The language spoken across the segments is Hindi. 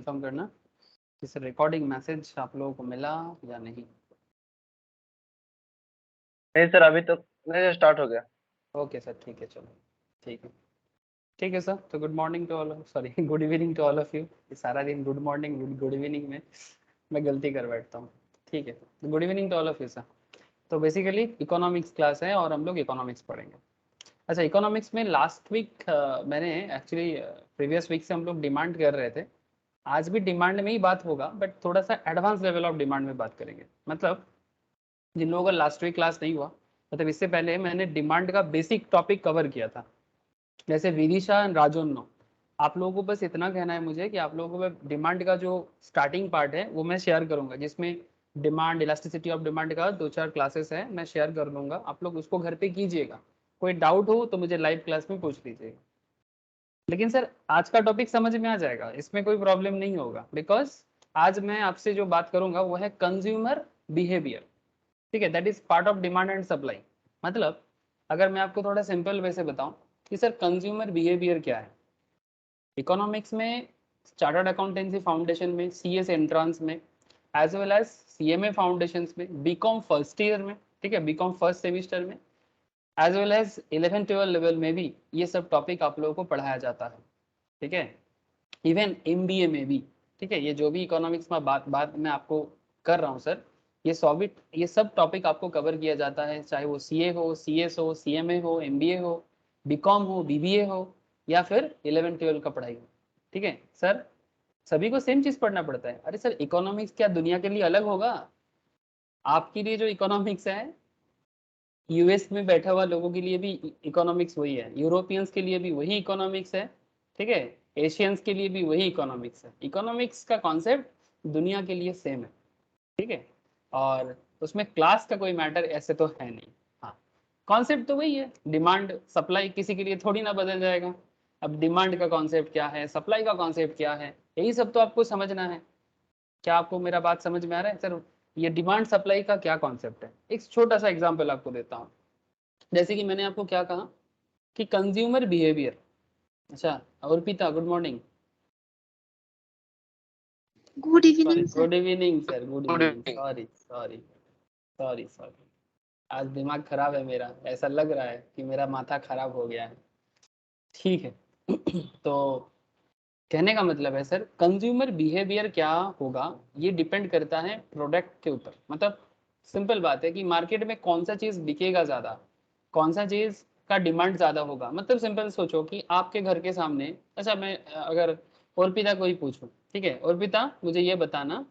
कंफर्म करना कि सर रिकॉर्डिंग मैसेज आप लोगों को मिला या नहीं। नहीं सर, अभी तो नहीं स्टार्ट हो गया। ओके सर, ठीक है, चलो ठीक है सर। तो good morning to all, sorry good evening to all of you. सारा दिन गुड मॉर्निंग गुड इवनिंग में मैं गलती कर बैठता हूँ। ठीक है, good evening to all of you sir. तो बेसिकली इकोनॉमिक्स क्लास है और हम लोग इकोनॉमिक्स पढ़ेंगे। अच्छा, इकोनॉमिक्स में लास्ट वीक मैंने एक्चुअली प्रीवियस वीक से हम लोग डिमांड कर रहे थे। आज भी डिमांड में ही बात होगा, बट थोड़ा सा एडवांस लेवल ऑफ डिमांड में बात करेंगे। मतलब जिन लोगों का लास्ट वीक क्लास नहीं हुआ, मतलब इससे पहले मैंने डिमांड का बेसिक टॉपिक कवर किया था, जैसे विदिशा एंड राजोन्नो। आप लोगों को बस इतना कहना है मुझे कि आप लोगों को डिमांड का जो स्टार्टिंग पार्ट है वो मैं शेयर करूंगा, जिसमें डिमांड, इलास्टिसिटी ऑफ डिमांड का 2-4 क्लासेस है, मैं शेयर कर दूंगा। आप लोग उसको घर पे कीजिएगा। कोई डाउट हो तो मुझे लाइव क्लास में पूछ लीजिएगा। लेकिन सर आज का टॉपिक समझ में आ जाएगा, इसमें कोई प्रॉब्लम नहीं होगा, बिकॉज आज मैं आपसे जो बात करूंगा वो है कंज्यूमर बिहेवियर। ठीक है, that is part of demand and supply. मतलब अगर मैं आपको थोड़ा सिंपल वे से बताऊं कि सर कंज्यूमर बिहेवियर क्या है, इकोनॉमिक्स में, चार्टर्ड अकाउंटेंसी फाउंडेशन में, सीएस एंट्रांस में, as well as CMA foundation में, बीकॉम फर्स्ट ईयर में, ठीक है, बीकॉम फर्स्ट सेमिस्टर में, एज वेल एज 11-12 लेवल में भी ये सब टॉपिक आप लोगों को पढ़ाया जाता है। ठीक है, इवन एमबीए में भी। ठीक है, ये जो भी इकोनॉमिक्स में बात बात मैं आपको कर रहा हूँ सर, ये सब टॉपिक आपको कवर किया जाता है, चाहे वो सीए हो, सीएस हो, सीएमए हो, एमबीए हो, बीकॉम हो, बीबीए हो, या फिर 11-12 का पढ़ाई हो। ठीक है सर, सभी को सेम चीज पढ़ना पड़ता है। अरे सर, इकोनॉमिक्स क्या दुनिया के लिए अलग होगा? आपके लिए जो इकोनॉमिक्स है, यूएस में बैठा हुआ लोगों के लिए भी इकोनॉमिक्स वही है, यूरोपियंस के लिए भी वही इकोनॉमिक्स है। ठीक है, एशियंस के लिए भी वही इकोनॉमिक्स है। इकोनॉमिक्स का कॉन्सेप्ट दुनिया के लिए सेम है। ठीक है, और उसमें क्लास का कोई मैटर ऐसे तो है नहीं। हाँ, कॉन्सेप्ट तो वही है, डिमांड सप्लाई, किसी के लिए थोड़ी ना बदल जाएगा। अब डिमांड का कॉन्सेप्ट क्या है, सप्लाई का कॉन्सेप्ट क्या है, यही सब तो आपको समझना है। क्या आपको मेरा बात समझ में आ रहा है सर? ये डिमांड सप्लाई का क्या कॉन्सेप्ट है, एक छोटा सा एग्जांपल आपको देता हूँ। जैसे कि मैंने आपको क्या कहा कि कंज्यूमर बिहेवियर। अच्छा, और पिता good morning. Good evening sir. Good evening sir, good evening. Sorry sorry sorry sorry, आज दिमाग खराब है मेरा, ऐसा लग रहा है कि मेरा माथा खराब हो गया है। ठीक है तो कहने का मतलब है सर, कंज्यूमर बिहेवियर क्या होगा, ये डिपेंड करता है प्रोडक्ट के ऊपर। मतलब सिंपल बात है कि मार्केट में कौन सा चीज बिकेगा ज्यादा, कौन सा चीज का डिमांड ज्यादा होगा। मतलब सिंपल सोचो कि आपके घर के सामने, अच्छा मैं अगर अर्पिता को ही पूछूं, ठीक है अर्पिता, मुझे ये बताना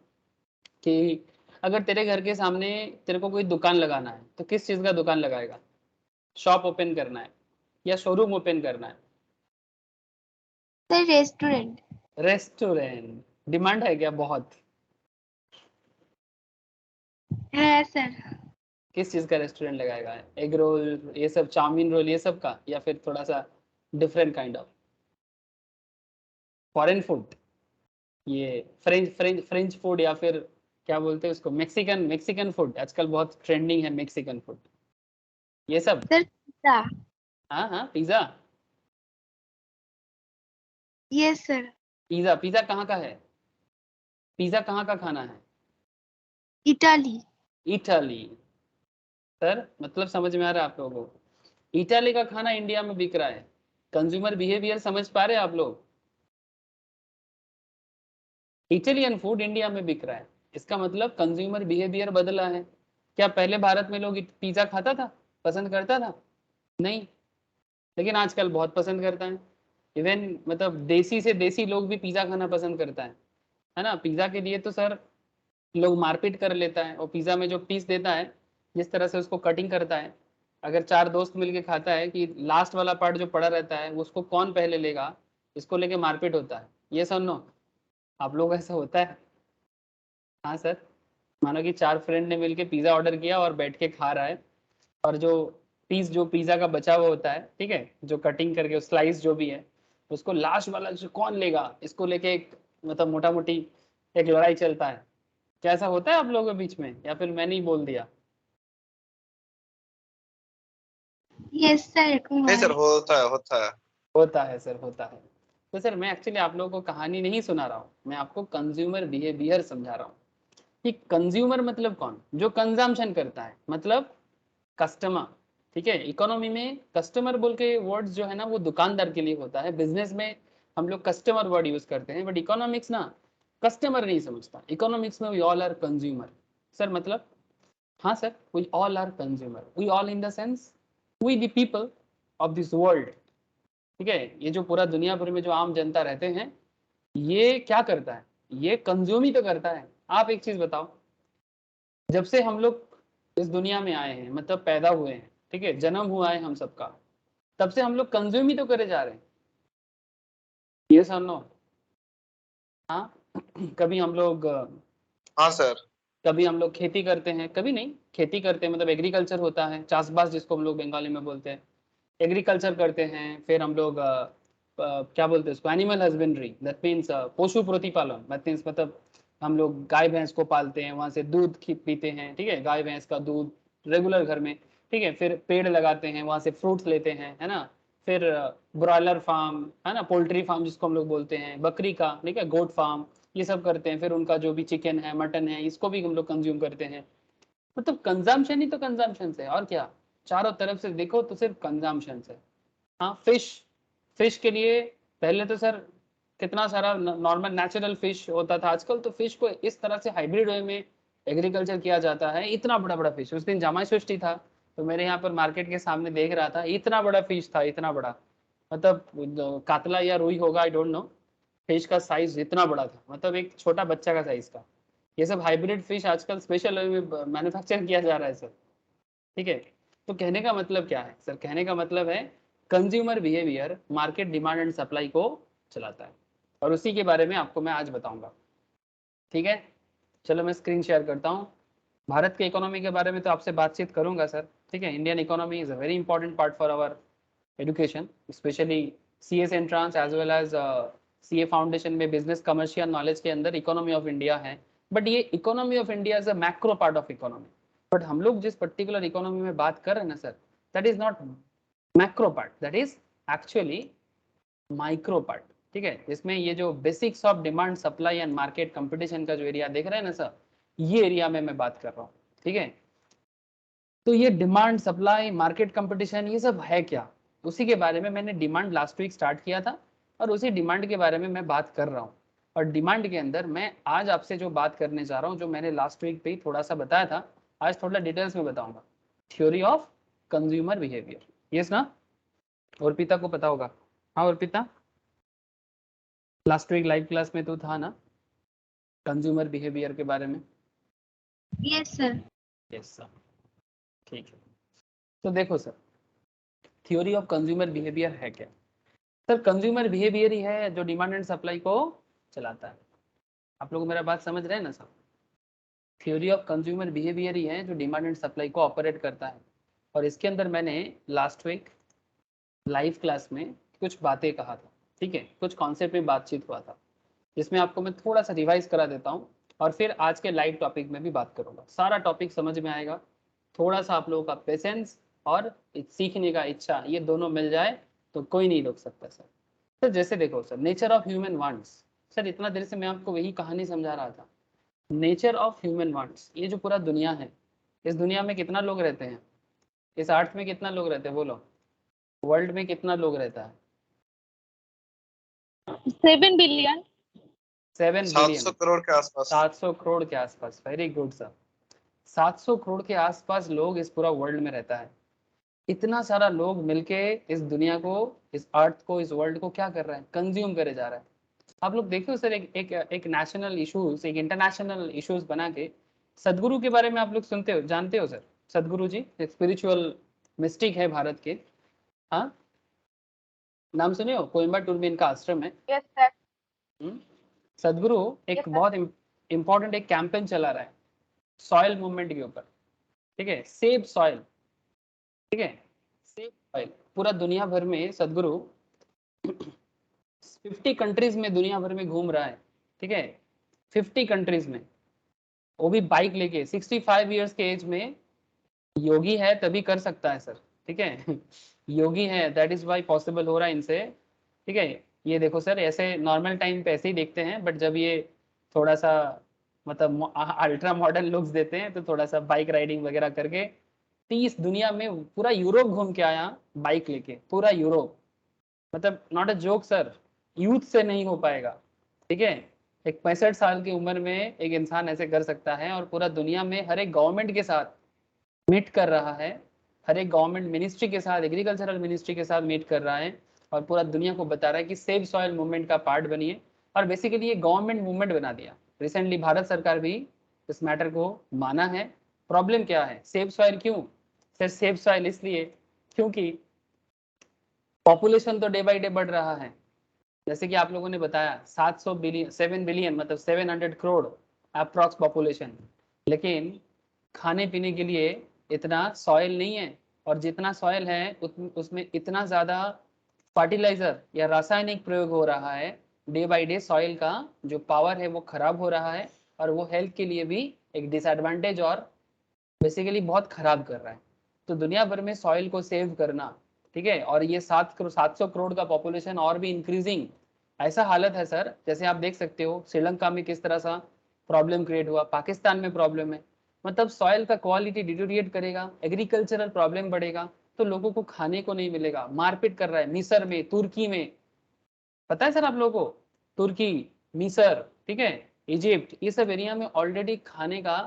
कि अगर तेरे घर के सामने तेरे को कोई दुकान लगाना है तो किस चीज का दुकान लगाएगा? शॉप ओपन करना है या शोरूम ओपन करना है? Sir restaurant. रेस्टोरेंट। डिमांड है क्या बहुत? है सर। किस चीज का रेस्टोरेंट लगाएगा? एग रोल, ये सब, चाउमीन रोल, ये सब का, या फिर थोड़ा सा different kind of foreign food, ये फ्रेंच फ्रेंच फ्रेंच फूड, या फिर क्या बोलते हैं उसको, मैक्सिकन मैक्सिकन फूड, आजकल बहुत ट्रेंडिंग है मैक्सिकन फूड, ये सब। Sir pizza. हाँ हाँ, pizza. Yes sir. Pizza, pizza कहाँ का है? पिज्जा कहाँ का खाना है? इटाली। इटाली। सर मतलब समझ में आ रहा है आप लोगों को? इटाली का खाना इंडिया में बिक रहा है। कंज्यूमर बिहेवियर समझ पा रहे हैं आप लोग? इटालियन फूड इंडिया में बिक रहा है, इसका मतलब कंज्यूमर बिहेवियर बदला है। क्या पहले भारत में लोग पिज्जा खाता था, पसंद करता था? नहीं, लेकिन आजकल बहुत पसंद करता है। इवन मतलब देसी से देसी लोग भी पिज्जा खाना पसंद करता है ना? पिज्जा के लिए तो सर लोग मारपीट कर लेता है, और पिज्जा में जो पीस देता है, जिस तरह से उसको कटिंग करता है, अगर 4 दोस्त मिलके खाता है कि लास्ट वाला पार्ट जो पड़ा रहता है उसको कौन पहले लेगा, इसको लेके मारपीट होता है। ये सुनो, आप लोग ऐसा होता है? हाँ सर, मानो कि 4 फ्रेंड ने मिलके पिज्जा ऑर्डर किया और बैठ के खा रहा है, और जो पिज्जा का बचा हुआ होता है, ठीक है, जो कटिंग करके स्लाइस जो भी है, उसको लास्ट वाला जो कौन लेगा, इसको लेके एक मतलब मोटा मोटी एक लड़ाई चलता है। क्या ऐसा होता है आप लोगों के बीच में, या फिर मैंने ही बोल दिया? Yes sir. नहीं सर, होता है होता है। होता है सर, होता है। तो सर मैं एक्चुअली आप लोगों को कहानी नहीं सुना रहा हूँ, मैं आपको कंज्यूमर बिहेवियर समझा रहा हूँ कि कंज्यूमर मतलब कौन, जो कंजम्पशन करता है, मतलब कस्टमर। ठीक है, इकोनॉमी में कस्टमर बोल के वर्ड्स जो है ना वो दुकानदार के लिए होता है, बिजनेस में हम लोग कस्टमर वर्ड यूज करते हैं, बट इकोनॉमिक्स ना कस्टमर नहीं समझता, इकोनॉमिक्स में we all are consumer. Sir मतलब, हाँ sir, we all are consumer, we all in the sense we the people of this world. ठीक है, ये जो पूरा दुनिया भर में जो आम जनता रहते हैं, ये क्या करता है, ये कंज्यूम ही तो करता है। आप एक चीज बताओ, जब से हम लोग इस दुनिया में आए हैं, मतलब पैदा हुए हैं, ठीक है, जन्म हुआ है हम सबका, तब से हम लोग कंज्यूम ही तो करे जा रहे हैं। ये सर नो, हाँ कभी हम लोग हाँ सर। कभी हम लोग खेती करते हैं, कभी नहीं खेती करते हैं, मतलब एग्रीकल्चर होता है, चाषबास जिसको हम लोग बंगाली में बोलते हैं, एग्रीकल्चर करते हैं। फिर हम लोग क्या बोलते हैं उसको, एनिमल हस्बेंड्री, दैट मीन्स पशु प्रतिपालन, दैट मीन्स मतलब हम लोग गाय भैंस को पालते हैं, वहां से दूध पीते हैं, ठीक है, गाय भैंस का दूध रेगुलर घर में। ठीक है, फिर पेड़ लगाते हैं, वहां से फ्रूट्स लेते हैं, है ना। फिर ब्रॉयलर फार्म, है ना, पोल्ट्री फार्म जिसको हम लोग बोलते हैं, बकरी का, ठीक है, गोट फार्म, ये सब करते हैं। फिर उनका जो भी चिकन है, मटन है, इसको भी हम लोग कंज्यूम करते हैं। मतलब कंजम्पशन ही तो कंजम्पशन है, और क्या। चारों तरफ से देखो तो सिर्फ कंजम्पशन है। हाँ, फिश, फिश के लिए पहले तो सर कितना सारा नॉर्मल नेचुरल फिश होता था, आजकल तो फिश को इस तरह से हाइब्रिड वे में एग्रीकल्चर किया जाता है। इतना बड़ा बड़ा फिश, उस दिन जमाई षष्ठी था तो मेरे यहाँ पर मार्केट के सामने देख रहा था, इतना बड़ा फिश था, इतना बड़ा, मतलब कातला या रुई होगा, आई डोंट नो। फिश का साइज इतना बड़ा था, मतलब एक छोटा बच्चा का साइज का। ये सब हाइब्रिड फिश आजकल स्पेशल मैन्युफैक्चर किया जा रहा है सर। ठीक है, तो कहने का मतलब क्या है सर, कहने का मतलब है consumer behaviour market demand and supply को चलाता है, और उसी के बारे में आपको मैं आज बताऊंगा। ठीक है, चलो मैं स्क्रीन शेयर करता हूँ। भारत के इकोनॉमी के बारे में तो आपसे बातचीत करूंगा सर। ठीक है, Indian economy is a very important part for our education, specially CS entrance as well as CA foundation में बिजनेस कमर्शियल नॉलेज के अंदर इकोनॉमी ऑफ इंडिया है। बट ये economy of India is a macro part of economy, but हम लोग जिस पर्टिकुलर इकोनॉमी में बात कर रहे हैं ना sir, that is not macro part, that is actually micro part. ठीक है, इसमें ये जो basics of demand supply and market competition का जो एरिया देख रहे हैं ना सर, ये एरिया में मैं बात कर रहा हूँ। ठीक है, तो ये डिमांड सप्लाई मार्केट कंपटीशन ये सब है क्या, उसी के बारे में मैंने डिमांड लास्ट वीक स्टार्ट किया था, और उसी डिमांड के बारे में मैं बात कर रहा हूँ। और डिमांड के अंदर मैं आज आपसे जो बात करने जा रहा हूँ, जो मैंने लास्ट वीक पे ही थोड़ा सा बताया था, आज थोड़ा डिटेल्स में बताऊंगा। Theory of consumer behaviour, yes ना, अर्पिता को पता होगा। हाँ Arpita, last week live class में तो था ना कंज्यूमर बिहेवियर के बारे में। Yes, sir. यस सर, ठीक है। तो देखो sir, theory of consumer behaviour है क्या। सर कंज्यूमर बिहेवियर ही है जो डिमांड एंड सप्लाई को चलाता है। आप लोग मेरा बात समझ रहे हैं ना sir, theory of consumer behaviour ही है जो डिमांड एंड सप्लाई को ऑपरेट करता है। और इसके अंदर मैंने लास्ट वीक लाइव क्लास में कुछ बातें कहा था, ठीक है, कुछ कॉन्सेप्ट में बातचीत हुआ था, जिसमें आपको मैं थोड़ा सा रिवाइज करा देता हूँ, और फिर आज के लाइव टॉपिक में भी बात करूंगा, सारा टॉपिक समझ में आएगा। थोड़ा सा आप लोगों का पेशेंस और सीखने का इच्छा, ये दोनों मिल जाए तो कोई नहीं रोक सकता सर। सर जैसे देखो sir, nature of human wants, sir इतना देर से मैं आपको वही कहानी समझा रहा था, नेचर ऑफ ह्यूमन वांट्स। ये जो पूरा दुनिया है, इस दुनिया में कितना लोग रहते हैं, इस अर्थ में कितना लोग रहते हैं, बोलो, वर्ल्ड में कितना लोग रहता है। 7 billion. 7 बिलियन, 700 करोड़ के आसपास। 700 करोड़ के आसपास, वेरी गुड सर। 700 करोड़ के आसपास लोग इस पूरा वर्ल्ड में रहता है। इतना सारा लोग मिलके इस दुनिया को, इस अर्थ को, इस वर्ल्ड को क्या कर रहा है, कंज्यूम करे जा रहा है। आप लोग देखो सर, एक नेशनल इश्यूज, एक इंटरनेशनल इश्यूज बना के, सदगुरु के बारे में आप लोग सुनते हो, जानते हो सर, सदगुरु जी एक स्पिरिचुअल मिस्टिक है भारत के। हाँ, नाम सुने हो, कोयम्बटूर में इनका आश्रम है। Yes, sir. सदगुरु एक Yes, sir. बहुत इंपॉर्टेंट एक कैंपेन चला रहा है सॉइल मूवमेंट के ऊपर। ठीक है, सेव सॉइल, ठीक है, सेव सॉइल। पूरा दुनिया भर में सदगुरु 50 कंट्रीज में दुनिया भर में घूम रहा है। ठीक है, 50 कंट्रीज में, वो भी बाइक लेके, 65 ईयर्स के एज में। योगी है तभी कर सकता है सर, ठीक है योगी है, दैट इज वाई पॉसिबल हो रहा है इनसे। ठीक है, ये देखो सर, ऐसे नॉर्मल टाइम पे ऐसे ही देखते हैं, बट जब ये थोड़ा सा मतलब अल्ट्रा मॉडर्न लुक्स देते हैं तो थोड़ा सा बाइक राइडिंग वगैरह करके 30 दुनिया में पूरा यूरोप घूम के आया बाइक लेके, पूरा यूरोप। मतलब not a joke sir, youth से नहीं हो पाएगा, ठीक है। एक 65 साल की उम्र में एक इंसान ऐसे कर सकता है और पूरा दुनिया में हर एक गवर्नमेंट के साथ मीट कर रहा है, हर एक गवर्नमेंट मिनिस्ट्री के साथ, एग्रीकल्चरल मिनिस्ट्री के साथ मीट कर रहा है और पूरा दुनिया को बता रहा है कि सेव सॉइल मूवमेंट का पार्ट बनिए। और बेसिकली ये गवर्नमेंट मूवमेंट बना दिया। रिसेंटली भारत सरकार भी इस मैटर को माना है। प्रॉब्लम क्या है? सेव सॉइल क्यों सर? सेव सॉइल इसलिए क्योंकि पॉपुलेशन तो डे बाई डे बढ़ रहा है। जैसे कि आप लोगों ने बताया 700 बिलियन, 7 बिलियन मतलब 700 करोड़ अप्रॉक्स पॉपुलेशन, लेकिन खाने पीने के लिए इतना सॉइल नहीं है। और जितना सॉइल है उसमें इतना ज़्यादा फर्टिलाइजर या रासायनिक प्रयोग हो रहा है, डे बाई डे सॉइल का जो पावर है वो खराब हो रहा है और वो हेल्थ के लिए भी एक डिसएडवांटेज और बेसिकली बहुत खराब कर रहा है। तो दुनिया भर में सॉइल को सेव करना, ठीक है। और ये 700 करोड़ का पॉपुलेशन और भी इंक्रीजिंग, ऐसा हालत है सर। जैसे आप देख सकते हो श्रीलंका में किस तरह सा प्रॉब्लम क्रिएट हुआ, पाकिस्तान में प्रॉब्लम है। मतलब सॉइल का क्वालिटी डिटोरिएट करेगा, एग्रीकल्चरल प्रॉब्लम बढ़ेगा, तो लोगों को खाने को नहीं मिलेगा। मारपीट कर रहा है मिस्र में, तुर्की में, पता है सर आप लोगों को? तुर्की, मिस्र, ठीक है, इजिप्ट, ये सब एरिया में ऑलरेडी खाने का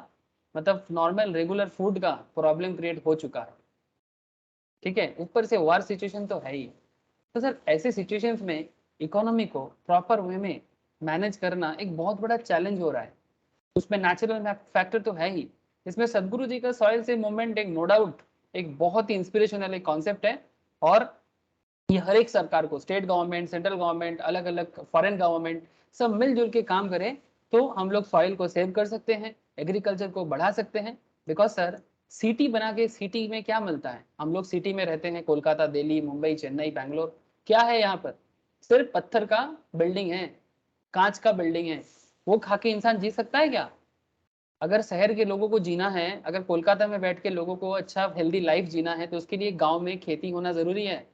मतलब नॉर्मल रेगुलर फूड का प्रॉब्लम क्रिएट हो चुका है, ठीक है। ऊपर से वार सिचुएशन तो है ही। तो सर ऐसे सिचुएशंस में इकोनॉमी को प्रॉपर वे में मैनेज करना एक बहुत बड़ा चैलेंज हो रहा है। उसमें नेचुरल फैक्टर तो है ही। इसमें सदगुरु जी का सॉइल से मूवमेंट एक नो डाउट एक बहुत ही इंस्पिरेशनल एक कॉन्सेप्ट है। और ये हर एक सरकार को, स्टेट गवर्नमेंट, सेंट्रल गवर्नमेंट, अलग अलग फॉरेन गवर्नमेंट, सब मिलजुल के काम करें तो हम लोग सॉइल को सेव कर सकते हैं, एग्रीकल्चर को बढ़ा सकते हैं। बिकॉज सर सिटी बना के सिटी में क्या मिलता है? हम लोग सिटी में रहते हैं, कोलकाता, दिल्ली, मुंबई, चेन्नई, बैंगलोर, क्या है यहाँ पर? सिर्फ पत्थर का बिल्डिंग है, कांच का बिल्डिंग है। वो खा के इंसान जी सकता है क्या? अगर शहर के लोगों को जीना है, अगर कोलकाता में बैठ के लोगों को अच्छा हेल्दी लाइफ जीना है, तो उसके लिए गांव में खेती होना जरूरी है।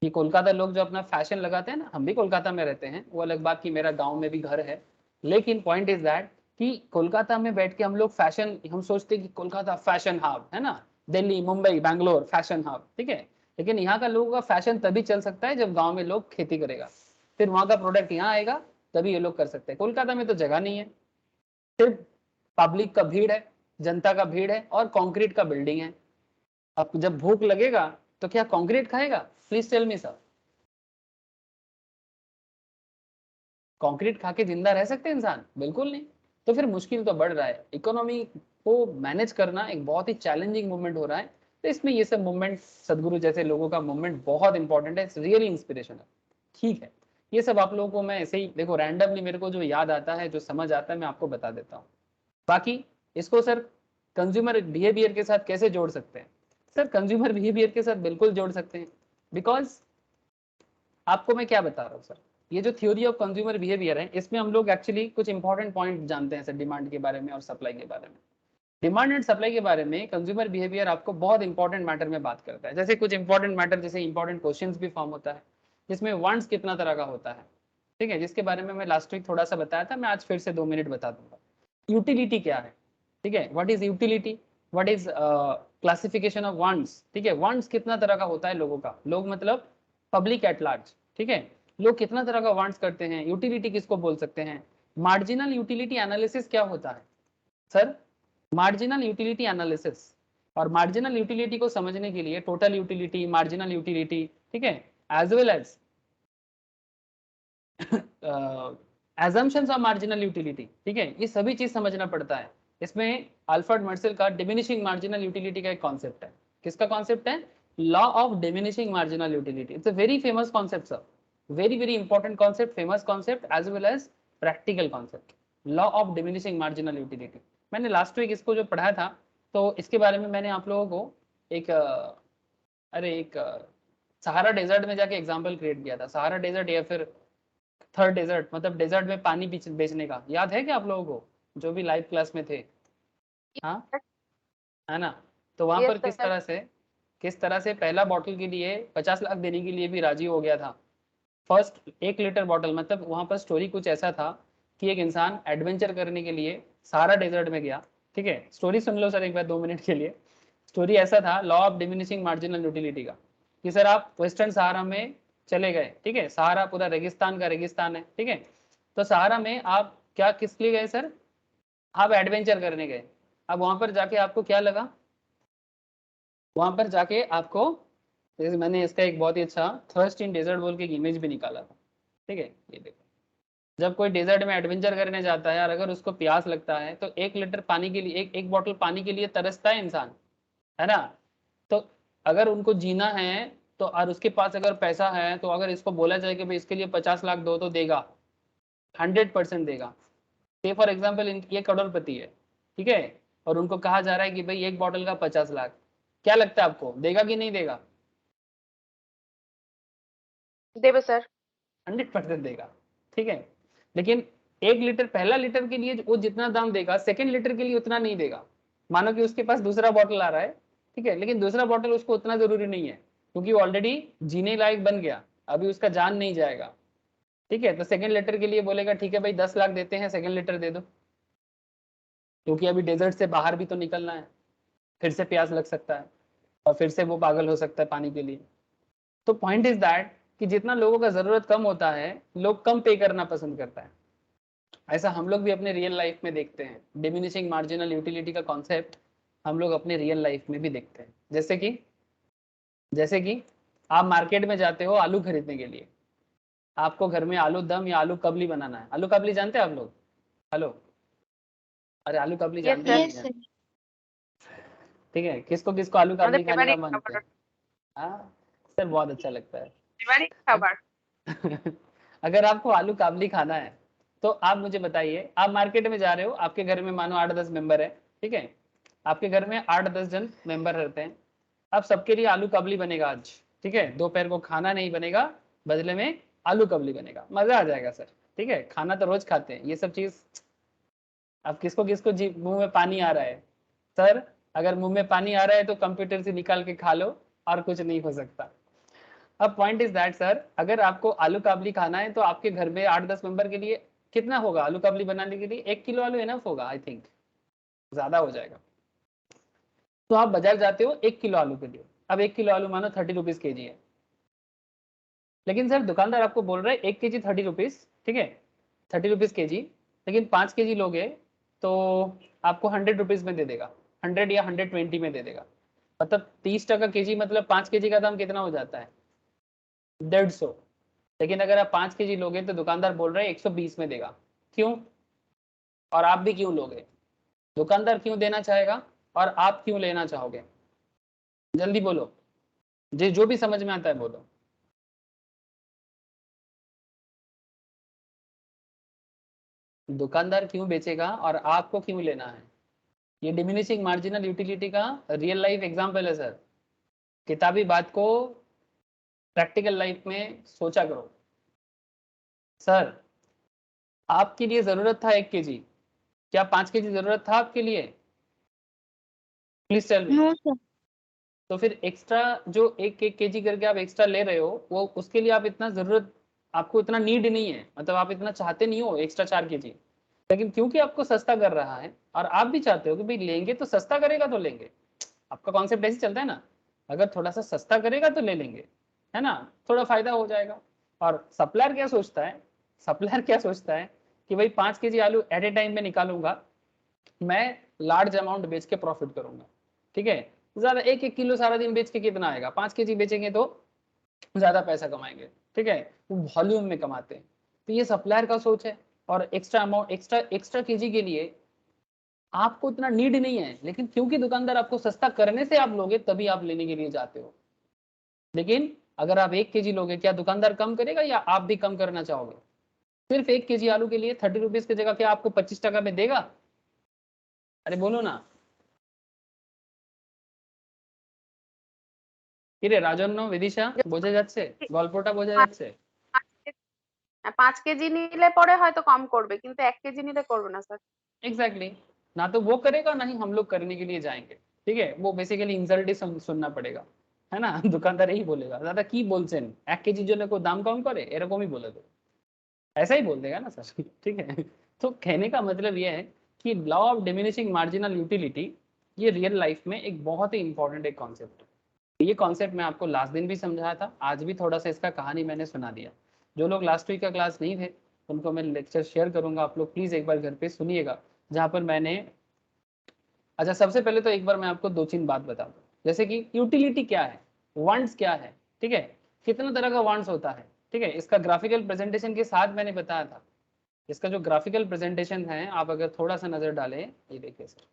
ये कोलकाता लोग जो अपना फैशन लगाते हैं ना, हम भी कोलकाता में रहते हैं, वो अलग बात कि मेरा गांव में भी घर है। लेकिन पॉइंट इज दैट कि कोलकाता में बैठ के हम लोग फैशन, हम सोचते हैं कि कोलकाता फैशन हब है ना, दिल्ली, मुंबई, बैंगलोर फैशन हब, ठीक है। लेकिन यहाँ का लोगों का फैशन तभी चल सकता है जब गाँव में लोग खेती करेगा, फिर वहाँ का प्रोडक्ट यहाँ आएगा, तभी ये लोग कर सकते हैं। कोलकाता में तो जगह नहीं है, सिर्फ पब्लिक का भीड़ है, जनता का भीड़ है और कंक्रीट का बिल्डिंग है। अब जब भूख लगेगा तो क्या कंक्रीट खाएगा? Please tell me sir, concrete खा के जिंदा रह सकते हैं इंसान? बिल्कुल नहीं। तो फिर मुश्किल तो बढ़ रहा है। इकोनॉमी को मैनेज करना एक बहुत ही चैलेंजिंग मूवमेंट हो रहा है। तो इसमें ये सब मूवमेंट, सदगुरु जैसे लोगों का मूवमेंट बहुत इंपॉर्टेंट है, रियली इंस्पिरेशनल, ठीक है। ये सब आप लोगों को मैं ऐसे ही देखो रैंडमली मेरे को जो याद आता है, जो समझ आता है, मैं आपको बता देता हूँ। बाकी इसको सर कंज्यूमर बिहेवियर के साथ कैसे जोड़ सकते हैं? सर कंज्यूमर बिहेवियर के साथ बिल्कुल जोड़ सकते हैं। बिकॉज आपको मैं क्या बता रहा हूँ सर, ये जो थ्योरी ऑफ कंज्यूमर बिहेवियर है, इसमें हम लोग एक्चुअली कुछ इंपॉर्टेंट पॉइंट जानते हैं सर, डिमांड के बारे में और सप्लाई के बारे में। डिमांड एंड सप्लाई के बारे में कंज्यूमर बिहेवियर आपको बहुत इंपॉर्टेंट मैटर में बात करता है। जैसे कुछ इंपॉर्टेंट मैटर, जैसे इंपॉर्टेंट क्वेश्चंस भी फॉर्म होता है, जिसमें वांट्स कितना तरह का होता है, ठीक है, जिसके बारे में मैं लास्ट वीक थोड़ा सा बताया था, मैं आज फिर से 2 मिनट बता दूंगा। यूटिलिटी क्या है, ठीक है, what is utility, what is classification of wants, ठीक है। वांट्स कितना तरह का होता है लोगों का, लोग मतलब पब्लिक एट लार्ज, ठीक है, लोग कितना तरह का वांट्स करते हैं। यूटिलिटी किसको बोल सकते हैं? मार्जिनल यूटिलिटी एनालिसिस क्या होता है सर? मार्जिनल यूटिलिटी एनालिसिस, और मार्जिनल यूटिलिटी को समझने के लिए टोटल यूटिलिटी, मार्जिनल यूटिलिटी, ठीक है, as well as assumptions of marginal utility, ठीक है, ये सभी चीज समझना पड़ता है। इसमें अल्फ्रेड मर्सेल का डिमिनिशिंग मार्जिनल यूटिलिटी का एक कॉन्सेप्ट है। किसका कॉन्सेप्ट है? Law of diminishing marginal utility. It's a very famous concept sir, very very important concept, famous concept as well as practical concept, law of diminishing marginal utility. मैंने लास्ट वीक इसको जो पढ़ा था, तो इसके बारे में मैंने आप लोगों को एक अरे एक सहारा डेजर्ट में जाके एग्जाम्पल क्रिएट किया था। सहारा डेजर्ट या फिर थर्ड डेजर्ट, मतलब डेजर्ट में पानी बेचने का, याद है क्या आप लोगों को, जो भी लाइव क्लास में थे? हाँ, है ना। तो वहां पर किस तरह से पहला बॉटल के लिए 50 लाख देने के लिए भी राजी हो गया था, फर्स्ट 1 लीटर बॉटल, मतलब वहां पर स्टोरी कुछ ऐसा था कि एक इंसान एडवेंचर करने के लिए सहारा डेजर्ट में गया। ठीक है, स्टोरी सुन लो सर एक बार 2 मिनट के लिए। स्टोरी ऐसा था, law of diminishing marginal utility का, कि सर आप वेस्टर्न सहारा में चले गए। ठीक है, सहारा पूरा रेगिस्तान का रेगिस्तान है। ठीक है, तो सहारा में आप क्या किस लिए गए सर? आप एडवेंचर करने गए। अब वहां पर जाके आपको क्या लगा? वहां पर जाके आपको, जैसे मैंने इसका एक बहुत ही अच्छा थर्स्ट इन डेजर्ट बोल के एक इमेज भी निकाला था। ठीक है, ये देखो, जब कोई डेजर्ट में एडवेंचर करने जाता है और अगर उसको प्यास लगता है तो 1 लीटर पानी के लिए, एक बॉटल पानी के लिए तरसता है इंसान, है ना? तो अगर उनको जीना है तो, और उसके पास अगर पैसा है तो अगर इसको बोला जाए कि भाई इसके लिए 50 लाख दो, तो देगा, 100% देगा। से फॉर एग्जाम्पल ये करोड़पति है, ठीक है, और उनको कहा जा रहा है कि भाई एक बॉटल का 50 लाख, क्या लगता है आपको, देगा कि नहीं देगा? देवे सर। 100% देगा। ठीक है, लेकिन 1 लीटर, पहला लीटर के लिए वो जितना दाम देगा, सेकेंड लीटर के लिए उतना नहीं देगा। मानो कि उसके पास दूसरा बॉटल आ रहा है, ठीक है, लेकिन दूसरा बॉटल उसको उतना जरूरी नहीं है, क्योंकि वो ऑलरेडी जीने लायक बन गया, अभी उसका जान नहीं जाएगा। ठीक है, तो सेकेंड लीटर के लिए बोलेगा ठीक है भाई 10 लाख देते हैं, सेकेंड लीटर दे दो, क्योंकि अभी डेजर्ट से बाहर भी तो निकलना है, फिर से प्यास लग सकता है और फिर से वो पागल हो सकता है पानी के लिए। तो पॉइंट इज दैट कि जितना लोगों का जरूरत कम होता है, लोग कम पे करना पसंद करता है। ऐसा हम लोग भी अपने रियल लाइफ में देखते हैं, डिमिनिशिंग मार्जिनल यूटिलिटी का कॉन्सेप्ट हम लोग अपने रियल लाइफ में भी देखते हैं। जैसे कि आप मार्केट में जाते हो आलू खरीदने के लिए, आपको घर में आलू दम या आलू कबली बनाना है। आलू कबली जानते हैं आप लोग? हेलो, अरे आलू कबली Yes, जानते हैं Yes, नहीं? sir. ठीक है, किसको किसको आलू আমাদের कबली खाने का ফেভারিট मन है? খাবার। हाँ सर, बहुत अच्छा लगता है। ফেভারিট খাবার। अगर आपको आलू काबली खाना है तो आप मुझे बताइए, आप मार्केट में जा रहे हो, आपके घर में मानो 8-10 मेंबर है। ठीक है, आपके घर में 8-10 जन मेंबर रहते हैं। अब सबके लिए आलू काबली बनेगा आज। ठीक है, दोपहर को खाना नहीं बनेगा, बदले में आलू काबली बनेगा, मजा आ जाएगा सर। ठीक है, खाना तो रोज खाते हैं, ये सब चीज अब किसको किसको जी मुंह में पानी आ रहा है? सर अगर मुंह में पानी आ रहा है तो कंप्यूटर से निकाल के खा लो, और कुछ नहीं हो सकता। अब पॉइंट इज दैट सर, अगर आपको आलू काबली खाना है तो आपके घर में 8-10 मेंबर के लिए कितना होगा आलू काबली बनाने के लिए? 1 किलो आलू इनफ होगा? आई थिंक ज्यादा हो जाएगा। तो आप बाजार जाते हो 1 किलो आलू के लिए। अब 1 किलो आलू मानो 30 रुपीज के जी है, लेकिन सर दुकानदार आपको बोल रहा है 1 के जी 30 रुपीज। ठीक है, 30 रुपीज के जी, लेकिन 5 के जी लोगे तो आपको 100 रुपीज में दे देगा, 100 या 120 में दे देगा। मतलब 30 टका के जी, मतलब 5 के जी का दाम कितना हो जाता है? 150। लेकिन अगर आप 5 के जी लोगे तो दुकानदार बोल रहे हैं 120 में देगा। क्यों? और आप भी क्यों लोगे? दुकानदार क्यों देना चाहेगा और आप क्यों लेना चाहोगे? जल्दी बोलो, जो भी समझ में आता है बोलो। दुकानदार क्यों बेचेगा और आपको क्यों लेना है? ये डिमिनिशिंग मार्जिनल यूटिलिटी का रियल लाइफ एग्जांपल है सर। किताबी बात को प्रैक्टिकल लाइफ में सोचा करो। सर आपके लिए जरूरत था 1 के जी, क्या 5 के जी जरूरत था आपके लिए? Please tell me. No, sir. तो फिर एक्स्ट्रा जो 1-1 के जी करके आप एक्स्ट्रा ले रहे हो, वो उसके लिए आप इतना जरूरत, आपको इतना नीड नहीं है, मतलब आप इतना चाहते नहीं हो एक्स्ट्रा 4 के जी, लेकिन क्योंकि आपको सस्ता कर रहा है और आप भी चाहते हो कि भाई लेंगे तो सस्ता करेगा तो लेंगे, आपका कॉन्सेप्ट ऐसे चलता है ना, अगर थोड़ा सा सस्ता करेगा तो ले लेंगे, है ना, थोड़ा फायदा हो जाएगा। और सप्लायर क्या सोचता है? सप्लायर क्या सोचता है कि भाई 5 के जी आलू एट ए टाइम में निकालूंगा, मैं लार्ज अमाउंट बेच के प्रॉफिट करूंगा। ठीक है, ज्यादा 1-1 किलो सारा दिन बेच के कितना आएगा? 5 के जी बेचेंगे तो ज्यादा पैसा कमाएंगे। ठीक है, वो वॉल्यूम में कमाते हैं। तो ये सप्लायर का सोच है। और एक्स्ट्रा अमाउंट, एक्स्ट्रा के जी के लिए आपको इतना नीड नहीं है, लेकिन क्योंकि दुकानदार आपको सस्ता करने से आप लोगे, तभी आप लेने के लिए जाते हो। लेकिन अगर आप 1 के जी लोगे, क्या दुकानदार कम करेगा या आप भी कम करना चाहोगे? सिर्फ 1 के जी आलू के लिए 30 रुपीज की जगह क्या आपको 25 टका में देगा? अरे बोलो ना। কিরে রাজন্য বিদিশা, বোঝা যাচ্ছে গল্পটা? বোঝা যাচ্ছে? 5 কেজি নিলে পরে হয়তো কম করবে, কিন্তু 1 কেজি নিলে করবে না স্যার। एग्जैक्टली ना तो वो करेगा ना ही हम लोग करने के लिए जाएंगे। ठीक है, वो बेसिकली इंसल्ट ही सुनना पड़ेगा। है ना। दुकानदार यही बोलेगा, दादा की बोलছেন 1 কেজির জন্য कोई दाम कम करे, এরকমই बोले दो, ऐसा ही बोल देगा ना सर। ठीक है। तो कहने का मतलब ये है कि law of diminishing marginal utility ये रियल लाइफ में एक बहुत ही इंपॉर्टेंट एक कॉन्सेप्ट है। ये कॉन्सेप्ट मैं आपको लास्ट दिन भी समझाया था, आज भी थोड़ा सा इसका कहानी मैंने सुना दिया। जो लोग लास्ट वीक का क्लास नहीं थे उनको मैं लेक्चर शेयर करूंगा, आप लोग प्लीज एक बार घर पे सुनिएगा, जहाँ पर मैंने, अच्छा सबसे पहले तो एक बार मैं आपको 2-3 बात बता दूं, जैसे कि यूटिलिटी क्या है, वांट्स क्या है, ठीक है, कितना तरह का वांट्स होता है, ठीक है, इसका ग्राफिकल प्रेजेंटेशन के साथ मैंने बताया था। इसका जो ग्राफिकल प्रेजेंटेशन है आप अगर थोड़ा सा नजर डालें, ये देखिए sir,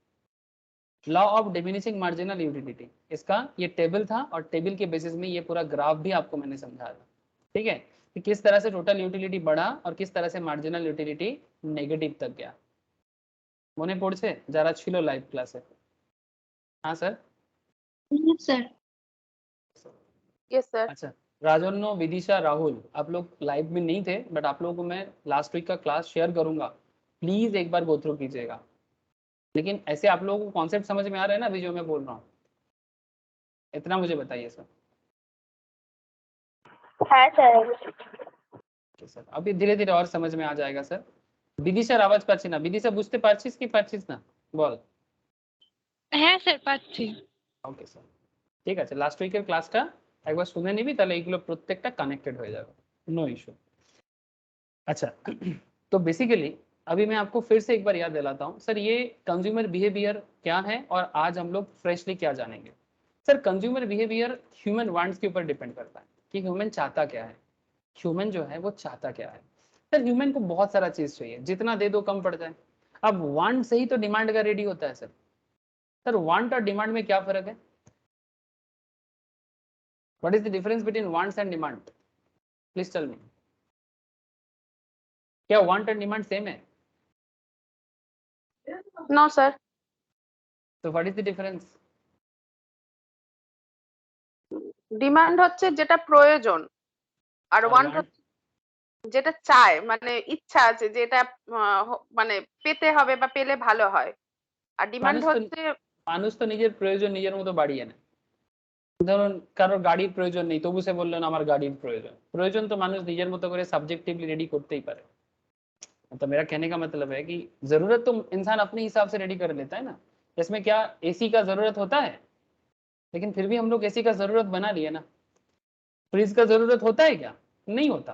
law of diminishing marginal utility, इसका ये टेबल था और टेबल के बेसिस में ये पूरा ग्राफ भी आपको मैंने समझाया था, ठीक है, कि किस तरह से टोटल यूटिलिटी बढ़ा और किस तरह से मार्जिनल यूटिलिटी नेगेटिव तक गया। মনে পড়ছে যারা ছিল লাইভ ক্লাসে? हाँ sir. Yes, sir. Yes sir. अच्छा, राजन्नो, विदिशा, राहुल, आप लोग लाइव में नहीं थे बट आप लोगों को मैं लास्ट वीक का क्लास शेयर करूंगा, प्लीज एक बार गो थ्रू कीजिएगा। लेकिन ऐसे आप लोगों को कॉन्सेप्ट समझ में आ रहा है ना अभी जो मैं बोल रहा हूँ, इतना मुझे बताइए सर। हाँ सर। सर अभी धीरे धीरे और समझ में आ जाएगा सर। বিদিশার আওয়াজ পাচ্ছি না, বিদিশা বুঝতে পারছিস কি পারছিস না বল। হ্যাঁ স্যার পাচ্ছি। ওকে স্যার, ঠিক আছে, লাস্ট উইকের ক্লাসটা একবার শুনে নিবি, তাহলে এগুলো প্রত্যেকটা কানেক্টেড হয়ে যাবে, नो इशू। अच्छा, तो बेसिकली अभी मैं आपको फिर से एक बार याद दिलाता हूँ सर, ये कंज्यूमर बिहेवियर क्या है और आज हम लोग फ्रेशली क्या जानेंगे। Sir consumer behaviour human wants के ऊपर डिपेंड करता है कि ह्यूमन चाहता क्या है, ह्यूमन जो है वो चाहता क्या है। सर ह्यूमन को बहुत सारा चीज चाहिए, जितना दे दो कम पड़ जाए। अब वांट से ही तो डिमांड का रेडी होता है सर। सर वांट और डिमांड में क्या फर्क है? What is the difference between wants and demand? Please tell me. क्या वांट एंड डिमांड सेम है? No sir. तो what is the difference? Demand হচ্ছে যেটা প্রয়োজন, আর और ওয়ান্ট वांट? যেটা চায়, মানে ইচ্ছা আছে যেটা মানে পেতে হবে বা পেলে ভালো হয়। আর ডিমান্ড মানুষ তো হচ্ছে মানুষ তো নিজের প্রয়োজন নিজের মতো বাড়িয়ে নেয়। ধরুন কারোর গাড়ির প্রয়োজন নেই, তবু সে বললেন আমার গাড়ির প্রয়োজন। প্রয়োজন তো মানুষ নিজের মতো করে সাবজেক্টিভলি रेडी করতেই পারে। तो मेरा कहने का मतलब है कि जरूरत तो इंसान अपने हिसाब से रेडी कर लेता है ना। इसमें क्या एसी का जरूरत होता है? लेकिन फिर भी हम लोग एसी का जरूरत बना लिए ना। फ्रिज का जरूरत होता है क्या? नहीं होता।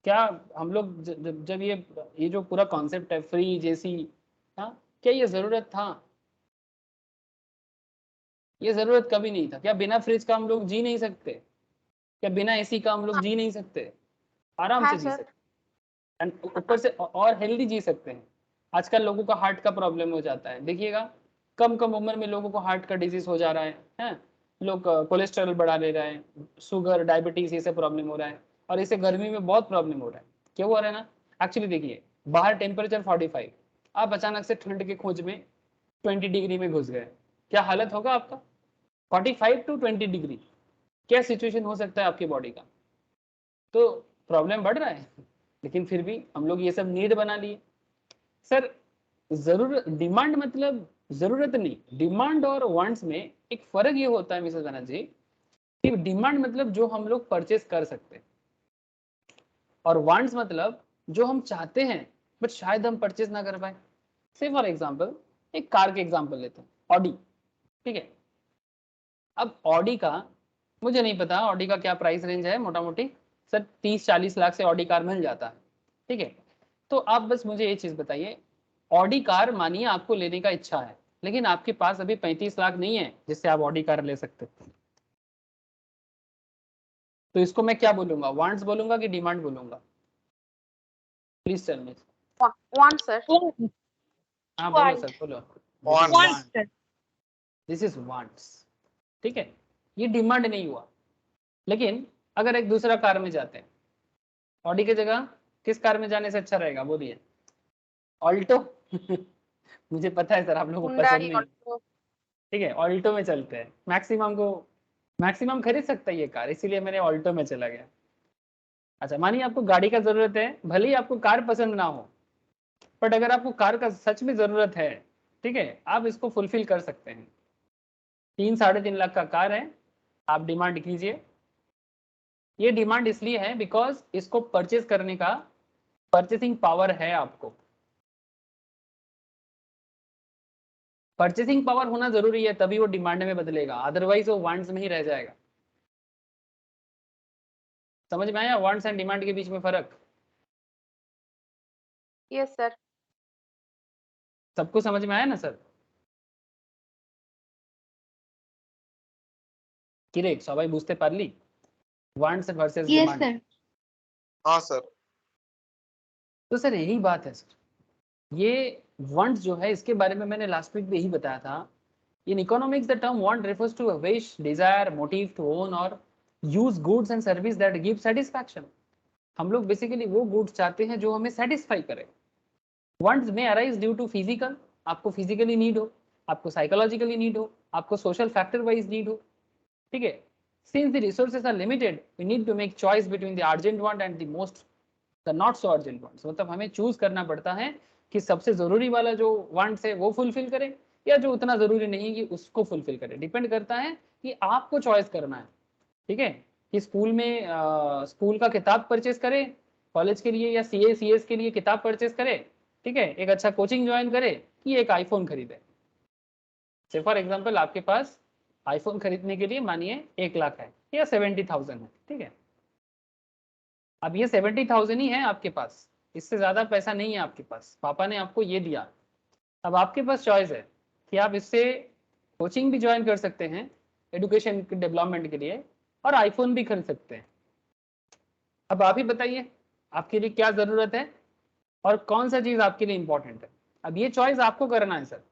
क्या हम लोग जब ये जो पूरा कॉन्सेप्ट है फ्रिज एसी, हाँ, क्या ये जरूरत था? ये जरूरत कभी नहीं था। क्या बिना फ्रिज का हम लोग जी नहीं सकते? क्या बिना एसी का हम लोग जी नहीं सकते? आराम হ্যাঁ से जी স্যার। सकते, एंड ऊपर से और हेल्दी जी सकते हैं। आजकल लोगों का हार्ट का प्रॉब्लम हो जाता है, देखिएगा कम कम उम्र में लोगों को हार्ट का डिजीज हो जा रहा है, हैं? लोग कोलेस्ट्रॉल बढ़ा ले रहे हैं, शुगर डायबिटीज ये सब प्रॉब्लम हो रहा है, और इसे गर्मी में बहुत प्रॉब्लम हो रहा है। क्यों हो रहा है ना? एक्चुअली देखिए, बाहर टेम्परेचर 45, आप अचानक से ठंड के खोज में 20 डिग्री में घुस गए, क्या हालत होगा आपका? 45 टू 20 डिग्री, क्या सिचुएशन हो सकता है आपकी बॉडी का? तो प्रॉब्लम बढ़ रहा है, लेकिन फिर भी हम लोग ये सब नीड बना लिए। सर जरूरत, डिमांड मतलब जरूरत नहीं, डिमांड और वांट्स में एक फर्क ये होता है मिसेस बनर्जी कि डिमांड मतलब जो हम लोग परचेस कर सकते हैं, और वांट्स मतलब जो हम चाहते हैं बट शायद हम परचेस ना कर पाए। से फॉर एग्जांपल एक कार के एग्जांपल लेते हैं, ऑडी, ठीक है। अब ऑडी का मुझे नहीं पता ऑडी का क्या प्राइस रेंज है, मोटा मोटी सर 30-40 लाख से ऑडी कार मिल जाता है, ठीक है। तो आप बस मुझे ये चीज बताइए, ऑडी कार मानिए आपको लेने का इच्छा है, लेकिन आपके पास अभी 35 लाख नहीं है जिससे आप ऑडी कार ले सकते, तो इसको मैं क्या बोलूंगा, वांट्स बोलूंगा कि डिमांड बोलूंगा? Please tell me. Want sir. हाँ बोलो सर, बोलो। Want. दिस इज वांट्स, ठीक है, ये डिमांड नहीं हुआ। लेकिन अगर एक दूसरा कार में जाते हैं, ऑडी की जगह किस कार में जाने से अच्छा रहेगा बोलिए? ऑल्टो। मुझे पता है सर आप लोगों को पसंद হুন্ডাই नहीं, অল্টো। ठीक है, ऑल्टो में चलते हैं। मैक्सिमम खरीद सकता है ये कार, इसीलिए मैंने ऑल्टो में चला गया। अच्छा मानिए आपको गाड़ी का जरूरत है, भले ही आपको कार पसंद ना हो, बट अगर आपको कार का सच में जरूरत है, ठीक है, आप इसको फुलफिल कर सकते हैं। 3-3.5 लाख का कार है, आप डिमांड कीजिए। ये डिमांड इसलिए है बिकॉज इसको परचेज करने का परचेसिंग पावर है आपको। परचेसिंग पावर होना जरूरी है, तभी वो डिमांड में बदलेगा, अदरवाइज वो वांट्स में ही रह जाएगा। समझ में आया वांट्स एंड डिमांड के बीच में फर्क? Yes sir. सबको समझ में आया ना सर? কিরে সবাই বুঝতে পারলি? Wants versus Yes, demand. sir. हाँ सर। तो सर यही बात है सर, ये वांट्स जो है इसके बारे में मैंने लास्ट वीक भी यही बताया था। In economics the term want refers to a wish, desire, motive to own और use goods and service that give satisfaction. हम लोग बेसिकली वो गुड्स चाहते हैं जो हमें सेटिस्फाई करे। वांट्स में अराइज ड्यू टू फिजिकल, आपको फिजिकली नीड हो, आपको साइकोलॉजिकली नीड हो, आपको सोशल फैक्टर वाइज नीड हो, ठीक है। Since the resources are limited we need to make choice between the urgent want and the most the not so urgent wants. मतलब हमें चूज करना पड़ता है कि सबसे जरूरी वाला जो वांट्स है वो फुलफिल करे या जो उतना जरूरी नहीं कि उसको फुलफिल करे। डिपेंड करता है कि आपको चॉइस करना है, ठीक है, कि स्कूल में स्कूल का किताब परचेज करे कॉलेज के लिए, या CA CS के लिए किताब परचेज करे, ठीक है, एक अच्छा कोचिंग ज्वाइन करे, कि एक आईफोन खरीदे। से फॉर एग्जाम्पल आपके पास आईफोन खरीदने के लिए मानिए 1 लाख है या 70,000 है, ठीक है। अब ये 70,000 ही है आपके पास, इससे ज्यादा पैसा नहीं है आपके पास, पापा ने आपको ये दिया। अब आपके पास चॉइस है कि आप इससे कोचिंग भी ज्वाइन कर सकते हैं एडुकेशन डेवलपमेंट के लिए और आईफोन भी खरीद सकते हैं। अब आप ही बताइए आपके लिए क्या जरूरत है और कौन सा चीज आपके लिए इंपॉर्टेंट है। अब ये चॉइस आपको करना है सर।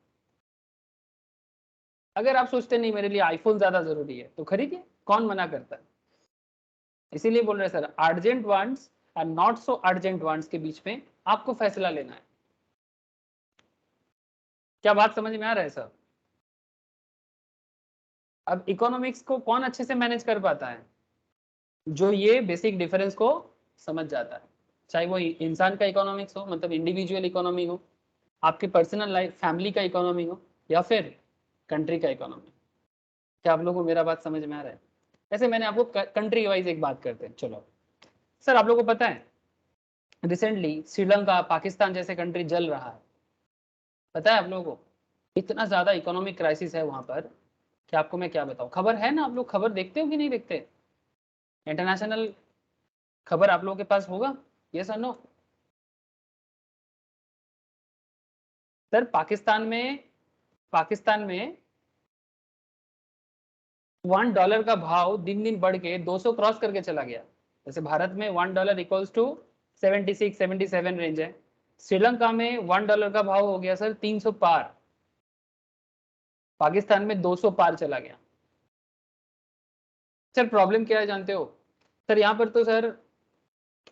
अगर आप सोचते नहीं मेरे लिए आईफोन ज्यादा जरूरी है तो खरीदिए, कौन मना करता है। इसीलिए बोल रहे सर अर्जेंट वांट्स और नॉट सो अर्जेंट वांट्स के बीच में आपको फैसला लेना है। क्या बात समझ में आ रहा है सर? अब इकोनॉमिक्स को कौन अच्छे से मैनेज कर पाता है? जो ये बेसिक डिफरेंस को समझ जाता है, चाहे वो इंसान का इकोनॉमिक्स हो, मतलब इंडिविजुअल इकोनॉमी हो, आपके पर्सनल लाइफ फैमिली का इकोनॉमी हो, या फिर कंट्री का इकोनॉमी। क्या आप लोगों को मेरा बात समझ में आ रहा है? ऐसे मैंने आपको कंट्री वाइज एक बात करते हैं। चलो सर, आप लोगों को पता है रिसेंटली श्रीलंका पाकिस्तान जैसे कंट्री जल रहा है, पता है आप लोगों को? इतना ज्यादा इकोनॉमिक क्राइसिस है वहां पर कि आपको मैं क्या बताऊं। खबर है ना, आप लोग खबर देखते हो कि नहीं देखते? इंटरनेशनल खबर आप लोगों के पास होगा, यस और नो? सर पाकिस्तान में $1 का भाव दिन दिन बढ़ के 200 क्रॉस करके चला गया। जैसे भारत में $1 इक्वल्स टू 76-77 रेंज है, श्रीलंका में $1 का भाव हो गया सर 300 पार, पाकिस्तान में 200 पार चला गया। सर प्रॉब्लम क्या है जानते हो? सर यहाँ पर तो सर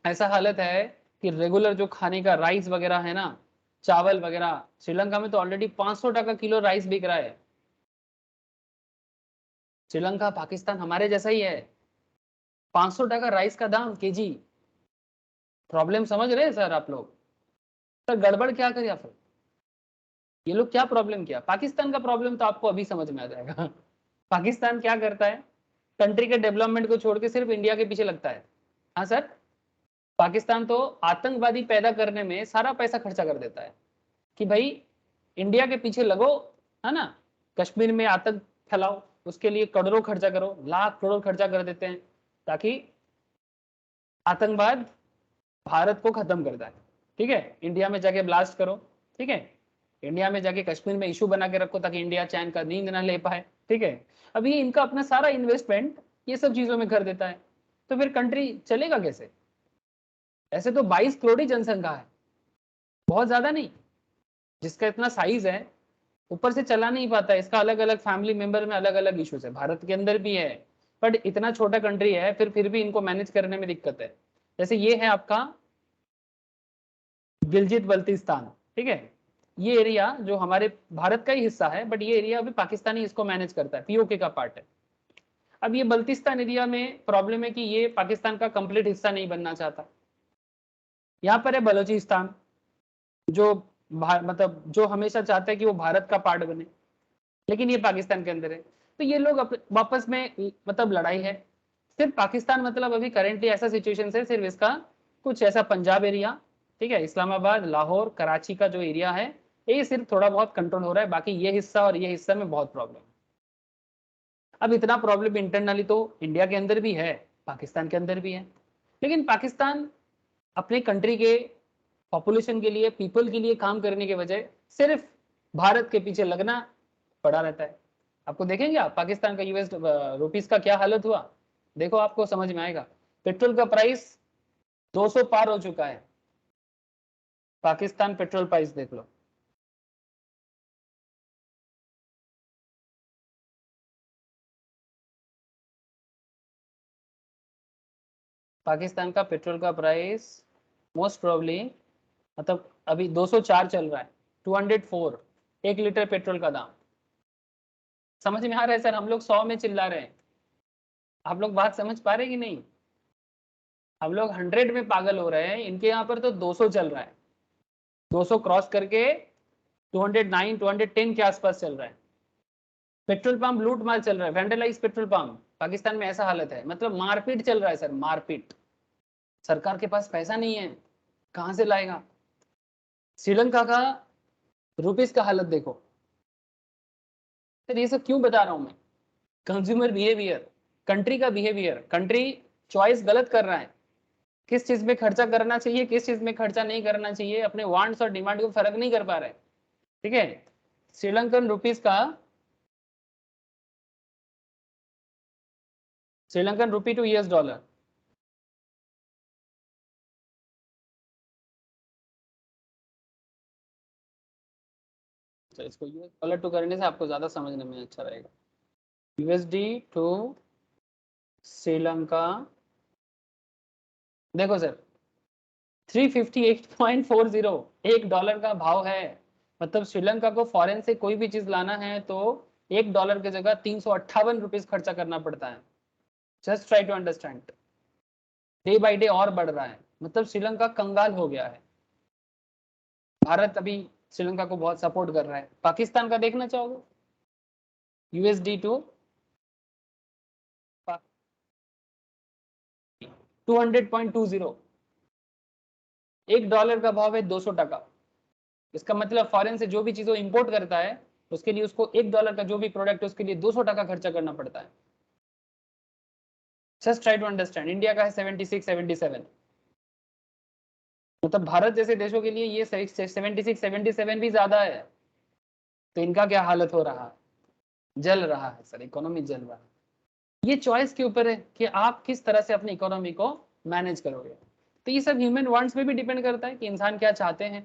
ऐसा हालत है कि रेगुलर जो खाने का राइस वगैरह है ना, चावल वगैरह, श्रीलंका में तो ऑलरेडी 500 टका किलो राइस बिक रहा है। श्रीलंका पाकिस्तान हमारे जैसा ही है, 500 टका राइस का दाम केजी। प्रॉब्लम समझ रहे हैं सर आप लोग? सर गड़बड़ क्या किया फिर ये लोग, क्या प्रॉब्लम किया? पाकिस्तान का प्रॉब्लम तो आपको अभी समझ में आ जाएगा। पाकिस्तान क्या करता है, कंट्री के डेवलपमेंट को छोड़ के सिर्फ इंडिया के पीछे लगता है। हाँ सर, पाकिस्तान तो आतंकवादी पैदा करने में सारा पैसा खर्चा कर देता है कि भाई इंडिया के पीछे लगो, है ना, कश्मीर में आतंक फैलाओ, उसके लिए करोड़ों खर्चा करो, लाख करोड़ खर्चा कर देते हैं ताकि आतंकवाद भारत को खत्म कर जाए। ठीक है, इंडिया में जाके ब्लास्ट करो, ठीक है, इंडिया में जाके कश्मीर में इशू बना के रखो ताकि इंडिया चैन का नींद ना ले पाए, ठीक है। अभी इनका अपना सारा इन्वेस्टमेंट ये सब चीजों में कर देता है, तो फिर कंट्री चलेगा कैसे? ऐसे तो 22 करोड़ ही जनसंख्या है, बहुत ज्यादा नहीं। जिसका इतना साइज है ऊपर से चला नहीं पाता है, इसका अलग अलग फैमिली मेंबर में अलग अलग इश्यूज है, भारत के अंदर भी है, बट इतना छोटा कंट्री है फिर भी इनको मैनेज करने में दिक्कत है। जैसे ये है आपका गिलजित बल्तिस्तान, ठीक है, ये एरिया जो हमारे भारत का ही हिस्सा है, बट ये एरिया अभी पाकिस्तानी इसको मैनेज करता है, पीओके का पार्ट है। अब ये बल्तिस्तान एरिया में प्रॉब्लम है कि ये पाकिस्तान का कंप्लीट हिस्सा नहीं बनना चाहता। यहाँ पर है बलोचिस्तान, जो मतलब जो हमेशा चाहता है कि वो भारत का पार्ट बने, लेकिन ये पाकिस्तान के अंदर है। तो ये लोग वापस में मतलब लड़ाई है। सिर्फ पाकिस्तान मतलब अभी करेंटली ऐसा सिचुएशन है, सिर्फ इसका कुछ ऐसा पंजाब एरिया, ठीक है, इस्लामाबाद, लाहौर, कराची का जो एरिया है ये सिर्फ थोड़ा बहुत कंट्रोल हो रहा है, बाकी ये हिस्सा और ये हिस्सा में बहुत प्रॉब्लम है। अब इतना प्रॉब्लम इंटरनली तो इंडिया के अंदर भी है, पाकिस्तान के अंदर भी है, लेकिन पाकिस्तान अपने कंट्री के पॉपुलेशन के लिए, पीपल के लिए काम करने के बजाय सिर्फ भारत के पीछे लगना पड़ा रहता है। आपको देखेंगे आप पाकिस्तान का यूएस रुपीस का क्या हालत हुआ, देखो आपको समझ में आएगा। पेट्रोल का प्राइस 200 पार हो चुका है, पाकिस्तान पेट्रोल प्राइस देख लो। पाकिस्तान का पेट्रोल का प्राइस मोस्ट प्रोबेबली मतलब अभी 204 चल रहा है, 204 1 लीटर पेट्रोल का दाम। समझ में आ रहा है सर? हम लोग 100 में चिल्ला रहे हैं, आप लोग बात समझ पा रहे कि नहीं? हम लोग 100 में पागल हो रहे हैं, इनके यहाँ पर तो 200 चल रहा है, 200 क्रॉस करके 209 210 के आसपास चल रहा है। पेट्रोल पंप लूट मार चल रहा है, वैंडलाइज पेट्रोल पंप पाकिस्तान में, ऐसा हालत है, मतलब मारपीट चल रहा है सर, मारपीट। सरकार के पास पैसा नहीं है, कहां से लाएगा? श्रीलंका का रुपीस का हालत देखो सर। ये सब क्यों बता रहा हूं मैं? कंज्यूमर बिहेवियर, कंट्री का बिहेवियर, कंट्री चॉइस गलत कर रहा है, किस चीज में खर्चा करना चाहिए, किस चीज में खर्चा नहीं करना चाहिए, अपने वांट्स और डिमांड को फर्क नहीं कर पा रहे, ठीक है। श्रीलंकन रुपीस का, श्रीलंकन रुपी टू यूएस डॉलर, तो इसको यूएस डॉलर टू करने से आपको ज्यादा समझने में अच्छा रहेगा। यूएसडी टू श्रीलंका, देखो सर 358.40 $1 का भाव है। मतलब श्रीलंका को फॉरेन से कोई भी चीज लाना है तो $1 की जगह 358 रुपीज खर्चा करना पड़ता है। Just try to understand, day by day और बढ़ रहा है, मतलब श्रीलंका कंगाल हो गया है। भारत अभी श्रीलंका को बहुत सपोर्ट कर रहा है। पाकिस्तान का देखना चाहोगे? यूएसडी टू 200.20, $1 का भाव है 200 टका। इसका मतलब फॉरेन से जो भी चीजों इंपोर्ट करता है उसके लिए उसको $1 का जो भी प्रोडक्ट है उसके लिए 200 टका खर्चा करना पड़ता है। Just try to understand. India का है 76 77, मतलब भारत जैसे देशों के लिए ये 76 77 भी ज्यादा है। तो इनका क्या हालत हो रहा है? जल रहा है सर, इकोनॉमी जल रहा है। ये चॉइस के ऊपर है कि आप किस तरह से अपनी इकोनॉमी को मैनेज करोगे। तो ये सब ह्यूमन वांट्स पे भी डिपेंड करता है कि इंसान क्या चाहते हैं।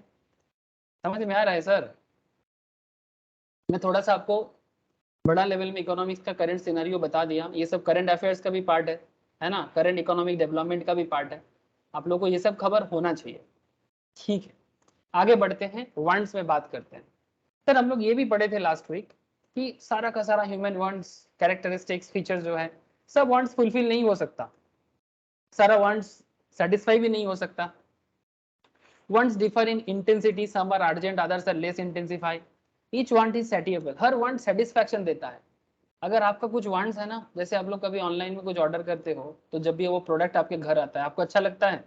समझ में आ रहा है सर? मैं थोड़ा सा आपको बड़ा लेवल में इकोनॉमिक्स का करंट सिनेरियो बता दिया, ये सब करंट अफेयर्स का भी पार्ट है ना, करंट इकोनॉमिक डेवलपमेंट का भी पार्ट है। आप लोगों को ये सब खबर होना चाहिए, ठीक है। आगे बढ़ते हैं, वांट्स में बात करते हैं। सर हम लोग ये भी पढ़े थे लास्ट वीक कि सारा का सारा ह्यूमन वांट्स, कैरेक्टरिस्टिक्स, फीचर्स जो है सब वांट्स फुलफिल नहीं हो सकता, सारा वांट्स सेटिस्फाई भी नहीं हो सकता। Wants differ in intensity, some are urgent, others are less intensify, each want is satiable. हर वांट सेटिस्फैक्शन देता है। अगर आपका कुछ वांट्स है ना, जैसे आप लोग कभी ऑनलाइन में कुछ ऑर्डर करते हो तो जब भी वो प्रोडक्ट आपके घर आता है आपको अच्छा लगता है?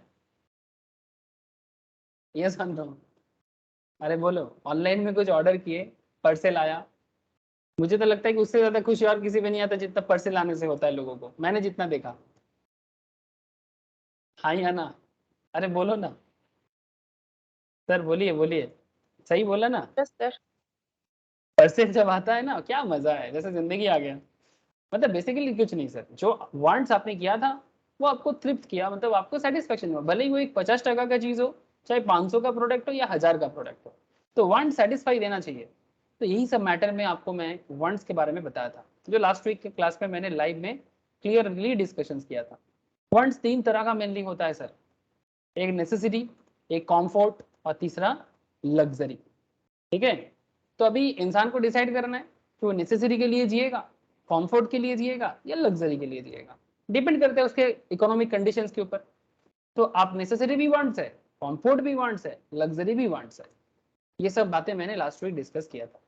ये समझ रहा हूँ। अरे बोलो, ऑनलाइन में कुछ ऑर्डर किए, पार्सल आया, मुझे तो लगता है कि उससे ज्यादा खुशी और किसी पे नहीं आता जितना पार्सल आने से होता है लोगों को, मैंने जितना देखा। हाँ या ना? अरे बोलो ना सर, बोलिए बोलिए, सही बोला ना? Yes sir. पार्सल जब आता है ना क्या मजा है, जैसे जिंदगी आ गया। मतलब बेसिकली कुछ नहीं सर, जो वांट्स आपने किया था वो आपको तृप्त किया, मतलब आपको सेटिस्फेक्शन हुआ, भले ही वो एक 50 टका का चीज हो, चाहे 500 का प्रोडक्ट हो या 1000 का प्रोडक्ट हो, तो वांट सेटिस्फाई देना चाहिए। तो यही सब मैटर में आपको मैं वांट्स के बारे में बताया था, जो लास्ट वीक के क्लास में मैंने लाइव में क्लियरली डिस्कशन किया था। वांट्स 3 तरह का मेनली होता है सर, एक नेसेसिटी, एक कॉम्फर्ट और तीसरा लग्जरी, ठीक है। तो अभी इंसान को डिसाइड करना है कि वो नेसेसिटी के लिए जिएगा, कंफर्ट के लिए जिएगा या लग्जरी के लिए जिएगा, डिपेंड करता है उसके इकोनॉमिक कंडीशंस के ऊपर। तो आप नेसेसिटी भी वांट्स है, कंफर्ट भी वांट्स है, लग्जरी भी वांट्स है, ये सब बातें मैंने लास्ट वीक डिस्कस किया था।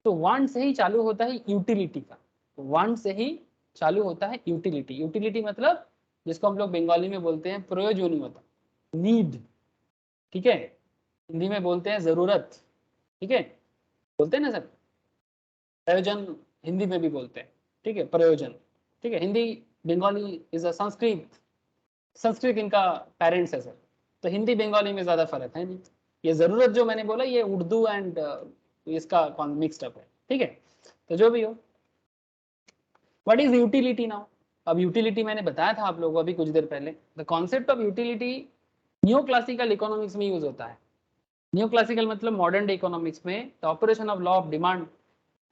तो वांट से ही चालू होता है यूटिलिटी का, वांट से ही चालू होता है यूटिलिटी। यूटिलिटी मतलब जिसको हम लोग बंगाली में बोलते हैं प्रयोजनीयता, नीड, ठीक है, हिंदी में बोलते हैं जरूरत, ठीक है, बोलते हैं ना सर, प्रयोजन हिंदी में भी बोलते हैं, ठीक है, प्रयोजन, ठीक है, हिंदी बंगाली इज अ संस्कृत, संस्कृत इनका पेरेंट्स है सर, तो हिंदी बंगाली में ज्यादा फर्क है नहीं। ये जरूरत जो मैंने बोला ये उर्दू एंड इसका मिक्सड अप है, ठीक है, तो जो भी हो। What is utility now? अब यूटिलिटी मैंने बताया था आप लोगों को अभी कुछ देर पहले। The concept of utility new classical economics में यूज होता है। न्यू क्लासिकल मतलब मॉडर्न डे इकोनॉमिक्स में the operation of law of demand,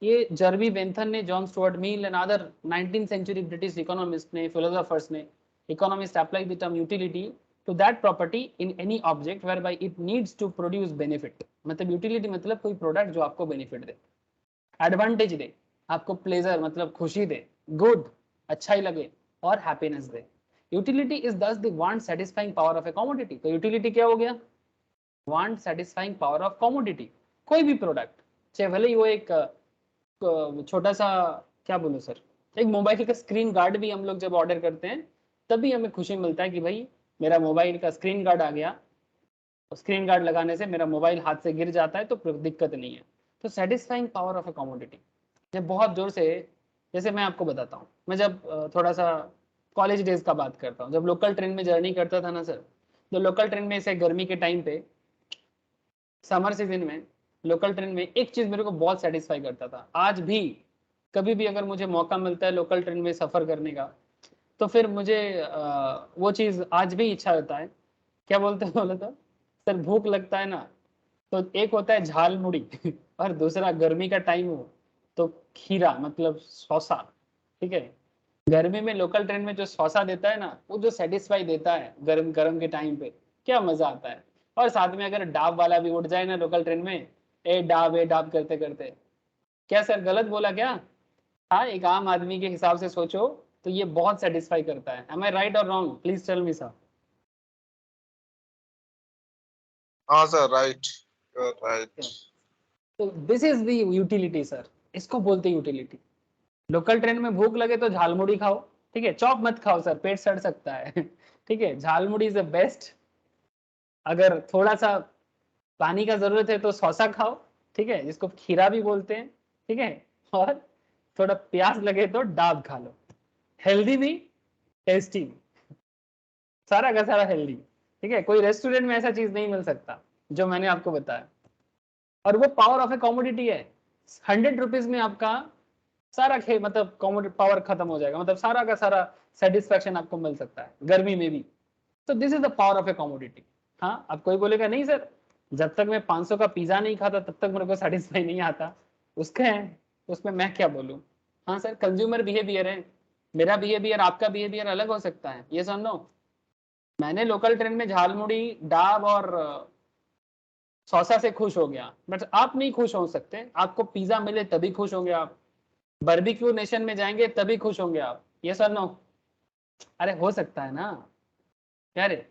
ये जर्वी बेंथन ने, John Stuart Mill and other 19th century British economist ने, फिलोसोफर्स ने, economist apply the term utility to that property in any object where by it needs to produce benefit. मतलब यूटिलिटी मतलब कोई प्रोडक्ट जो आपको बेनिफिट दे, एडवांटेज दे, आपको प्लेजर मतलब खुशी दे, गुड अच्छा ही लगे, और हैप्पीनेस दे। यूटिलिटी इज दस the want satisfying power of A commodity. तो यूटिलिटी क्या हो गया? Want satisfying power of commodity. कोई भी प्रोडक्ट, चाहे भले ही वो एक छोटा सा, क्या बोलूं सर, एक मोबाइल का स्क्रीन गार्ड भी हम लोग जब ऑर्डर करते हैं तभी हमें खुशी मिलता है कि भाई मेरा मोबाइल का स्क्रीन गार्ड आ गया, स्क्रीन गार्ड लगाने से मेरा मोबाइल हाथ से गिर जाता है तो दिक्कत नहीं है। तो satisfying power of A commodity, जब बहुत जोर से, जैसे मैं आपको बताता हूँ, मैं जब थोड़ा सा कॉलेज डेज का बात करता हूँ, जब लोकल ट्रेन में जर्नी करता था ना सर, तो लोकल ट्रेन में से गर्मी के टाइम पे, समर सीजन में लोकल ट्रेन में एक चीज मेरे को बहुत सेटिस्फाई करता था, आज भी कभी भी अगर मुझे मौका मिलता है लोकल ट्रेन में सफर करने का, तो फिर मुझे वो चीज आज भी इच्छा होता है। क्या बोलते हैं बोले तो सर, भूख लगता है ना, तो एक होता है झाल मुड़ी और दूसरा गर्मी का टाइम हो तो खीरा मतलब सौसा, ठीक है। गर्मी में लोकल ट्रेन में जो सौसा देता है ना, वो जो सेटिस्फाई देता है गर्म गर्म के टाइम पे, क्या मजा आता है। और साथ में अगर डाब वाला भी उठ जाए ना लोकल ट्रेन में, ए डाब करते करते, क्या सर गलत बोला क्या? हाँ, एक आम आदमी के हिसाब से सोचो तो ये बहुत सेटिस्फाई करता है। एम आई राइट और wrong? Please tell me sir. हाँ सर, राइट, राइट। तो this is the utility sir, इसको बोलते हैं यूटिलिटी। लोकल ट्रेन में भूख लगे तो झालमुड़ी खाओ, ठीक है, चॉप मत खाओ सर, पेट सड़ सकता है ठीक है, झालमुड़ी इज द बेस्ट। अगर थोड़ा सा पानी का जरूरत है तो सौसा खाओ, ठीक है, जिसको खीरा भी बोलते हैं, ठीक है, और थोड़ा प्यास लगे तो डाब खा लो। हेल्दी भी, टेस्टी भी, सारा का सारा हेल्दी, ठीक है। कोई रेस्टोरेंट में ऐसा चीज नहीं मिल सकता जो मैंने आपको बताया। और वो पावर ऑफ ए कॉमोडिटी है। 100 रुपीज में आपका सारा मतलब कॉमोडिटी पावर खत्म हो जाएगा, मतलब सारा का सारा सेटिस्फेक्शन आपको मिल सकता है गर्मी में भी। तो this is the power of A commodity. हाँ, अब कोई बोलेगा नहीं सर, जब तक मैं 500 का पिज्जा नहीं खाता तब तक मेरे को सेटिस्फाई नहीं आता, उसका है, उसमें मैं क्या बोलूँ। हाँ सर, कंज्यूमर बिहेवियर है, मेरा बिहेवियर आपका बिहेवियर अलग हो सकता है, ये सुन लो। मैंने लोकल ट्रेन में झालमुड़ी डाब और सौसा से खुश हो गया, बट आप नहीं खुश हो सकते। आपको पिज्जा मिले तभी खुश होंगे आप, बारबेक्यू नेशन में जाएंगे तभी खुश होंगे आप, ये सर नो। अरे हो सकता है ना, क्या रे,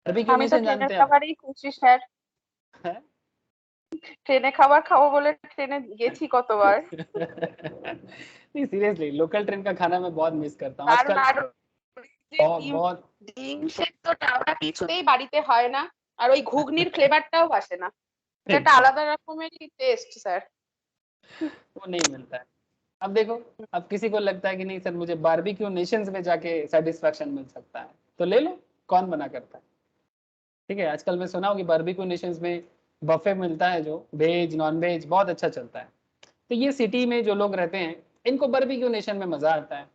बारबेक्यू আমি তো नेशन ট্রেনের जानते हैं आप? খাবারই খুশি স্যার। हैं? ট্রেনে খাবার খাবো বলে ট্রেনে গেছি কতবার। नहीं सीरियसली, लोकल ट्रेन का खाना मैं बहुत मिस करता हूँ দারুণ। आजकल। আর যে बहुत ডিম बहुत ডিম সেদ্ধটা ওটা কিছুতেই বাড়িতে হয় না। আর ওই ঘুগনির ফ্লেভারটাও আসে না। এটা একটা আলাদা রকমেরই টেস্ট স্যার। वो नहीं मिलता है। अब देखो, अब किसी को लगता है कि नहीं सर मुझे बारबेक्यू नेशंस में जाके सेटिस्फेक्शन मिल सकता है, तो ले लो, कौन मना करता है, ठीक है। आजकल मैं सुना हूँ कि बारबेक्यू नेशंस में बफे मिलता है, जो वेज नॉन वेज बहुत अच्छा चलता है। तो ये सिटी में जो लोग रहते हैं इनको बारबेक्यू नेशन में मजा आता है,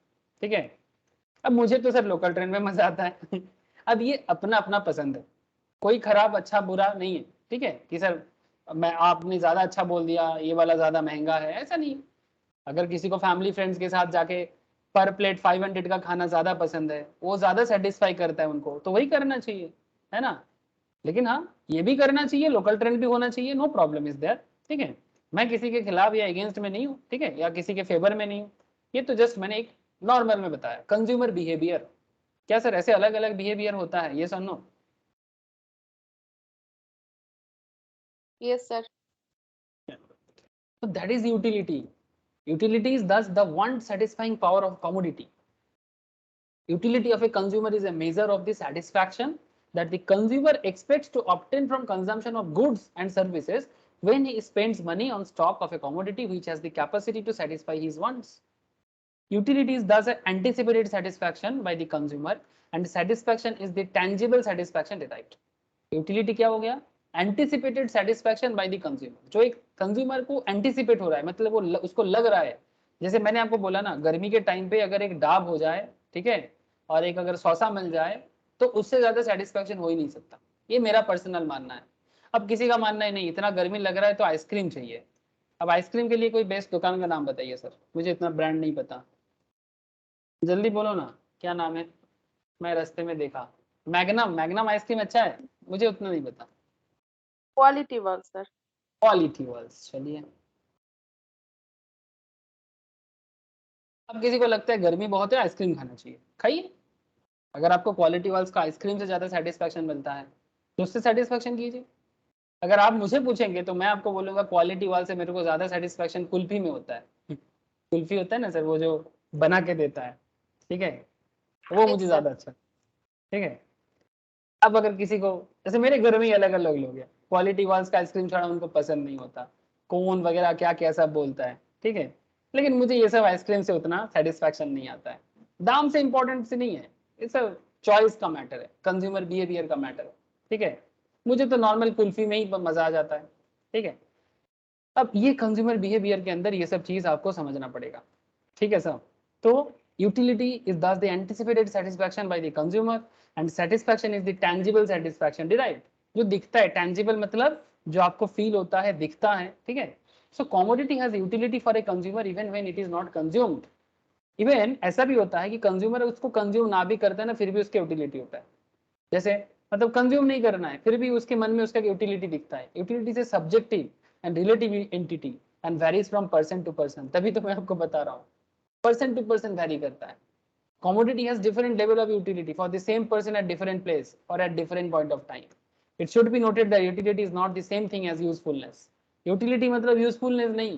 ठीक है। अब मुझे तो सर लोकल ट्रेन में मजा आता है अब ये अपना अपना पसंद है, कोई खराब अच्छा बुरा नहीं है, ठीक है, कि सर मैं आपने ज्यादा अच्छा बोल दिया ये वाला ज्यादा महंगा है, ऐसा नहीं। अगर किसी को फैमिली फ्रेंड्स के साथ जाके पर प्लेट 500 का खाना ज्यादा पसंद है, वो ज्यादा सेटिस्फाई करता है उनको, तो वही करना चाहिए, है ना। लेकिन हाँ, ये भी करना चाहिए, लोकल ट्रेन भी होना चाहिए, नो प्रॉब्लम इज देयर, ठीक है। मैं किसी के खिलाफ या अगेंस्ट में नहीं हूँ, ठीक है, या किसी के फेवर में नहीं हूँ। ये तो जस्ट मैंने एक नॉर्मल में बताया, कंज्यूमर बिहेवियर। क्या सर ऐसे अलग अलग बिहेवियर होता है, ये सुनो। Yes sir. So that is utility. Utility is thus the one satisfying power of commodity. Utility of a consumer is a measure of the satisfaction that the consumer expects to obtain from consumption of goods and services when he spends money on stock of a commodity which has the capacity to satisfy his wants. Utility is thus an anticipated satisfaction by the consumer and satisfaction is the tangible satisfaction derived. Utility क्या हो गया? Anticipated satisfaction by the consumer. जो एक कंज्यूमर को एंटिसिपेट हो रहा है, मतलब वो उसको लग रहा है, जैसे मैंने आपको बोला ना, गर्मी के टाइम पे अगर एक डाब हो जाए, ठीक है, और एक अगर सौसा मिल जाए तो उससे ज्यादा सेटिस्फैक्शन हो ही नहीं सकता। ये मेरा पर्सनल मानना है। अब किसी का मानना है नहीं, इतना गर्मी लग रहा है तो आइसक्रीम चाहिए। अब आइसक्रीम के लिए कोई बेस्ट दुकान का नाम बताइए सर, मुझे इतना ब्रांड नहीं पता, जल्दी बोलो ना, क्या नाम है? मैं रास्ते में देखा, मैग्नम, मैग्नम आइसक्रीम अच्छा है, मुझे उतना नहीं पता। Quality world sir. Quality whorls, चलिए। अब किसी को लगता है गर्मी बहुत है, आइसक्रीम खाना चाहिए, खाइए। अगर आपको क्वालिटी वर्ल्स का आइसक्रीम से ज्यादा सेटिस्फैक्शन मिलता है तो उससे सेटिस्फैक्शन कीजिए। अगर आप मुझे पूछेंगे तो मैं आपको बोलूंगा क्वालिटी वाल से मेरे को ज्यादा सेटिस्फैक्शन कुल्फी में होता है। कुल्फी होता है ना सर, वो जो बना के देता है, ठीक है, वो मुझे ज्यादा अच्छा, ठीक है। अब अगर किसी को, जैसे मेरे घर में ही अलग अलग लोग हैं, क्वालिटी वाल्स का आइसक्रीम छोड़ा उनको पसंद नहीं होता, कोन वगैरह क्या क्या सब बोलता है, ठीक है, लेकिन मुझे ये सब आइसक्रीम से उतना सेटिस्फैक्शन नहीं आता है। दाम से इंपॉर्टेंट से नहीं है, ये सब चॉइस का मैटर है, कंज्यूमर बिहेवियर का मैटर है, ठीक है। मुझे तो नॉर्मल कुल्फी में ही मजा आ जाता है, ठीक है। अब ये कंज्यूमर बिहेवियर के अंदर ये सब चीज आपको समझना पड़ेगा, ठीक है सर। तो यूटिलिटी इज दस the anticipated satisfaction by the consumer and satisfaction is the tangible satisfaction derived, जो दिखता है, टैंजिबल मतलब जो आपको फील होता है, दिखता है, ठीक है। So commodity has utility for a consumer even when it is not consumed. Even ऐसा भी होता है कि कंज्यूमर उसको कंज्यूम ना भी करता है ना, फिर भी उसकी यूटिलिटी होता है। जैसे मतलब कंज्यूम नहीं करना है, फिर भी उसके मन में उसका यूटिलिटी दिखता है। यूटिलिटी से subjective and relative entity and varies from person to person, तभी तो मैं आपको बता रहा हूँ, पर्सन टू पर्सन वेरी करता है। Commodity has different level of utility for the same person at different place or at different point of time. It should be noted that utility is not the same thing as usefulness. Utility मतलब usefulness नहीं,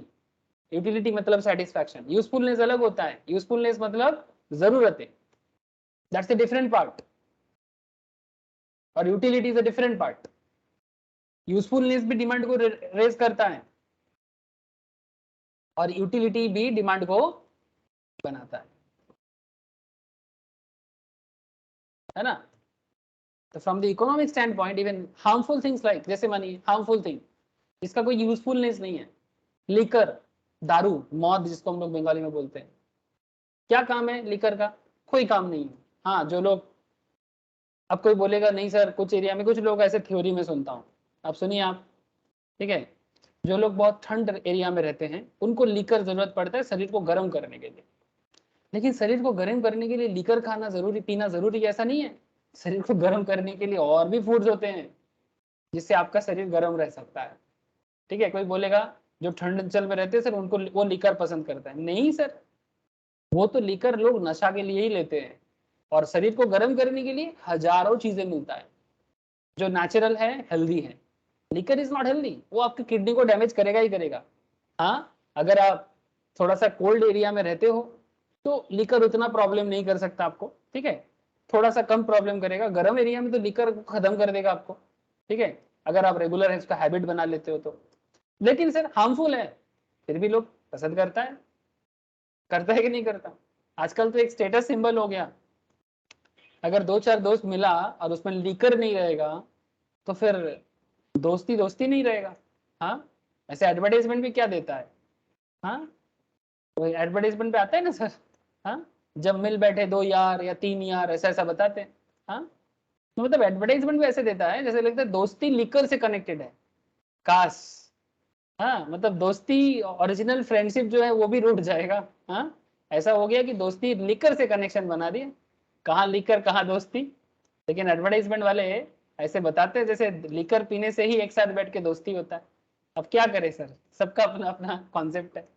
utility मतलब satisfaction. Usefulness अलग होता है, usefulness मतलब जरूरतें, that's a different part. और utility is a different part. Usefulness भी डिमांड को रेज करता है और यूटिलिटी भी डिमांड को बनाता है ना। तो from the economic stand point even harmful things like, जैसे मानिए हार्मफुल थिंग जिसका कोई यूजफुलनेस नहीं है, लिकर, दारू, मौत जिसको हम लोग बंगाली में बोलते हैं, क्या काम है लिकर का? कोई काम नहीं है। हाँ, जो लोग, अब कोई बोलेगा नहीं सर, कुछ एरिया में कुछ लोग ऐसे थ्योरी में सुनता हूँ, अब सुनिए आप, ठीक है, जो लोग बहुत ठंड एरिया में रहते हैं उनको लीकर जरूरत पड़ता है शरीर को गर्म करने के लिए। लेकिन शरीर को गर्म करने के लिए लीकर खाना जरूरी, पीना जरूरी ऐसा नहीं है। शरीर को गर्म करने के लिए और भी फूड्स होते हैं जिससे आपका शरीर गर्म रह सकता है, ठीक है। कोई बोलेगा जो ठंड अंचल में रहते हैं सर उनको वो लीकर पसंद करता है, नहीं सर, वो तो लीकर लोग नशा के लिए ही लेते हैं और शरीर को गर्म करने के लिए हजारों चीजें मिलता है जो नेचुरल है, हेल्दी है। लिकर इज नॉट हेल्दी, वो आपकी किडनी को डैमेज करेगा ही करेगा। हाँ, अगर आप थोड़ा सा कोल्ड एरिया में रहते हो तो लिकर उतना प्रॉब्लम नहीं कर सकता आपको, ठीक है, थोड़ा सा कम प्रॉब्लम करेगा। गर्म एरिया में तो लिकर खत्म कर देगा आपको, ठीक है, अगर आप रेगुलर इसका हैबिट बना लेते हो तो। लेकिन सर हार्मफुल है, फिर भी लोग पसंद करता है कि नहीं करता? आजकल तो एक स्टेटस सिंबल हो गया, अगर दो चार दोस्त मिला और उसमें लिकर नहीं रहेगा तो फिर दोस्ती दोस्ती नहीं रहेगा। हाँ, ऐसे एडवर्टाइजमेंट भी क्या देता है, हाँ, तो एडवर्टाइजमेंट पे आता है ना सर, हाँ, जब मिल बैठे दो यार या तीन यार, ऐसा ऐसा बताते हैं। हाँ, तो मतलब एडवर्टाइजमेंट भी ऐसे देता है जैसे लगता है दोस्ती लिकर से कनेक्टेड है, काश। हाँ, मतलब दोस्ती, ओरिजिनल फ्रेंडशिप जो है वो भी रूठ जाएगा। हाँ, ऐसा हो गया कि दोस्ती लिकर से कनेक्शन बना दिया, कहाँ लिकर कहाँ दोस्ती। लेकिन एडवर्टाइजमेंट वाले ऐसे बताते हैं जैसे लिकर पीने से ही एक साथ बैठ के दोस्ती होता है। अब क्या करें सर, सबका अपना अपना कॉन्सेप्ट है।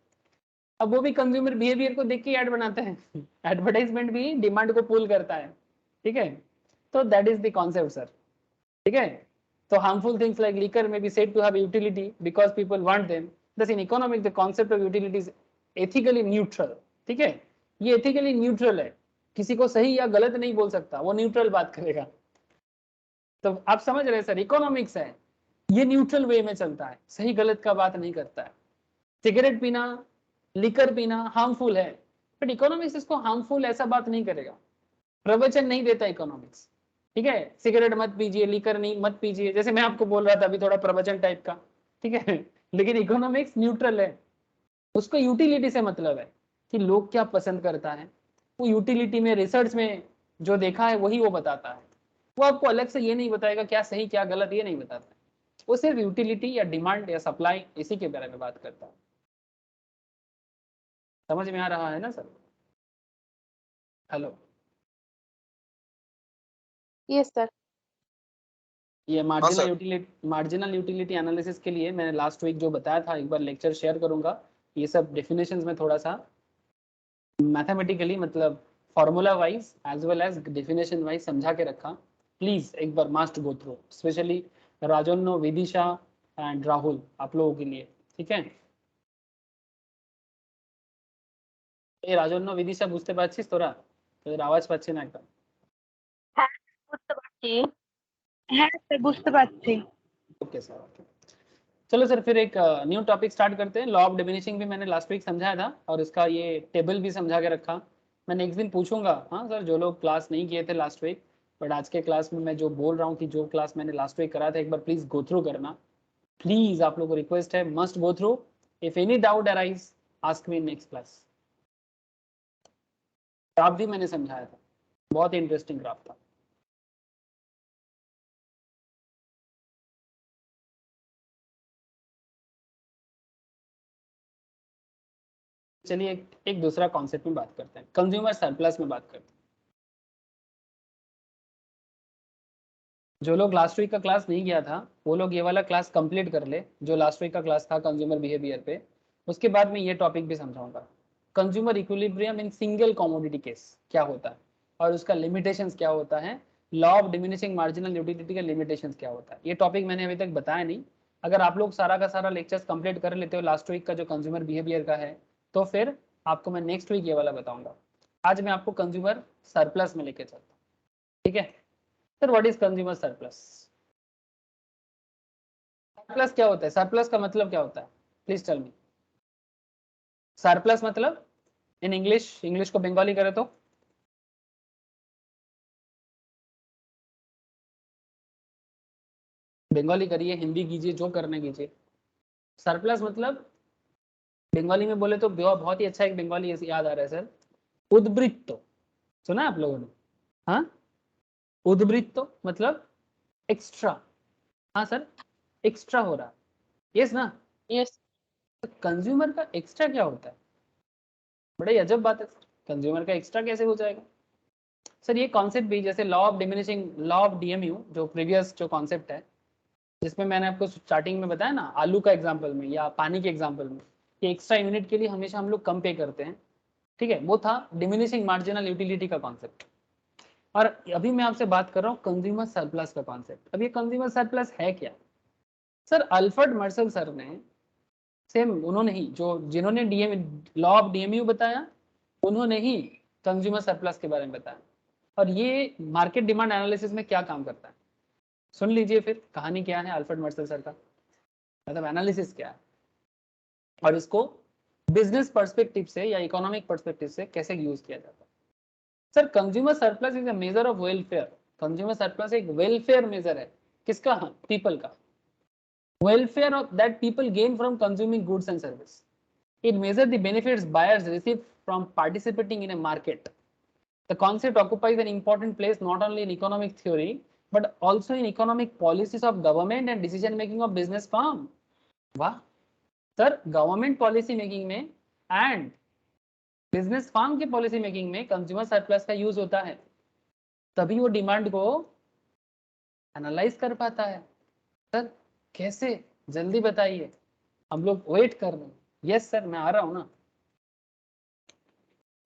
अब वो भी कंज्यूमर बिहेवियर को देख के ऐड बनाते हैं, एडवर्टाइजमेंट भी डिमांड को पुल करता है, ठीक है। तो that is the concept sir, ठीक है। So harmful things like liquor may be said to have utility because people want them, Thus in economics the concept of utility is ethically neutral. ठीक है, ये ethically neutral है, किसी को सही या गलत नहीं बोल सकता, वो न्यूट्रल बात करेगा। तो आप समझ रहे हैं सर, इकोनॉमिक्स है ये न्यूट्रल वे में चलता है, सही गलत का बात नहीं करता है। सिगरेट पीना, लिकर पीना हार्मफुल है, बट इकोनॉमिक्स इसको हार्मफुल ऐसा बात नहीं करेगा, प्रवचन नहीं देता इकोनॉमिक्स। ठीक है, सिगरेट मत पीजिए, लिकर नहीं मत पीजिए, जैसे मैं आपको बोल रहा था अभी थोड़ा प्रवचन टाइप का, ठीक है। लेकिन इकोनॉमिक्स न्यूट्रल है, उसको यूटिलिटी से मतलब है कि लोग क्या पसंद करता है, वो यूटिलिटी में रिसर्च में जो देखा है वही वो बताता है। वो आपको अलग से ये नहीं बताएगा क्या सही क्या गलत, ये नहीं बताता है, वो सिर्फ यूटिलिटी या डिमांड या सप्लाई इसी के बारे में बात करता है। समझ में आ रहा है ना सर? Hello, yes sir. ये sir. मार्जिनल यूटिलिटी एनालिसिस के लिए मैंने लास्ट वीक जो बताया था, एक बार लेक्चर शेयर करूंगा। ये सब डेफिनेशंस में थोड़ा सा मैथमेटिकली मतलब formula wise as well as definition wise समझा के रखा, प्लीज एक बार must go through, specially Rajanno, Vidisha and Rahul, आप लोगों के लिए। ठीक है, এই রাজন্য বিদিশা বুঝতে পারছিস তোরা? তোদের আওয়াজ পাচ্ছি না একদম। হ্যাঁ বুঝতে পারছি। হ্যাঁ স্যার বুঝতে পারছি। Okay sir, okay. चलो सर फिर एक न्यू टॉपिक स्टार्ट करते हैं। लॉ ऑफ डिमिनिशिंग भी मैंने लास्ट वीक समझाया था और इसका ये टेबल भी समझा के रखा। मैं नेक्स्ट दिन पूछूंगा, हाँ सर, जो लोग क्लास नहीं किए थे लास्ट वीक, बट आज के क्लास में मैं जो बोल रहा हूँ कि जो क्लास मैंने लास्ट वीक करा था एक बार प्लीज गो थ्रू करना, प्लीज आप लोगों को रिक्वेस्ट है, must go through. If any doubt arise ask me next class. Graph भी मैंने समझाया था, बहुत इंटरेस्टिंग ग्राफ था। चलिए एक दूसरा कॉन्सेप्ट में बात करते हैं, कंज्यूमर सरप्लस में बात करते हैं। जो लोग लास्ट वीक का क्लास नहीं किया था वो लोग ये वाला क्लास कंप्लीट कर ले, जो लास्ट वीक का क्लास था कंज्यूमर बिहेवियर पे। उसके बाद में ये टॉपिक भी समझाऊंगा, consumer equilibrium in single commodity case क्या होता है और उसका लिमिटेशंस क्या होता है, law of diminishing marginal utility का लिमिटेशंस क्या होता है। ये टॉपिक मैंने अभी तक बताया नहीं। अगर आप लोग सारा का सारा लेक्चर्स कंप्लीट कर लेते हो लास्ट वीक का जो कंज्यूमर बिहेवियर का है, तो फिर आपको मैं नेक्स्ट वीक ये वाला बताऊंगा। आज मैं आपको कंज्यूमर सरप्लस में लेके चलता हूँ। ठीक है sir, what is consumer surplus? Surplus क्या होता है? सरप्लस का मतलब क्या होता है? Please tell me. सरप्लस मतलब इन इंग्लिश को बंगाली करे तो बंगाली करिए, हिंदी कीजिए, जो करने कीजिए। सरप्लस मतलब बंगाली में बोले तो बहुत ही अच्छा एक बंगाली याद आ रहा है सर, उद्वृत्त। सुना आप लोगों ने? हाँ, उद्वृत्त मतलब एक्स्ट्रा। हाँ सर, एक्स्ट्रा हो रहा, यस ना? यस। कंज्यूमर का एक्स्ट्रा क्या होता है? बड़ी अजब बात है, कंज्यूमर का एक्स्ट्रा कैसे हो जाएगा? सर ये कॉन्सेप्ट भी जैसे law of diminishing, law of DMU जो प्रीवियस जो कॉन्सेप्ट है, जिसमें मैंने आपको स्टार्टिंग में बताया ना, आलू का एग्जांपल में या पानी के एग्जांपल में, कि एक्स्ट्रा यूनिट के लिए हमेशा हम लोग कम पे करते हैं। ठीक है, वो था डिमिनिशिंग मार्जिनल यूटिलिटी का कॉन्सेप्ट। और अभी मैं आपसे बात कर रहा हूँ कंज्यूमर सरप्लस का कॉन्सेप्ट। अब ये कंज्यूमर सरप्लस है क्या? सर अल्फ्रेड मर्सल सर ने, सेम उन्होंने ही जो जिन्होंने लॉ ऑफ डीएमयू बताया, उन्होंने ही कंज्यूमर सरप्लस के बारे में बताया। और ये मार्केट डिमांड एनालिसिस में क्या काम करता है, सुन लीजिए फिर कहानी क्या है अल्फ्रेड मर्सल सर का, मतलब एनालिसिस क्या है और इसको बिजनेस पर्सपेक्टिव से या इकोनॉमिक पर्सपेक्टिव से कैसे यूज किया जाता है। Sir consumer surplus is a measure of welfare. Consumer surplus एक वेलफेयर मेजर है, किसका? पीपल का। Welfare of that people gain from consuming goods and service. It measures the benefits buyers receive from participating in a market. The concept occupies an important place not only in economic theory but also in economic policies of government and decision making of business firm. वाह सर, गवर्नमेंट पॉलिसी मेकिंग में एंड बिजनेस फर्म की पॉलिसी मेकिंग में कंज्यूमर सरप्लस का यूज होता है, तभी वो डिमांड को एनालाइज कर पाता है। सर कैसे, जल्दी बताइए, हम लोग वेट कर रहे हैं। यस सर, मैं आ रहा हूं ना।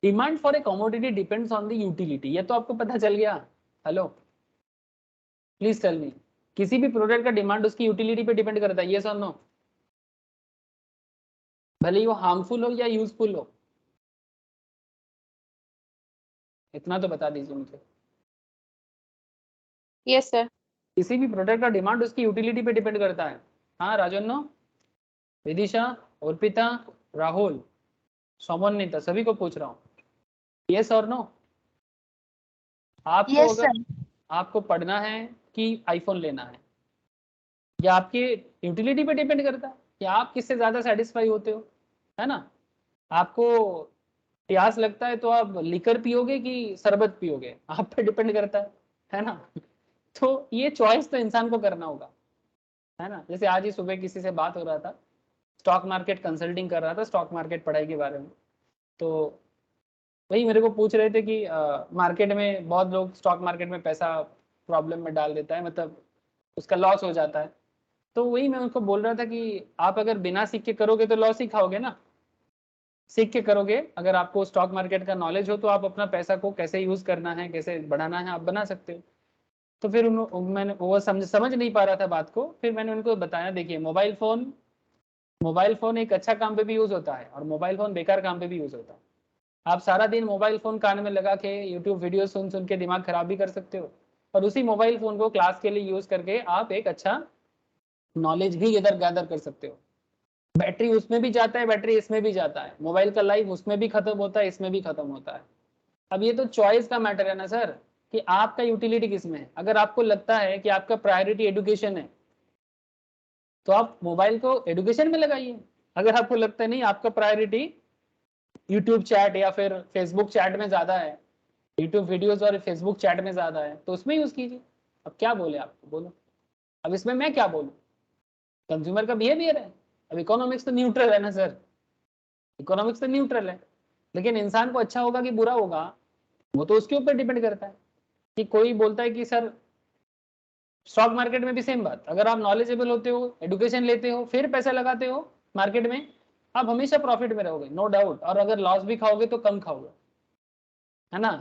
Demand for a commodity depends on the utility, ये तो आपको पता चल गया। हेलो, प्लीज टेल मी, किसी भी प्रोडक्ट का डिमांड उसकी यूटिलिटी पे डिपेंड करता है, यस और नो? भले ही वो हार्मफुल हो या यूजफुल हो, इतना तो बता दीजिए मुझे। Yes sir. किसी भी प्रोडक्ट का डिमांड उसकी यूटिलिटी पे डिपेंड करता है। हाँ राजन्नो, विदिशा, अर्पिता, राहुल, समन्विता, सभी को पूछ रहा हूँ, यस और नो। आपको यस अगर सर। आपको पढ़ना है कि आईफोन लेना है, या आपकी यूटिलिटी पे डिपेंड करता है कि आप किससे ज्यादा सेटिस्फाई होते हो, है ना। आपको प्यास लगता है तो आप लिकर पियोगे कि शरबत पियोगे, आप पे डिपेंड करता है ना। तो ये चॉइस तो इंसान को करना होगा, है ना। जैसे आज ही सुबह किसी से बात हो रहा था, स्टॉक मार्केट कंसल्टिंग कर रहा था, स्टॉक मार्केट पढ़ाई के बारे में। तो वही मेरे को पूछ रहे थे कि मार्केट में बहुत लोग स्टॉक मार्केट में पैसा प्रॉब्लम में डाल देता है, मतलब उसका लॉस हो जाता है। तो वही मैं उनको बोल रहा था कि आप अगर बिना सीख के करोगे तो लॉस ही खाओगे ना। सीख के करोगे, अगर आपको स्टॉक मार्केट का नॉलेज हो तो आप अपना पैसा को कैसे यूज करना है, कैसे बढ़ाना है, आप बना सकते हो। तो फिर मैंने वो समझ नहीं पा रहा था बात को, फिर मैंने उनको बताया देखिए मोबाइल फोन एक अच्छा काम पे भी यूज होता है और मोबाइल फोन बेकार काम पे भी यूज होता है। आप सारा दिन मोबाइल फोन कान में लगा के यूट्यूब वीडियो सुन सुन के दिमाग खराब भी कर सकते हो, और उसी मोबाइल फोन को क्लास के लिए यूज करके आप एक अच्छा नॉलेज भी इधर गैदर कर सकते हो। बैटरी उसमें भी जाता है, बैटरी इसमें भी जाता है, मोबाइल का लाइफ उसमें भी खत्म होता है, इसमें भी खत्म होता है। अब ये तो चॉइस का मैटर है ना सर, कि आपका यूटिलिटी किसमें है। अगर आपको लगता है कि आपका प्रायोरिटी एजुकेशन है तो आप मोबाइल को एजुकेशन में लगाइए। अगर आपको लगता है नहीं, आपका प्रायोरिटी यूट्यूब चैट या फिर फेसबुक चैट में ज्यादा है, यूट्यूब वीडियोस और फेसबुक चैट में ज्यादा है, तो उसमें यूज कीजिए। अब क्या बोले आपको, बोलो। अब इसमें मैं क्या बोलूं, कंज्यूमर का बिहेवियर है। अब इकोनॉमिक्स तो न्यूट्रल है ना सर, इकोनॉमिक्स तो न्यूट्रल है, लेकिन इंसान को अच्छा होगा कि बुरा होगा वो तो उसके ऊपर डिपेंड करता है। कि कोई बोलता है कि सर स्टॉक मार्केट में भी सेम बात, अगर आप नॉलेजेबल होते हो, एडुकेशन लेते हो, फिर पैसा लगाते हो मार्केट में, आप हमेशा प्रॉफिट में रहोगे, नो डाउट। और अगर लॉस भी खाओगे तो कम खाओगे, है ना।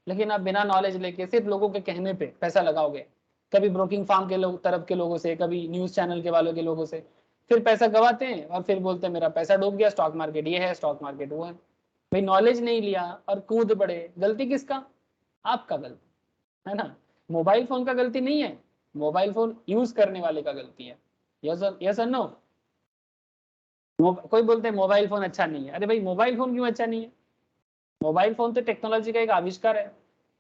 लेकिन आप बिना नॉलेज लेके सिर्फ लोगों के कहने पे पैसा लगाओगे, कभी ब्रोकिंग फार्म के लोग तरफ के लोगों से, कभी न्यूज चैनल के वालों के लोगों से, फिर पैसा गवाते हैं और फिर बोलते हैं मेरा पैसा डूब गया, स्टॉक मार्केट ये है, स्टॉक मार्केट वो है। भाई नॉलेज नहीं लिया और कूद पड़े, गलती किसका, आपका गलती, है ना। मोबाइल फोन का गलती नहीं है, मोबाइल फोन यूज करने वाले का गलती है। यस और नो। कोई बोलते हैं मोबाइल फोन अच्छा नहीं है, अरे भाई मोबाइल फोन क्यों अच्छा नहीं है। मोबाइल फोन तो टेक्नोलॉजी का एक आविष्कार है,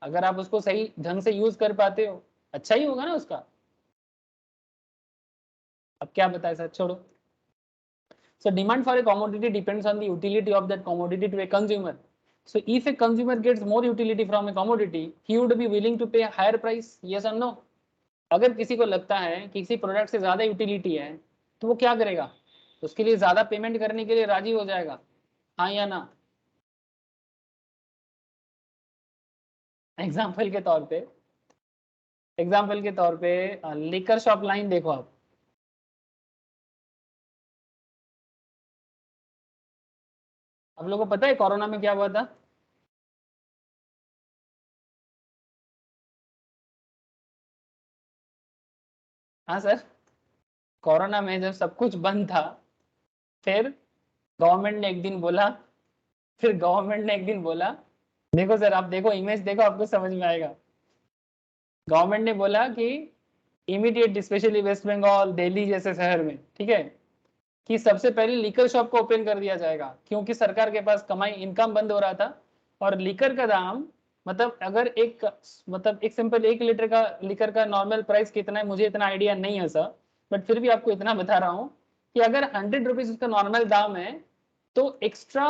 अगर आप उसको सही ढंग से यूज कर पाते हो अच्छा ही होगा ना उसका। अब क्या बताए सर, छोड़ो। So demand for a commodity depends on the utility of that commodity to a consumer. So if a consumer gets more utility from a commodity, he would be willing to pay a higher price. Yes or no? अगर किसी को लगता है कि किसी प्रोडक्ट से ज्यादा यूटिलिटी है तो वो क्या करेगा, उसके लिए ज्यादा पेमेंट करने के लिए राजी हो जाएगा, हाँ या ना। एग्जाम्पल के तौर पे, लिकर शॉप लाइन देखो आप लोगों को पता है कोरोना में क्या हुआ था। हाँ सर, कोरोना में जब सब कुछ बंद था, फिर गवर्नमेंट ने एक दिन बोला देखो सर, आप देखो इमेज देखो, आपको समझ में आएगा। गवर्नमेंट ने बोला कि इमीडिएट, स्पेशली वेस्ट बंगाल, दिल्ली जैसे शहर में, ठीक है, कि सबसे पहले लीकर शॉप को ओपन कर दिया जाएगा, क्योंकि सरकार के पास कमाई, इनकम बंद हो रहा था। और लीकर का दाम, मतलब अगर एक सिंपल 1 लीटर का लीकर का नॉर्मल प्राइस कितना है मुझे इतना आइडिया नहीं है सर, बट फिर भी आपको इतना बता रहा हूँ कि अगर 100 रुपीज उसका नॉर्मल दाम है तो एक्स्ट्रा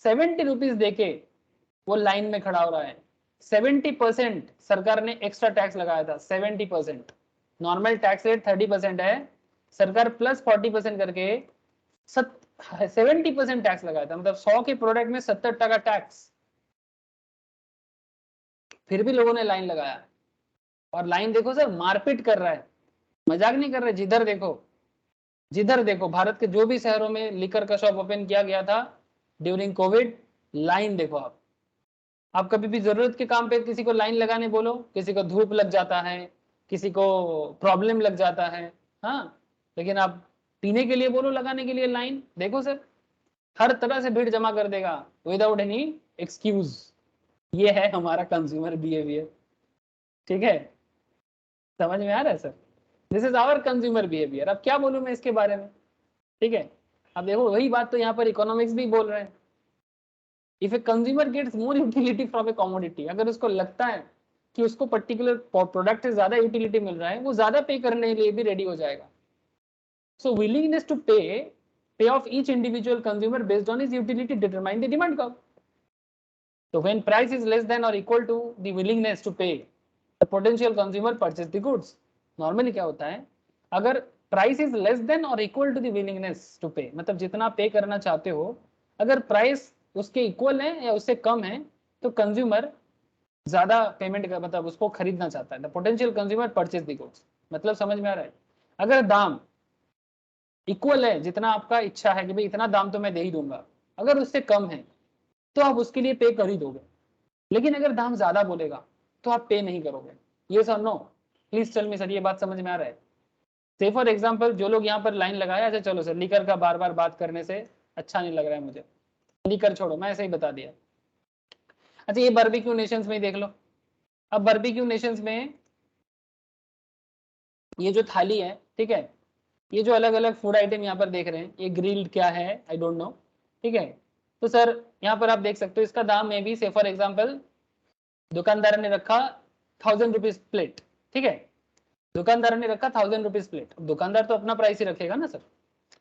70 रुपीज देके वो लाइन में खड़ा हो रहा है। 70% सरकार ने एक्स्ट्रा टैक्स लगाया था, 70%। नॉर्मल टैक्स रेट 30% है, सरकार प्लस 40% करके 70% टैक्स लगाया था, मतलब 100 के प्रोडक्ट में 70% टैक्स। फिर भी लोगों ने लाइन लगाया, और लाइन देखो सर मारपीट कर रहा है, मजाक नहीं कर रहे। जिधर देखो भारत के जो भी शहरों में लिकर का शॉप ओपन किया गया था ड्यूरिंग कोविड, लाइन देखो आप कभी भी जरूरत के काम पे किसी को लाइन लगाने बोलो, किसी को धूप लग जाता है, किसी को प्रॉब्लम लग जाता है, हाँ, लेकिन आप पीने के लिए बोलो लगाने के लिए लाइन, देखो सर हर तरह से भीड़ जमा कर देगा विदाउट एनी एक्सक्यूज। ये है हमारा कंज्यूमर बिहेवियर। ठीक है, समझ में आ रहा है sir? This is our consumer behaviour. अब क्या बोलूं मैं इसके बारे में? ठीक है, अब देखो वही बात तो यहाँ पर इकोनॉमिक्स भी बोल रहे हैं। If a consumer gets more utility from a commodity, अगर उसको लगता है कि उसको पर्टिकुलर प्रोडक्ट से ज्यादा यूटिलिटी मिल रहा है, वो ज्यादा पे करने के लिए भी रेडी हो जाएगा। सो विलिंगनेस टू पे of each individual consumer based on his utility determine the demand curve. So when price is less than or equal to the willingness to pay, the potential consumer purchase the goods. Normally क्या होता है, अगर price is less than or equal to the willingness to pay, मतलब जितना पे करना चाहते हो, अगर price उसके इक्वल है या उससे कम है, तो कंज्यूमर ज्यादा पेमेंट का मतलब उसको खरीदना चाहता है। The potential consumer purchase the goods, मतलब समझ में आ रहा है? अगर दाम इक्वल है, जितना आपका इच्छा है कि भाई इतना दाम तो मैं दे ही दूंगा, अगर उससे कम है तो आप उसके लिए पे कर ही दोगे। लेकिन अगर दाम ज्यादा बोलेगा तो आप पे नहीं करोगे। ये sir no, please tell me sir, ये बात समझ में आ रहा है? से फॉर एग्जांपल जो लोग यहाँ पर लाइन लगाए, अच्छा चलो सर लीकर का बार बार बात करने से अच्छा नहीं लग रहा है मुझे, लीकर छोड़ो, मैं ऐसे ही बता दिया। अच्छा ये बारबेक्यू नेशंस में देख लो। अब बारबेक्यू नेशंस में ये जो थाली है, ठीक है, ये जो अलग अलग फूड आइटम यहाँ पर देख रहे हैं, ये ग्रिल्ड क्या है आई डोंट नो, ठीक है। तो सर यहाँ पर आप देख सकते हो इसका दाम में भी, से फॉर एग्जांपल दुकानदार ने रखा 1000 रुपीज प्लेट, ठीक है, दुकानदार ने रखा 1000 रुपीज प्लेट। दुकानदार तो अपना प्राइस ही रखेगा ना सर,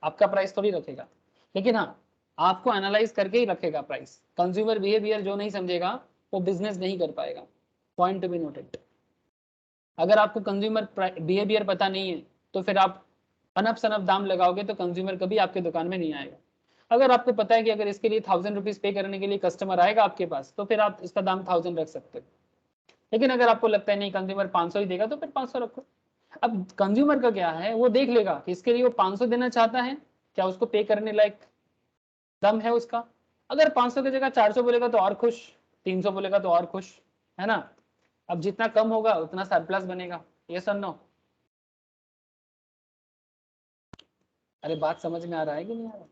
आपका प्राइस थोड़ी रखेगा। लेकिन हाँ, आपको एनालाइज करके ही रखेगा प्राइस। कंज्यूमर बिहेवियर जो नहीं समझेगा वो बिजनेस नहीं कर पाएगा। Point to be noted. अगर आपको कंज्यूमर बिहेवियर पता नहीं है तो फिर आप अनप शनप दाम लगाओगे तो कंज्यूमर कभी आपके दुकान में नहीं आएगा। अगर आपको पता है कि अगर इसके लिए 1000 रुपीज पे करने के लिए कस्टमर आएगा आपके पास, तो फिर आप इसका दाम 1000 रख सकते हो। लेकिन अगर आपको लगता है नहीं कंज्यूमर 500 ही देगा, तो फिर 500 रखो। अब कंज्यूमर का क्या है, वो देख लेगा कि इसके लिए वो 500 देना चाहता है, क्या उसको पे करने लायक दम है उसका। अगर 500 की जगह 400 बोलेगा तो और खुश, 300 बोलेगा तो और खुश, है ना। अब जितना कम होगा उतना सरप्लस बनेगा। ये सर नो? अरे बात समझ में आ रहा है कि नहीं आ रहा?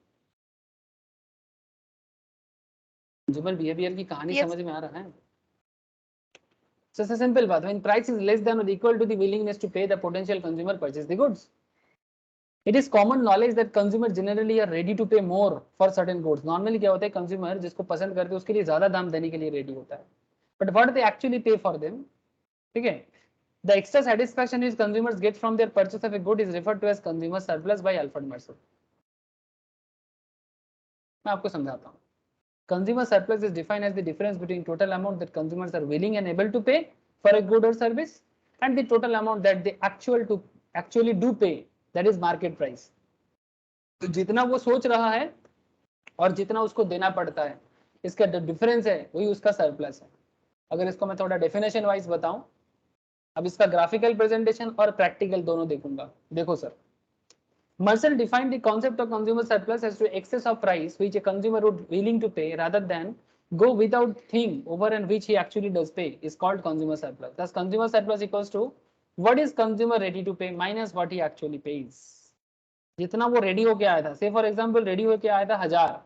कंज्यूमर बिहेवियर की कहानी Yes. समझ में आ रहा है? So it's a simple path. When price is less than or equal to the willingness to pay, the potential consumer purchase the goods. It is common knowledge that consumer generally are ready to pay more for certain goods. Normally क्या होता है, कंज्यूमर जिसको पसंद करते हैं उसके लिए ज्यादा दाम देने के लिए रेडी होता है, but what they actually pay for them, ठीक है, the extra satisfaction is consumers get from their purchase of a good is referred to as consumer surplus by Alfred Mercer. मैं आपको समझाता हूँ। Consumer surplus is defined as the difference between total amount that consumers are willing and able to pay for a good or service and the total amount that they actually do pay, that is market price. तो जितना वो सोच रहा है और जितना उसको देना पड़ता है, इसका डिफरेंस है, वही उसका सरप्लस है। अगर इसको मैं थोड़ा डेफिनेशन वाइज बताऊं, अब इसका ग्राफिकल प्रेजेंटेशन और प्रैक्टिकल दोनों देखूंगा। देखो sir, Mercer defined the concept of consumer surplus as to excess of price which a consumer would willing to pay rather than go without thing over and which he actually does pay is called consumer surplus. Thus, consumer surplus equals to what is consumer ready to pay minus what he actually pays. जितना वो रेडी होके आया था, से फॉर एग्जांपल रेडी होके आया था 1000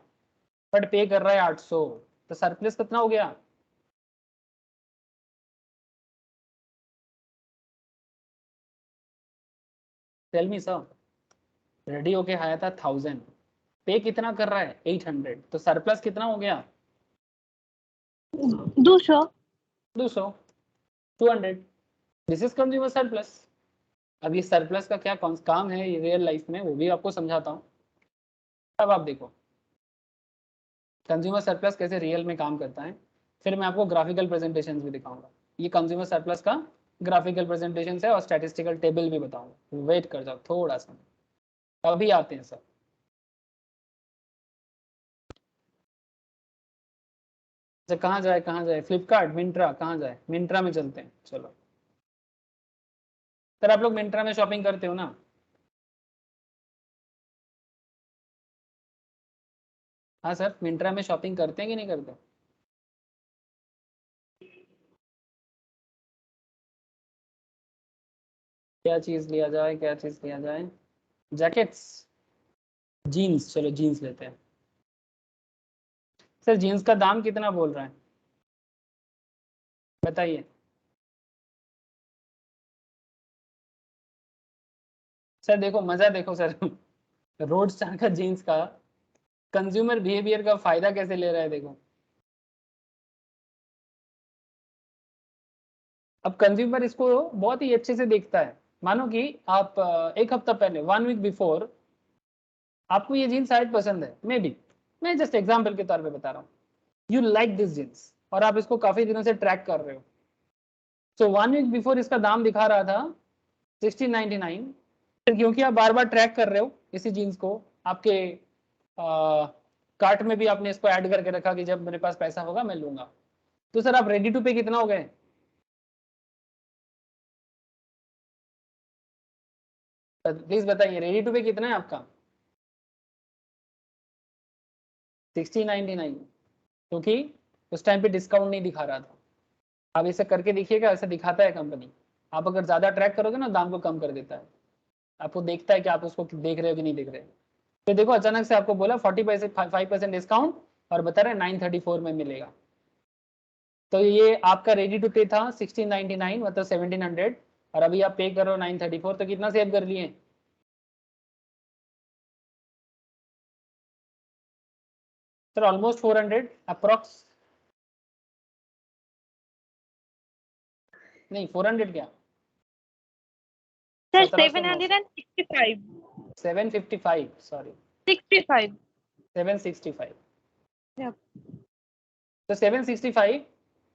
बट पे कर रहा है 800, तो सरप्लस कितना हो गया? Tell me sir. रेडी होके आया था 1000, पे कितना कर रहा है 800, तो सरप्लस कितना हो गया? 200. 200, 200। This is consumer surplus. अब ये सरप्लस का क्या काम है ये रियल लाइफ में, वो भी आपको समझाता हूँ। अब आप देखो कंज्यूमर सरप्लस कैसे रियल में काम करता है, फिर मैं आपको ग्राफिकल प्रेजेंटेशन भी दिखाऊंगा। ये कंज्यूमर सरप्लस का ग्राफिकल प्रेजेंटेशन है और स्टैटिस्टिकल टेबल भी बताऊंगा। वेट कर जाओ थोड़ा सा, अभी आते हैं सर। अच्छा कहाँ जाए, कहाँ जाए? फ्लिपकार्ट, मिंत्रा, कहाँ जाए? मिंत्रा में चलते हैं, चलो। सर आप लोग मिंत्रा में शॉपिंग करते हो ना? हाँ सर, मिंत्रा में शॉपिंग करते हैं कि नहीं करते? क्या चीज लिया जाए, क्या चीज लिया जाए? जैकेट्स, जीन्स, चलो जीन्स लेते हैं। सर जीन्स का दाम कितना बोल रहे हैं बताइए। सर देखो मजा देखो सर रोड स्टार का जीन्स का कंज्यूमर बिहेवियर का फायदा कैसे ले रहा है देखो। अब कंज्यूमर इसको बहुत ही अच्छे से देखता है। मानो कि आप एक हफ्ता पहले 1 वीक बिफोर आपको ये जीन्स शायद पसंद है मे बी, मैं जस्ट एग्जाम्पल के तौर पे बता रहा हूँ, यू लाइक दिस जीन्स और आप इसको काफी दिनों से ट्रैक कर रहे हो। सो 1 वीक बिफोर इसका दाम दिखा रहा था 1699, फिर क्योंकि आप बार बार ट्रैक कर रहे हो इसी जीन्स को, आपके कार्ट में भी आपने इसको ऐड करके रखा कि जब मेरे पास पैसा होगा मैं लूंगा, तो सर आप रेडी टू पे कितना हो गए? प्लीज बताइए रेडी टू पे कितना है आपका? 1699, क्योंकि उस टाइम पे डिस्काउंट नहीं दिखा रहा था। आप इसे करके देखिएगा, ऐसा दिखाता है कंपनी। आप अगर ज्यादा ट्रैक करोगे ना दाम को कम कर देता है, आपको देखता है कि आप उसको देख रहे हो कि नहीं देख रहे। तो देखो अचानक से आपको बोला 5% डिस्काउंट और बता रहे 934 में मिलेगा। तो ये आपका रेडी टू पे था 1699 मतलब 1700, और अभी आप पे कर रहे हो 934, तो कितना सेव कर लिए? सर ऑलमोस्ट 400 अप्रॉक्स, नहीं 400 क्या, सर 1765, 765 सॉरी 65 765। Yep. तो 765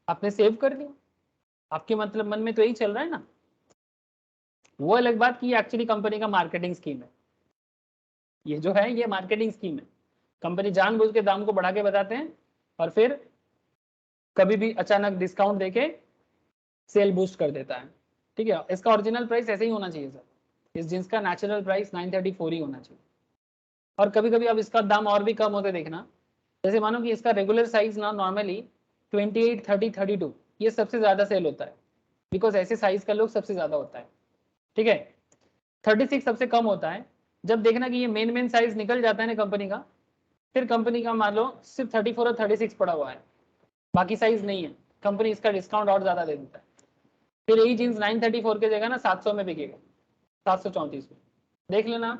आपने सेव कर दिया, आपके मतलब मन में तो यही चल रहा है ना। वो अलग बात कि एक्चुअली कंपनी का मार्केटिंग स्कीम है, ये जो है ये मार्केटिंग स्कीम है। कंपनी जानबूझ के दाम को बढ़ा के बताते हैं और फिर कभी भी अचानक डिस्काउंट देके सेल बूस्ट कर देता है। ठीक है, इसका ओरिजिनल प्राइस ऐसे ही होना चाहिए सर, इस जींस का नेचुरल प्राइस 934 ही होना चाहिए। और कभी कभी अब इसका दाम और भी कम होते देखना, जैसे मानो कि इसका रेगुलर साइज ना नॉर्मली 28, 30, 32 ये सबसे ज्यादा सेल होता है, बिकॉज ऐसे साइज का लोग सबसे ज्यादा होता है। ठीक है, 36 सबसे कम होता है। जब देखना कि ये मेन साइज निकल जाता है ना कंपनी का, फिर कंपनी का मान लो सिर्फ 34 और 36 पड़ा हुआ है, बाकी साइज नहीं है, कंपनी इसका डिस्काउंट और ज्यादा दे देता है। फिर यही जीन्स 934 की जगह ना 700 में बिकेगा, 734 में। देख लेना,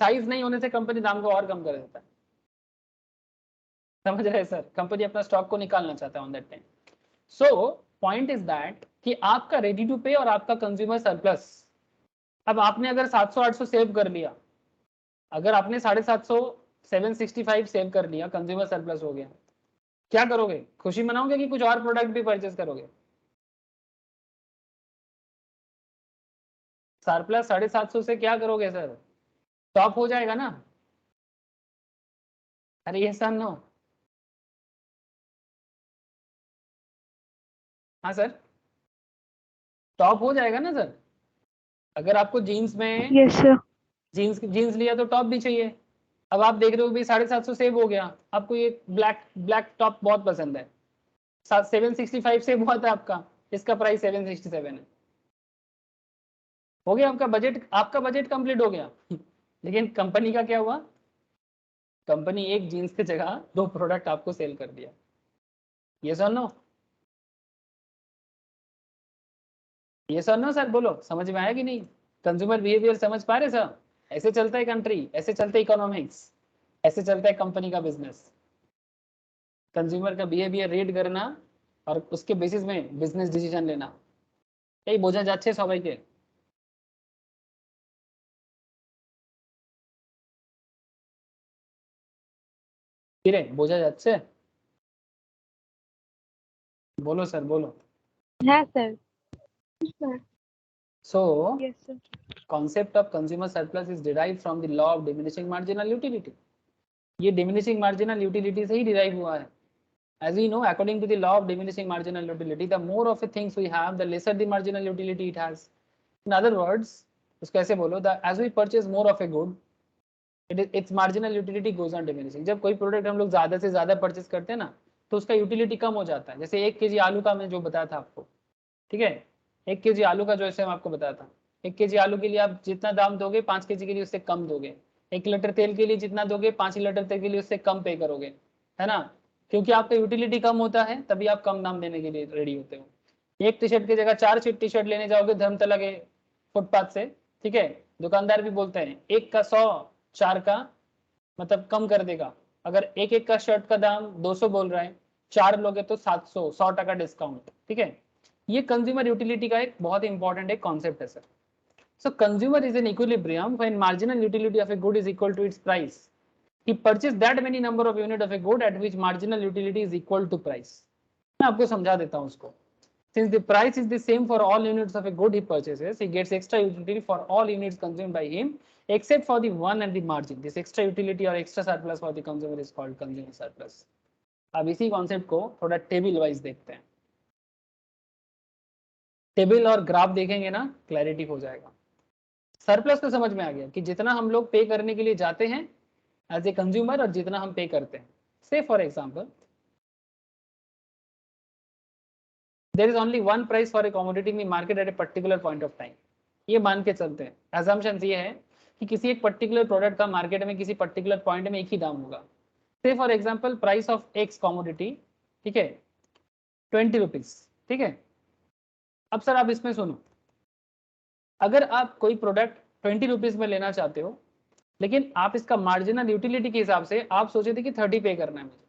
साइज नहीं होने से कंपनी दाम को और कम कर देता है। समझ रहे सर, कंपनी अपना स्टॉक को निकालना चाहता है on that time. So point is that कि आपका रेडी टू पे और आपका कंज्यूमर सरप्लस, अब आपने अगर 700-800 सेव कर लिया, अगर आपने 750 765 सेव कर लिया, कंज्यूमर सरप्लस हो गया, क्या करोगे? खुशी मनाओगे कि कुछ और प्रोडक्ट भी परचेस करोगे? सरप्लस 750 से क्या करोगे सर? टॉप हो जाएगा ना? अरे ये सर नो, हाँ सर टॉप हो जाएगा ना सर। अगर आपको जीन्स में Yes, sir. जीन्स जीन्स लिया तो टॉप भी चाहिए। अब आप देख रहे हो भाई 750 सेव हो गया, आपको ये ब्लैक ब्लैक टॉप बहुत पसंद है, 765 सेव हुआ था आपका, इसका प्राइस 767 है। हो गया आपका बजट, आपका बजट कंप्लीट हो गया लेकिन कंपनी का क्या हुआ? कंपनी एक जीन्स की जगह 2 प्रोडक्ट आपको सेल कर दिया। ये सर नो, ये सर नो सर बोलो, समझ में आया कि नहीं? कंज्यूमर बिहेवियर समझ पा रहे सर? ऐसे चलता है कंट्री, ऐसे चलते इकोनॉमिक्स, ऐसे चलता है कंपनी का बिजनेस। कंज्यूमर का बिहेवियर रीड करना और उसके बेसिस में बिजनेस डिसीजन लेना, এই বোঝা যাচ্ছে সবাইকে? কিরে বোঝা যাচ্ছে? बोलो सर बोलो। Yes, sir. Yes, sir. So Yes, sir. concept of consumer surplus is derived from the law of diminishing marginal utility. ये diminishing marginal utility से ही derive हुआ है। As we know, according to the law of diminishing marginal utility, the more of the things we have, the lesser the marginal utility it has. In other words, उसको ऐसे बोलो, the as we purchase more of a good, its marginal utility goes on diminishing. जब कोई प्रोडक्ट हम लोग ज्यादा से ज्यादा परचेस करते हैं ना, तो उसका यूटिलिटी कम हो जाता है। जैसे 1 kg आलू का मैं जो बताया था आपको, ठीक है, 1 kg आलू का जो ऐसे मैं आपको बताया था, 1 kg आलू के लिए आप जितना दाम दोगे 5 kg के लिए उससे कम दोगे। 1 लीटर तेल के लिए जितना दोगे 5 लीटर तेल के लिए उससे कम पे करोगे, है ना? क्योंकि आपका यूटिलिटी कम होता है तभी आप कम दाम देने के लिए रेडी होते हो। एक टी शर्ट की जगह 4 टी शर्ट लेने जाओगे धर्मतला के फुटपाथ से, ठीक है, दुकानदार भी बोलते हैं एक का 100, 4 का मतलब कम कर देगा। अगर एक एक का शर्ट का दाम 200 बोल रहा है, 4 लोगे तो 700, 100% डिस्काउंट, ठीक है। ये कंज्यूमर यूटिलिटी का एक बहुत इंपॉर्टेंट एक कॉन्सेप्ट है sir. So consumer is in equilibrium when marginal utility of a good is equal to its price. He purchased that many number of unit of a good at which marginal utility is equal to price. मैं आपको समझा देता हूँ उसको। Since the price is the same for all units of a good he purchases, he gets extra utility for all units consumed by him except for the one and the margin. This extra utility or extra surplus for the consumer is called consumer surplus. अब इसी कॉन्सेप्ट को थोड़ा टेबल वाइज देखते हैं। टेबल और ग्राफ देखेंगे ना, क्लैरिटी हो जाएगा। सरप्लस तो समझ में आ गया कि जितना हम लोग पे करने के लिए जाते हैं एज ए कंज्यूमर और जितना हम पे करते हैं। Say for example there is only one price for a commodity in the market at a particular point of time. ये मान के चलते हैं, असम्पशन ये है कि किसी एक पर्टिकुलर प्रोडक्ट का मार्केट में किसी पर्टिकुलर पॉइंट में एक ही दाम होगा। से for example price of x commodity, ठीक है, 20 रुपीज, ठीक है। अब सर आप इसमें सुनो, अगर आप कोई प्रोडक्ट 20 रुपीज में लेना चाहते हो लेकिन आप इसका मार्जिनल यूटिलिटी के हिसाब से आप सोचे थे कि 30 पे करना है मुझे,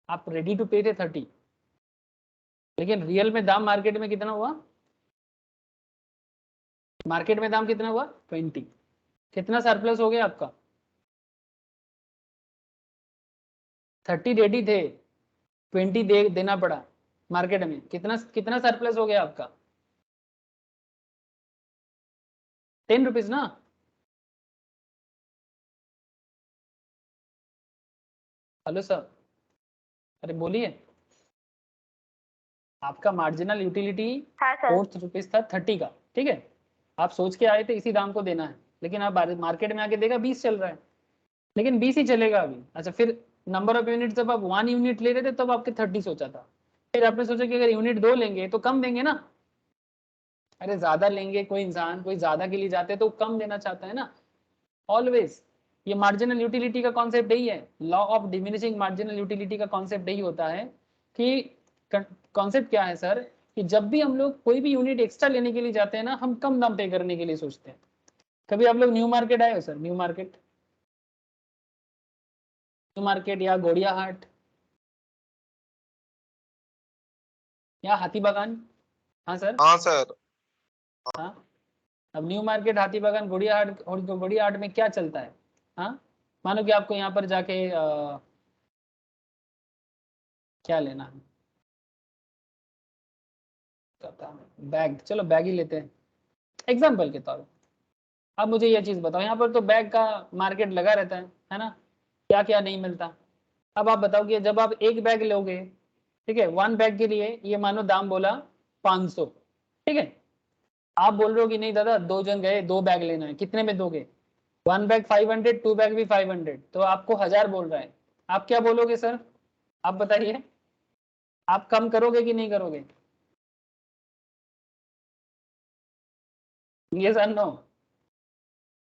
आप रेडी टू पे थे 30, लेकिन रियल में दाम मार्केट में कितना हुआ? मार्केट में दाम कितना हुआ? 20। कितना सरप्लस हो गया आपका? 30 रेडी थे, 20 देना पड़ा मार्केट में, कितना कितना सरप्लस हो गया आपका? 10 रुपीज ना। हेलो सर, अरे बोलिए। आपका मार्जिनल यूटिलिटी हाँ सर। 4 रुपीज था 30 का, ठीक है। आप सोच के आए थे इसी दाम को देना है, लेकिन आप मार्केट में आके देखा 20 चल रहा है, लेकिन 20 ही चलेगा अभी। अच्छा, फिर नंबर ऑफ यूनिट जब आप 1 यूनिट ले रहे थे तब आपके 30 सोचा था, फिर आपने सोचा कि अगर यूनिट 2 लेंगे तो कम देंगे ना। अरे ज्यादा लेंगे, कोई इंसान कोई ज्यादा के लिए जाते हैं तो कम देना चाहता है ना ऑलवेज। ये मार्जिनल यूटिलिटी का कॉन्सेप्ट यही है, law of diminishing marginal utility का कॉन्सेप्ट यही होता है कि कॉन्सेप्ट क्या है सर, कि जब भी हम लोग कोई भी यूनिट एक्स्ट्रा लेने के लिए जाते हैं ना, हम कम दाम पे करने के लिए सोचते हैं। कभी आप लोग न्यू मार्केट आए हो सर? न्यू मार्केट या गोड़िया हाट या हाथी बागान? हाँ सर। हाँ सर। हाँ, अब न्यू मार्केट, हाथी बागान, गोड़िया हाट, और गोड़िया हाट में क्या चलता है? हाँ, मानो कि आपको यहाँ पर जाके क्या लेना है, बैग, चलो बैग ही लेते हैं एग्जाम्पल के तौर पर। अब मुझे यह चीज बताओ, यहाँ पर तो बैग का मार्केट लगा रहता है ना, क्या क्या नहीं मिलता। अब आप बताओ कि जब आप एक बैग लोगे, ठीक है, 1 बैग के लिए ये मानो दाम बोला 500, ठीक है। आप बोल रहे हो कि नहीं दादा 2 जन गए 2 बैग लेना है, कितने में दोगे? 1 बैग 500, 2 बैग भी 500, तो आपको 1000 बोल रहा है। आप क्या बोलोगे सर? आप बताइए, आप कम करोगे कि नहीं करोगे? ये सर नो।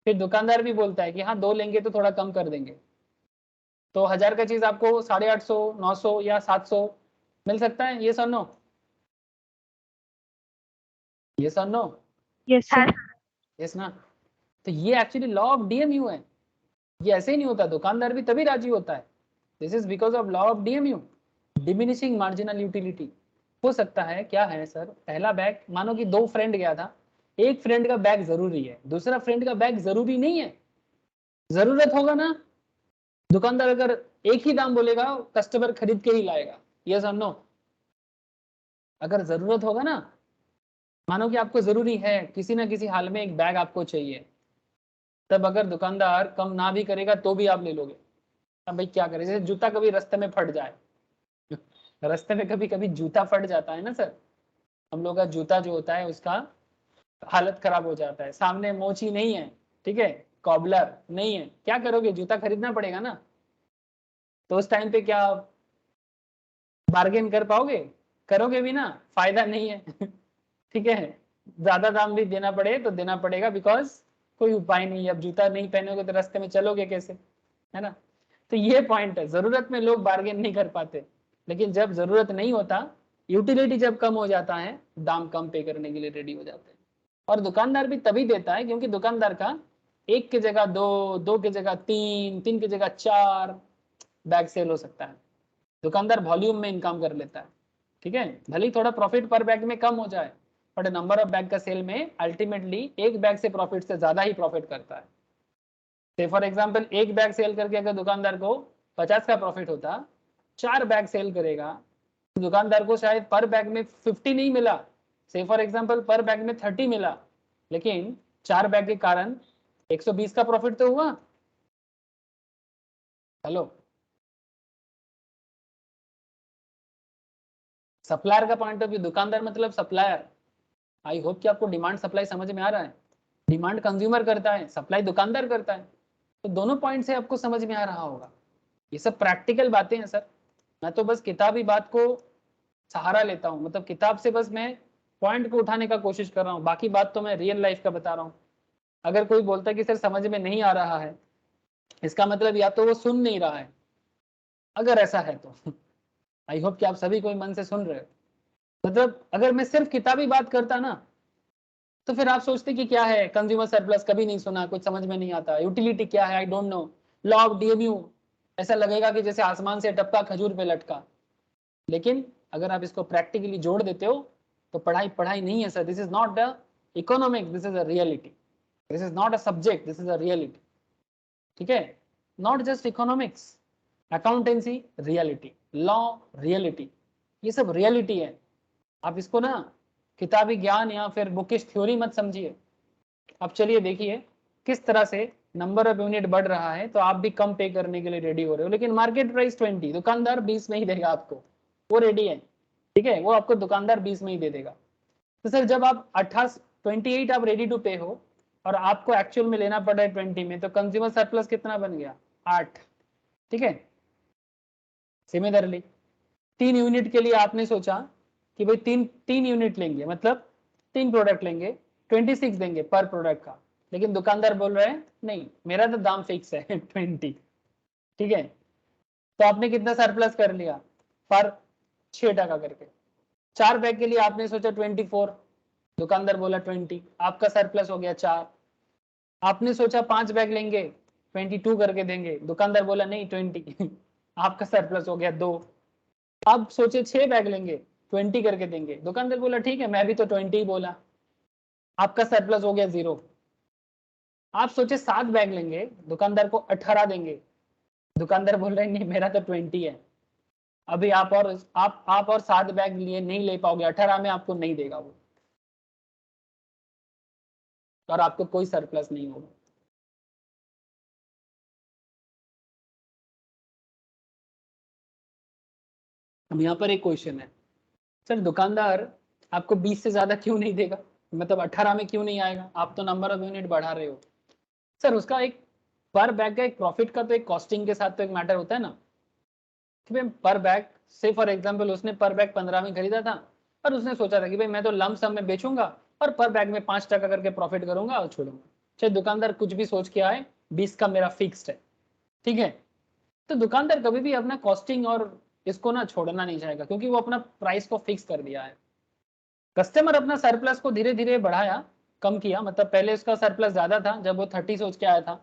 फिर दुकानदार भी बोलता है कि हाँ 2 लेंगे तो थोड़ा कम कर देंगे, तो 1000 का चीज आपको 850, 900 या 700 मिल सकता है। ये सर नो, ये sir no, yes sir. Yes ना। तो ये एक्चुअली लॉ ऑफ डीएमयू है, ये ऐसे ही नहीं होता, दुकानदार भी तभी राजी होता है। This is because of law of DMU, diminishing marginal utility. हो सकता है क्या है सर, पहला बैग मानो कि 2 फ्रेंड गया था, एक फ्रेंड का बैग जरूरी है, दूसरा फ्रेंड का बैग जरूरी नहीं है। जरूरत होगा ना, दुकानदार अगर एक ही दाम बोलेगा कस्टमर खरीद के ही लाएगा, यस और नो। अगर जरूरत होगा ना, मानो कि आपको जरूरी है किसी ना किसी हाल में एक बैग आपको चाहिए, तब अगर दुकानदार कम ना भी करेगा तो भी आप ले लोगे। अब भाई क्या करें, जैसे जूता कभी रास्ते में फट जाए, रास्ते में कभी कभी जूता फट जाता है ना सर, हम लोग का जूता जो होता है उसका हालत खराब हो जाता है, सामने मोची नहीं है, ठीक है, कॉबलर नहीं है, क्या करोगे? जूता खरीदना पड़ेगा ना। तो उस टाइम पे क्या बार्गेन कर पाओगे? करोगे भी ना, फायदा नहीं है ठीक है, ज्यादा दाम भी देना पड़े तो देना पड़ेगा, बिकॉज कोई उपाय नहीं है। अब जूता नहीं पहनोगे तो रास्ते में चलोगे कैसे, है ना। तो ये पॉइंट है, जरूरत में लोग बार्गेन नहीं कर पाते, लेकिन जब जरूरत नहीं होता, यूटिलिटी जब कम हो जाता है, दाम कम पे करने के लिए रेडी हो जाते हैं। और दुकानदार भी तभी देता है क्योंकि दुकानदार का एक की जगह दो, दो की जगह तीन, तीन की जगह 4 बैग सेल हो सकता है। दुकानदार वॉल्यूम में इनकम कर लेता है, ठीक है। भले ही थोड़ा प्रॉफिट पर बैग में कम हो जाए, बट नंबर ऑफ बैग का सेल में अल्टीमेटली एक बैग से प्रॉफिट से ज्यादा ही प्रॉफिट करता है। से फॉर एग्जाम्पल एक बैग सेल करके अगर दुकानदार को 50 का प्रॉफिट होता, 4 बैग सेल करेगा, तो दुकानदार को शायद पर बैग में 50 नहीं मिला, से फॉर एग्जाम्पल पर बैग में 30 मिला, लेकिन 4 बैग के कारण 120 का प्रॉफिट तो हुआ। हेलो, सप्लायर का पॉइंट ऑफ व्यू, दुकानदार मतलब सप्लायर। आई होप कि आपको डिमांड सप्लाई समझ में आ रहा है। डिमांड कंज्यूमर करता है, सप्लाई दुकानदार करता है, तो दोनों पॉइंट से आपको समझ में आ रहा होगा। ये सब प्रैक्टिकल बातें हैं सर, मैं तो बस किताबी बात को सहारा लेता हूँ, मतलब किताब से बस मैं पॉइंट को उठाने का कोशिश कर रहा हूँ, बाकी बात तो मैं रियल लाइफ का बता रहा हूँ। अगर कोई बोलता है कि सर समझ में नहीं आ रहा है, इसका मतलब या तो वो सुन नहीं रहा है, अगर ऐसा है तो आई होप कि आप सभी कोई मन से सुन रहे हो। मतलब अगर मैं सिर्फ किताबी बात करता ना, तो फिर आप सोचते कि क्या है कंज्यूमर सरप्लस, कभी नहीं सुना, कुछ समझ में नहीं आता, यूटिलिटी क्या है I don't know, law of DMU, ऐसा लगेगा कि जैसे आसमान से टपका खजूर पे लटका। लेकिन अगर आप इसको प्रैक्टिकली जोड़ देते हो तो पढ़ाई पढ़ाई नहीं है sir, this is not the economics, this is a reality, this is not a subject, this is a reality, ठीक है। Not just economics, accountancy reality, law reality, ये सब रियलिटी है। आप इसको ना किताबी ज्ञान या फिर बुकिश थ्योरी मत समझिए। अब चलिए देखिए किस तरह से नंबर ऑफ यूनिट बढ़ रहा है, तो आप भी कम पे करने के लिए रेडी हो रहे हो, लेकिन मार्केट प्राइस 20, दुकानदार 20 में ही देगा आपको, वो रेडी है, ठीक है, वो आपको दुकानदार 20 में ही दे देगा। तो सर जब आप 28 आप रेडी टू पे हो और आपको एक्चुअल में लेना पड़ रहा है 20 में, तो कंज्यूमर सरप्लस कितना बन गया, 8, ठीक है। सिमिलरली 3 यूनिट के लिए आपने सोचा कि भाई तीन यूनिट लेंगे, मतलब 3 प्रोडक्ट लेंगे, 26 देंगे पर प्रोडक्ट का, लेकिन दुकानदार बोल रहे हैं नहीं मेरा तो दाम फिक्स है 20, ठीक है। तो आपने कितना सरप्लस कर लिया, पर 6% करके। 4 बैग के लिए आपने सोचा 24, दुकानदार बोला 20, आपका सरप्लस हो गया 4। आपने सोचा 5 बैग लेंगे 22 करके देंगे, दुकानदार बोला नहीं 20 आपका सरप्लस हो गया 2। आप सोचे 6 बैग लेंगे 20 करके देंगे, दुकानदार बोला ठीक है मैं भी तो 20 ही बोला, आपका सरप्लस हो गया 0। आप सोचे 7 बैग लेंगे, दुकानदार को 18 देंगे, दुकानदार बोल रहे हैं नहीं मेरा तो 20 है। अभी आप और 7 बैग लिए नहीं ले पाओगे, 18 में आपको नहीं देगा वो, और आपको कोई सरप्लस नहीं होगा। अब यहाँ पर एक क्वेश्चन है, सर दुकानदार आपको 20 से ज्यादा क्यों नहीं देगा, मतलब 18 में क्यों नहीं आएगा, आप तो नंबर ऑफ यूनिट बढ़ा रहे हो। सर उसका एक पर बैग का एक प्रॉफिट का तो एक कॉस्टिंग के साथ तो एक मैटर होता है ना, कि भाई पर बैग से फॉर एग्जांपल उसने पर बैग 15 में खरीदा था, और उसने सोचा था कि भाई मैं तो लम सम में बेचूंगा और पर बैग में 5% करके प्रॉफिट करूंगा और छोड़ूंगा, चाहे दुकानदार कुछ भी सोच के आए, 20 का मेरा फिक्स्ड है, ठीक है। तो दुकानदार कभी भी अपना कॉस्टिंग और इसको ना छोड़ना नहीं चाहेगा, क्योंकि वो अपना प्राइस को फिक्स कर दिया है। कस्टमर अपना सरप्लस को धीरे धीरे बढ़ाया, कम किया, मतलब पहले उसका सरप्लस ज्यादा था जब वो 30 सोच के आया था,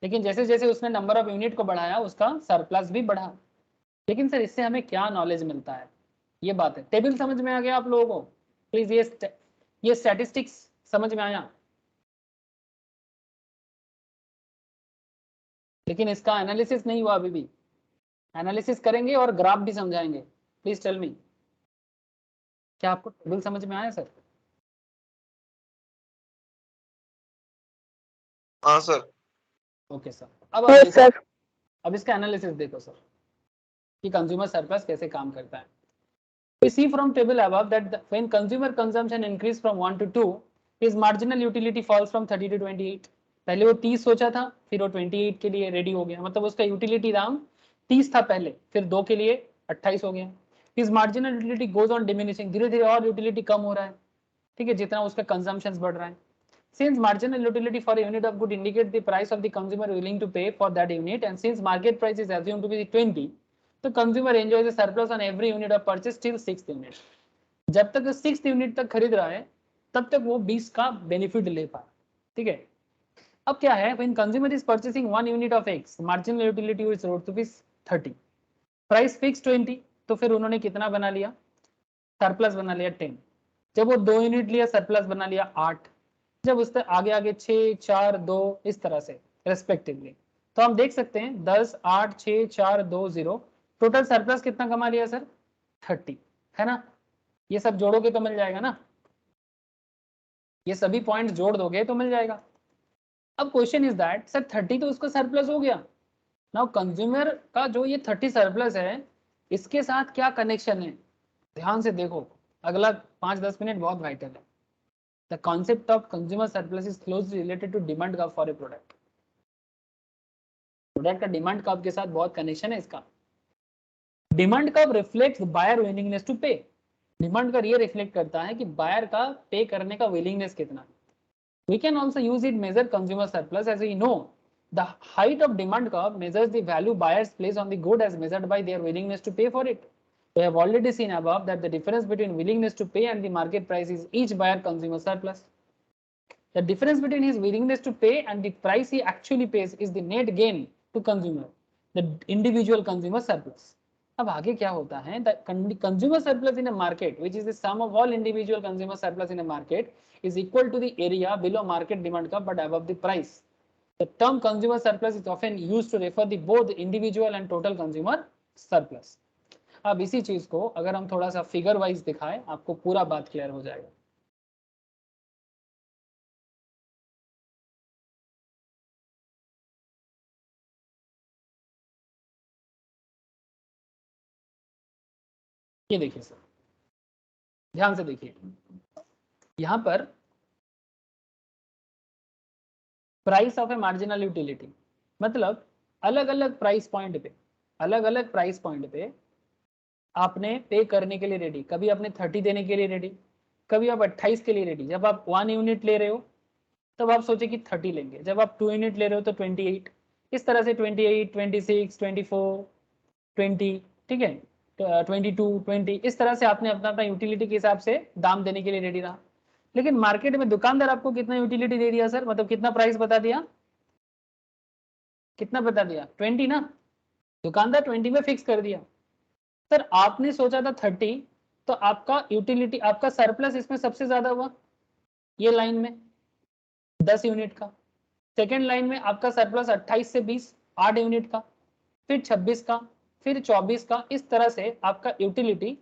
लेकिन जैसे जैसे उसने नंबर ऑफ यूनिट को बढ़ाया उसका सरप्लस भी बढ़ा। लेकिन सर इससे हमें क्या नॉलेज मिलता है, ये बात है। टेबल समझ में आ गया आप लोगों को, प्लीज ये स्टैटिस्टिक्स समझ में आया, लेकिन इसका एनालिसिस नहीं हुआ अभी भी, एनालिसिस करेंगे और ग्राफ भी समझाएंगे। प्लीज टेल मी, क्या आपको टेबल समझ में आया सर? हाँ सर। ओके सर, अब आप यस देखो, सर। अब इसका एनालिसिस देखो सर कि कंज्यूमर सरप्लस कैसे काम करता है। We see from table above that when consumer consumption increase from 1 to 2, his marginal utility falls from 30 to 28. पहले वो 30 सोचा था, फिर वो 28 के लिए रेडी हो गया, मतलब उसका यूटिलिटी दाम 30 था पहले, फिर 2 के लिए 28 हो गया। His marginal utility goes on diminishing, धीरे धीरे और यूटिलिटी कम हो रहा है, ठीक है, जितना उसका कंजम्पशन बढ़ रहा है। Since marginal utility for a unit of good indicate the price of the consumer willing to pay for that unit, and since market price is assumed to be 20, the consumer enjoys a surplus on every unit of purchase till 6th unit. जब तक 6th यूनिट तक खरीद रहा है तब तक वो 20 का बेनिफिट ले पा, ठीक है। अब क्या है, when consumer is purchasing 1 unit of X, marginal utility is rupees 30, price fix 20, तो फिर उन्होंने कितना बना लिया, सरप्लस बना लिया 10। जब वो 2 यूनिट लिया सरप्लस बना लिया 8, जब उससे आगे आगे 6, 4, 2 इस तरह से रेस्पेक्टिवली, तो हम देख सकते हैं 10, 8, 6, 4, 2, 0, टोटल सरप्लस कितना कमा लिया सर, 30, है ना। ये सब जोड़ोगे तो मिल जाएगा ना, ये सभी पॉइंट जोड़ दोगे तो मिल जाएगा। अब क्वेश्चन इज दैट सर 30 तो उसका सरप्लस हो गया, नाउ कंज्यूमर का जो ये 30 सरप्लस है इसके साथ क्या कनेक्शन है, ध्यान से देखो, अगला 5-10 मिनट बहुत वाइटल है। The concept of consumer surplus is closely related to demand curve for a product. Product का डिमांड कर्व के साथ बहुत कनेक्शन है इसका। Demand curve reflects buyer willingness to pay. Demand curve ये रिफ्लेक्ट करता है कि बायर का पे करने का विलिंगनेस कितना है। We can also use it measure consumer surplus, as we know the height of demand curve measures the value buyers place on the good as measured by their willingness to pay for it. We have already seen above that the difference between willingness to pay and the market price is each buyer consumer surplus. The difference between his willingness to pay and the price he actually pays is the net gain to consumer, the individual consumer surplus. अब आगे क्या होता है, the consumer surplus in a market which is the sum of all individual consumer surplus in a market is equal to the area below market demand curve but above the price. The term consumer surplus is often used to refer the both individual and total consumer surplus. अब इसी चीज को अगर हम थोड़ा सा फिगर वाइज दिखाएं आपको पूरा बात क्लियर हो जाएगा। ये देखिए सर, ध्यान से देखिए, यहां पर price of A marginal utility मतलब अलग अलग प्राइस पॉइंट पे आपने पे करने के लिए रेडी, कभी आपने 30 देने के लिए रेडी, कभी आप 28 के लिए रेडी। जब आप 1 यूनिट ले रहे हो तब आप सोचे कि 30 लेंगे, जब आप 2 यूनिट ले रहे हो तो 28, इस तरह से 28, 26, 24, 20, ठीक है, 22, 20, इस तरह से आपने अपना अपना यूटिलिटी के हिसाब से दाम देने के लिए रेडी रहा। लेकिन मार्केट में दुकानदार आपको कितना यूटिलिटी दे दिया सर, मतलब कितना प्राइस बता दिया, कितना बता दिया, 20 ना, दुकानदार 20 में फिक्स कर दिया। सर आपने सोचा था 30, तो आपका यूटिलिटी, आपका सरप्लस इसमें सबसे ज्यादा हुआ ये लाइन में 10 यूनिट का। सेकेंड लाइन में आपका सरप्लस 28 से 20, 8 यूनिट का, फिर 26 का, फिर 24 का, इस तरह से आपका यूटिलिटी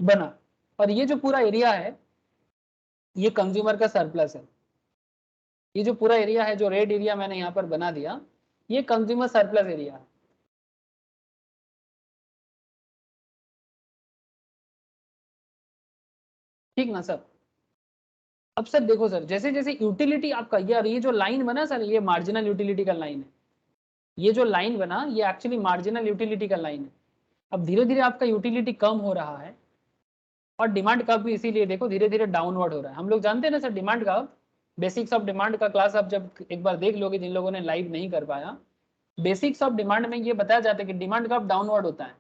बना। और ये जो पूरा एरिया है ये कंज्यूमर का सरप्लस है। ये जो पूरा एरिया है, जो रेड एरिया मैंने यहाँ पर बना दिया, ये कंज्यूमर सरप्लस एरिया है। ठीक ना सर। अब सर देखो सर, जैसे जैसे यूटिलिटी आपका, यार ये जो लाइन बना सर, ये मार्जिनल यूटिलिटी का लाइन है। ये जो लाइन बना ये एक्चुअली मार्जिनल यूटिलिटी का लाइन है। अब धीरे धीरे आपका यूटिलिटी कम हो रहा है और डिमांड कर्व भी इसीलिए देखो धीरे धीरे डाउनवर्ड हो रहा है। हम लोग जानते हैं ना sir, demand curve, basics of demand का क्लास आप जब एक बार देख लोगे, जिन लोगों ने लाइव नहीं कर पाया, बेसिक्स ऑफ डिमांड में ये बताया जाता है कि डिमांड कर्व डाउनवर्ड होता है।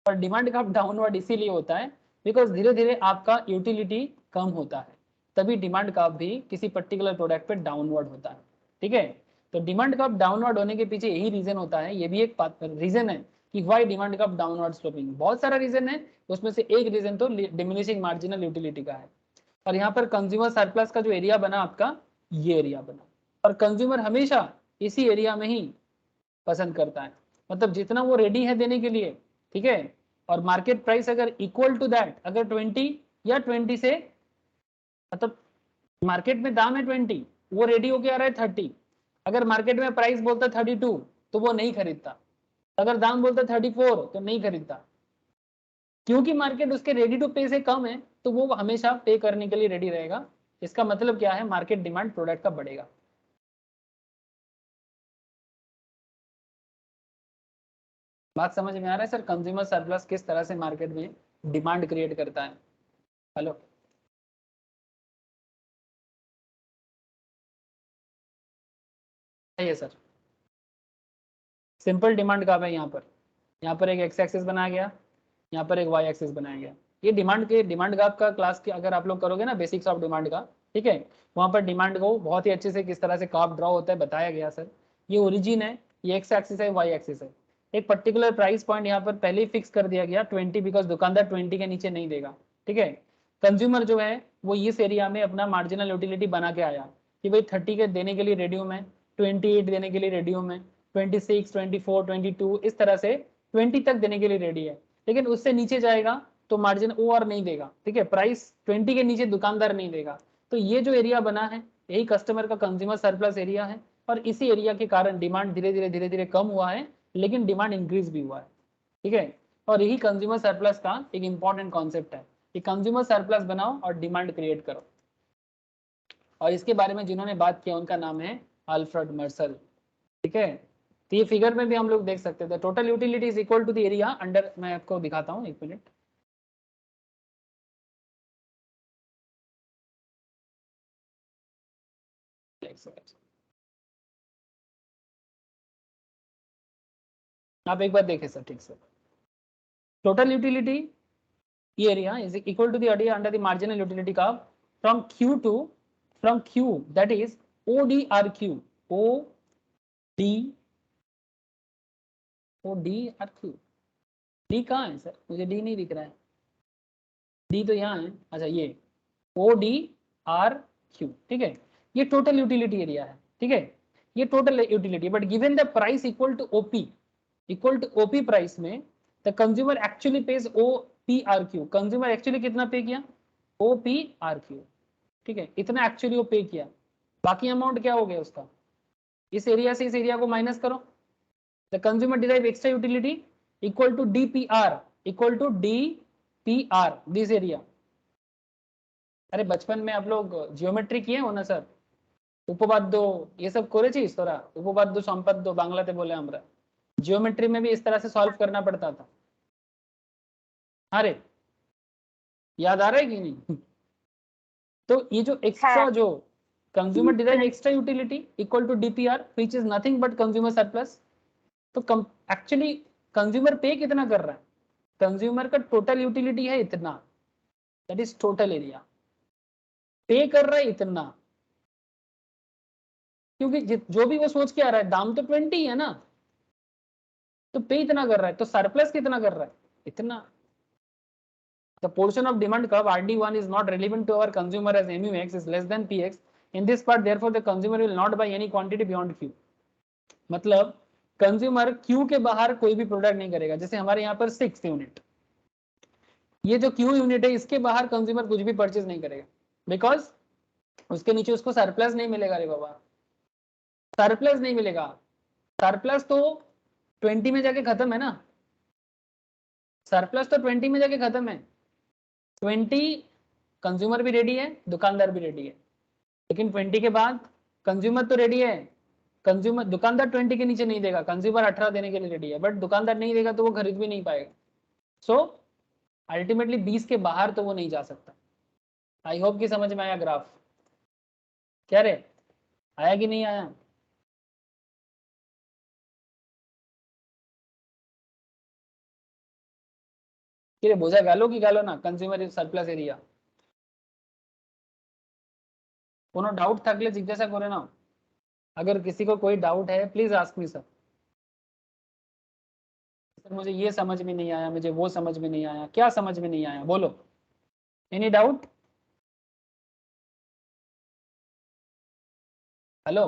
और डिमांड कर्व डाउनवर्ड इसीलिए होता है बिकॉज धीरे धीरे आपका यूटिलिटी कम होता है, तभी डिमांड कर्व भी किसी पर्टिकुलर प्रोडक्ट पे डाउनवर्ड होता है। ठीक है, तो डिमांड कर्व डाउनवर्ड होने के पीछे यही रीजन होता है, ये भी एक रीजन है कि why demand curve downward sloping. बहुत सारा रीजन है, उसमें से एक रीजन तो डिमिनिशिंग मार्जिनल यूटिलिटी का है। और यहाँ पर कंज्यूमर सरप्लस का जो एरिया बना आपका, ये एरिया बना, और कंज्यूमर हमेशा इसी एरिया में ही पसंद करता है, मतलब जितना वो रेडी है देने के लिए, ठीक है। और मार्केट प्राइस अगर इक्वल टू दैट, अगर 20 या 20 से, मतलब मार्केट में दाम है 20, वो रेडी होके आ रहा है 30, अगर मार्केट में प्राइस बोलता 32 तो वो नहीं खरीदता, अगर दाम बोलता 34 तो नहीं खरीदता, क्योंकि मार्केट उसके रेडी टू पे से कम है, तो वो हमेशा पे करने के लिए रेडी रहेगा। इसका मतलब क्या है, मार्केट डिमांड प्रोडक्ट का बढ़ेगा। बात समझ में आ रहा है सर, कंज्यूमर सरप्लस किस तरह से मार्केट में डिमांड क्रिएट करता है। हेलो, है सर, सिंपल डिमांड कर्व है। यहाँ पर एक एक्स एक्सिस बनाया गया, यहाँ पर एक वाई एक्सिस बनाया गया। ये डिमांड कर्व का क्लास की अगर आप लोग करोगे ना बेसिक्स ऑफ डिमांड का, ठीक है, वहाँ पर डिमांड को बहुत ही अच्छे से किस तरह से कर्व ड्रॉ होता है बताया गया सर। ये ओरिजिन है, ये एक्स एक्सिस है, वाई एक्सिस है। एक पर्टिकुलर प्राइस पॉइंट यहाँ पर पहले ही फिक्स कर दिया गया 20, बिकॉज दुकानदार 20 के नीचे नहीं देगा, ठीक है। कंज्यूमर जो है वो इस एरिया में अपना मार्जिनल यूटिलिटी बना के आया कि भाई 30 के देने के लिए रेडी हूँ मैं, 28 देने के लिए रेडी हूँ मैं, 26, 24, 22 इस तरह से 20 तक देने के लिए रेडी है। लेकिन उससे नीचे जाएगा तो मार्जिन वो और नहीं देगा, ठीक है, प्राइस 20 के नीचे दुकानदार नहीं देगा। तो ये जो एरिया बना है यही कस्टमर का कंज्यूमर सरप्लस एरिया है, और इसी एरिया के कारण डिमांड धीरे धीरे कम हुआ है, लेकिन डिमांड इंक्रीज भी हुआ है, ठीक है। और यही कंज्यूमर सरप्लस का एक इंपॉर्टेंट कॉन्सेप्ट है कि कंज्यूमर सरप्लस बनाओ और डिमांड क्रिएट करो। और इसके बारे में जिन्होंने बात किया उनका नाम है अल्फ्रेड मर्सल, ठीक है। तो ये फिगर में भी हम लोग देख सकते थे, total utility is equal to the area under, मैं आपको दिखाता हूँ, एक मिनट। आप एक बार देखें सर, ठीक sir. Total utility area is equal to the area under the marginal utility curve from Q that is ODRQ, ODRQ। D कहाँ है सर, मुझे D नहीं दिख रहा है, D तो यहाँ है, अच्छा ये ODRQ, ठीक है। ये टोटल यूटिलिटी एरिया है, ठीक है, ये total utility. But given the price equal to OP price में the consumer actually pays OPRQ, consumer actually कितना पे किया, OPRQ, ठीक है, इतना एक्चुअली वो पे किया। बाकी अमाउंट क्या हो गया उसका, इस एरिया से इस एरिया को माइनस करो, the consumer derive extra utility equal to DPR this area. अरे बचपन में आप लोग जियोमेट्री किए हो ना सर, उपपाद्य ये सब করেছিস তোরা, उपपाद्य সম্পাদ্য বাংলাতে बोले আমরা, जियोमेट्री में भी इस तरह से सॉल्व करना पड़ता था। अरे याद आ रहा है कि नहीं? तो ये जो एक्स्ट्रा जो consumer derive extra utility equal to DPR which is nothing but consumer surplus. तो एक्चुअली कंज्यूमर पे कितना कर रहा है, कंज्यूमर का टोटल यूटिलिटी है इतना, दैट इज टोटल एरिया, पे कर रहा है इतना, क्योंकि जो भी वो सोच के आ रहा है दाम तो 20 है ना, तो पे इतना कर रहा है, तो सरप्लस कितना कर रहा है, इतना। The portion of demand curve RD1 is not relevant to our consumer as MUX is less than PX. In this part, therefore, the consumer will not buy any quantity beyond Q. मतलब कंज्यूमर Q के बाहर कोई भी प्रोडक्ट नहीं करेगा। जैसे हमारे यहाँ पर 6 यूनिट, ये जो Q यूनिट है इसके बाहर कंज्यूमर कुछ भी परचेज नहीं करेगा, बिकॉज उसके नीचे उसको सरप्लस नहीं मिलेगा। रे बाबा, सरप्लस नहीं मिलेगा, सरप्लस तो 20 में जाके खत्म है ना, सरप्लस तो 20 में जाके खत्म है। 20 कंज्यूमर भी रेडी है, दुकानदार भी रेडी है, लेकिन 20 के बाद कंज्यूमर तो रेडी है, कंज्यूमर दुकानदार 20 के नीचे नहीं देगा, कंज्यूमर 18 देने के लिए रेडी है, बट दुकानदार नहीं देगा तो वो खरीद भी नहीं पाएगा। सो अल्टीमेटली 20 के बाहर तो वो नहीं जा सकता। आई होप कि समझ में आया ग्राफ, क्या रे, आया कि नहीं आया? বোঝা গেল কি গেল না কনজিউমার সারপ্লাস এরিয়া? কোনো डाउट থাকলে জিজ্ঞাসা করে নাও, अगर किसी को कोई डाउट है please ask me sir. Sir मुझे ये समझ में नहीं आया, मुझे वो समझ में नहीं आया, क्या समझ में नहीं आया बोलो, any doubt? Hello,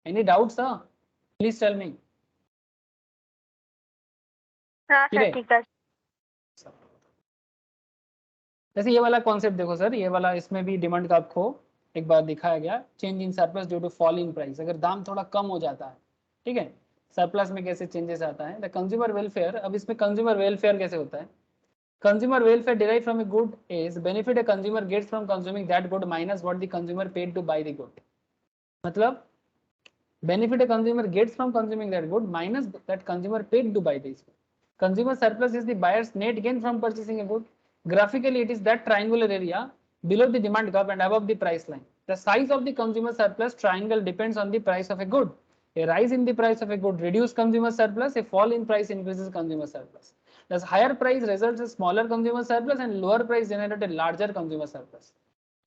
any doubt sir, please tell me. हाँ सर ठीक है। जैसे ये वाला कॉन्सेप्ट देखो सर, ये वाला इसमें भी डिमांड का आपको एक बार दिखाया गया, change in surplus due to fall in price. अगर दाम थोड़ा कम हो जाता है, ठीक है, सरप्लस में कैसे चेंजेस आता है, द कंज्यूमर वेलफेयर। अब इसमें कंज्यूमर वेलफेयर कैसे होता है, consumer welfare derive from a good is benefit a consumer gets from consuming that good minus what the consumer paid to buy the good. मतलब benefit a consumer gets from consuming that good minus that consumer paid to buy this. Consumer surplus is the buyer's net gain from purchasing a good. Graphically, it is that triangular area below the demand curve and above the price line. The size of the consumer surplus triangle depends on the price of a good. A rise in the price of a good reduces consumer surplus, a fall in price increases consumer surplus. Thus, higher price results in smaller consumer surplus and lower price generated larger consumer surplus.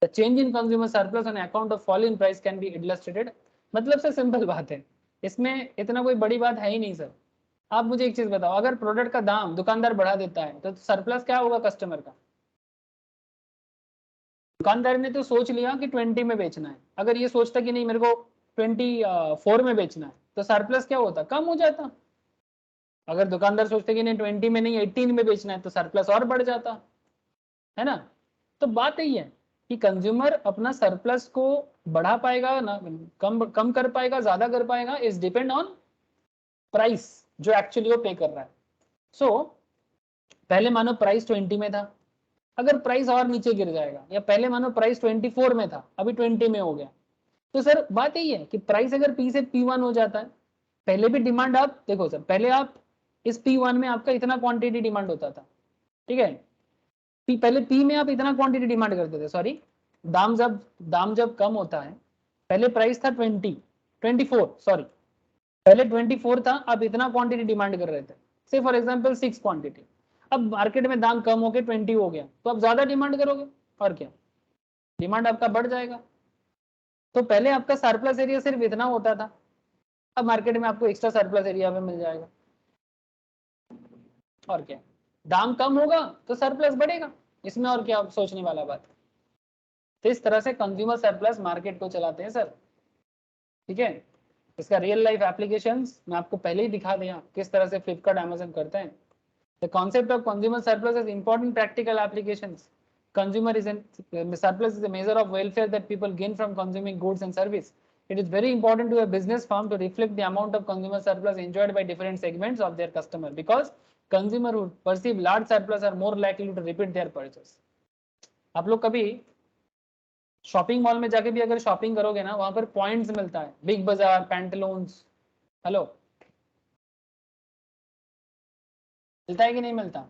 The change in consumer surplus on account of fall in price can be illustrated. मतलब से सिंपल बात है, इसमें इतना कोई बड़ी बात है ही नहीं सर। आप मुझे एक चीज बताओ, अगर प्रोडक्ट का दाम दुकानदार बढ़ा देता है तो सरप्लस क्या होगा कस्टमर का? दुकानदार ने तो सोच लिया कि 20 में बेचना है, अगर ये सोचता कि नहीं मेरे को 24 में बेचना है तो सरप्लस क्या होता? कम हो जाता। अगर दुकानदार सोचते कि नहीं 20 में नहीं 18 में बेचना है तो सरप्लस और बढ़ जाता है ना। तो बात यही है कि कंज्यूमर अपना सरप्लस को बढ़ा पाएगा ना, कम कर पाएगा, ज्यादा कर पाएगा, इज डिपेंड ऑन प्राइस जो एक्चुअली वो पे कर रहा है। सो पहले मानो प्राइस 20 में था, अगर प्राइस और नीचे गिर जाएगा, या पहले मानो प्राइस 24 में था अभी 20 में हो गया, तो सर बात यही है कि प्राइस अगर P से P1 हो जाता है, पहले भी डिमांड, आप देखो सर पहले आप इस P1 में आपका इतना क्वांटिटी डिमांड होता था, ठीक है, पहले P में आप इतना क्वांटिटी डिमांड करते थे, सॉरी दाम जब कम होता है, पहले प्राइस था 24 सॉरी, पहले 24 था, आप इतना क्वांटिटी डिमांड कर रहे थे, से फॉर एग्जांपल 6 क्वांटिटी, अब मार्केट में दाम कम हो के 20 हो गया तो आप ज्यादा डिमांड करोगे और क्या, डिमांड आपका बढ़ जाएगा। तो पहले आपका सरप्लस एरिया सिर्फ इतना होता था, अब मार्केट में आपको एक्स्ट्रा सरप्लस एरिया में मिल जाएगा और क्या, दाम कम होगा तो सरप्लस बढ़ेगा, इसमें और क्या सोचने वाला बात। तो इस तरह से कंज्यूमर सरप्लस मार्केट को चलाते हैं सर, ठीक है। इसका रियल लाइफ एप्लीकेशंस मैं आपको पहले ही दिखा दिया किस तरह से फ्लिपकार्ट अमेजन करते हैं। The concept of consumer surplus is important practical applications. Consumer is surplus is a measure of welfare that people gain from consuming goods and service. It is very important to a business firm to reflect the amount of consumer surplus enjoyed by different segments of their customer, because consumer who perceive large surplus are more likely to repeat their purchase. आप लोग कभी शॉपिंग मॉल में जाके भी अगर शॉपिंग करोगे ना, वहां पर पॉइंट्स मिलता है, बिग बाजार, पैंटलून्स, हेलो मिलता है कि नहीं मिलता?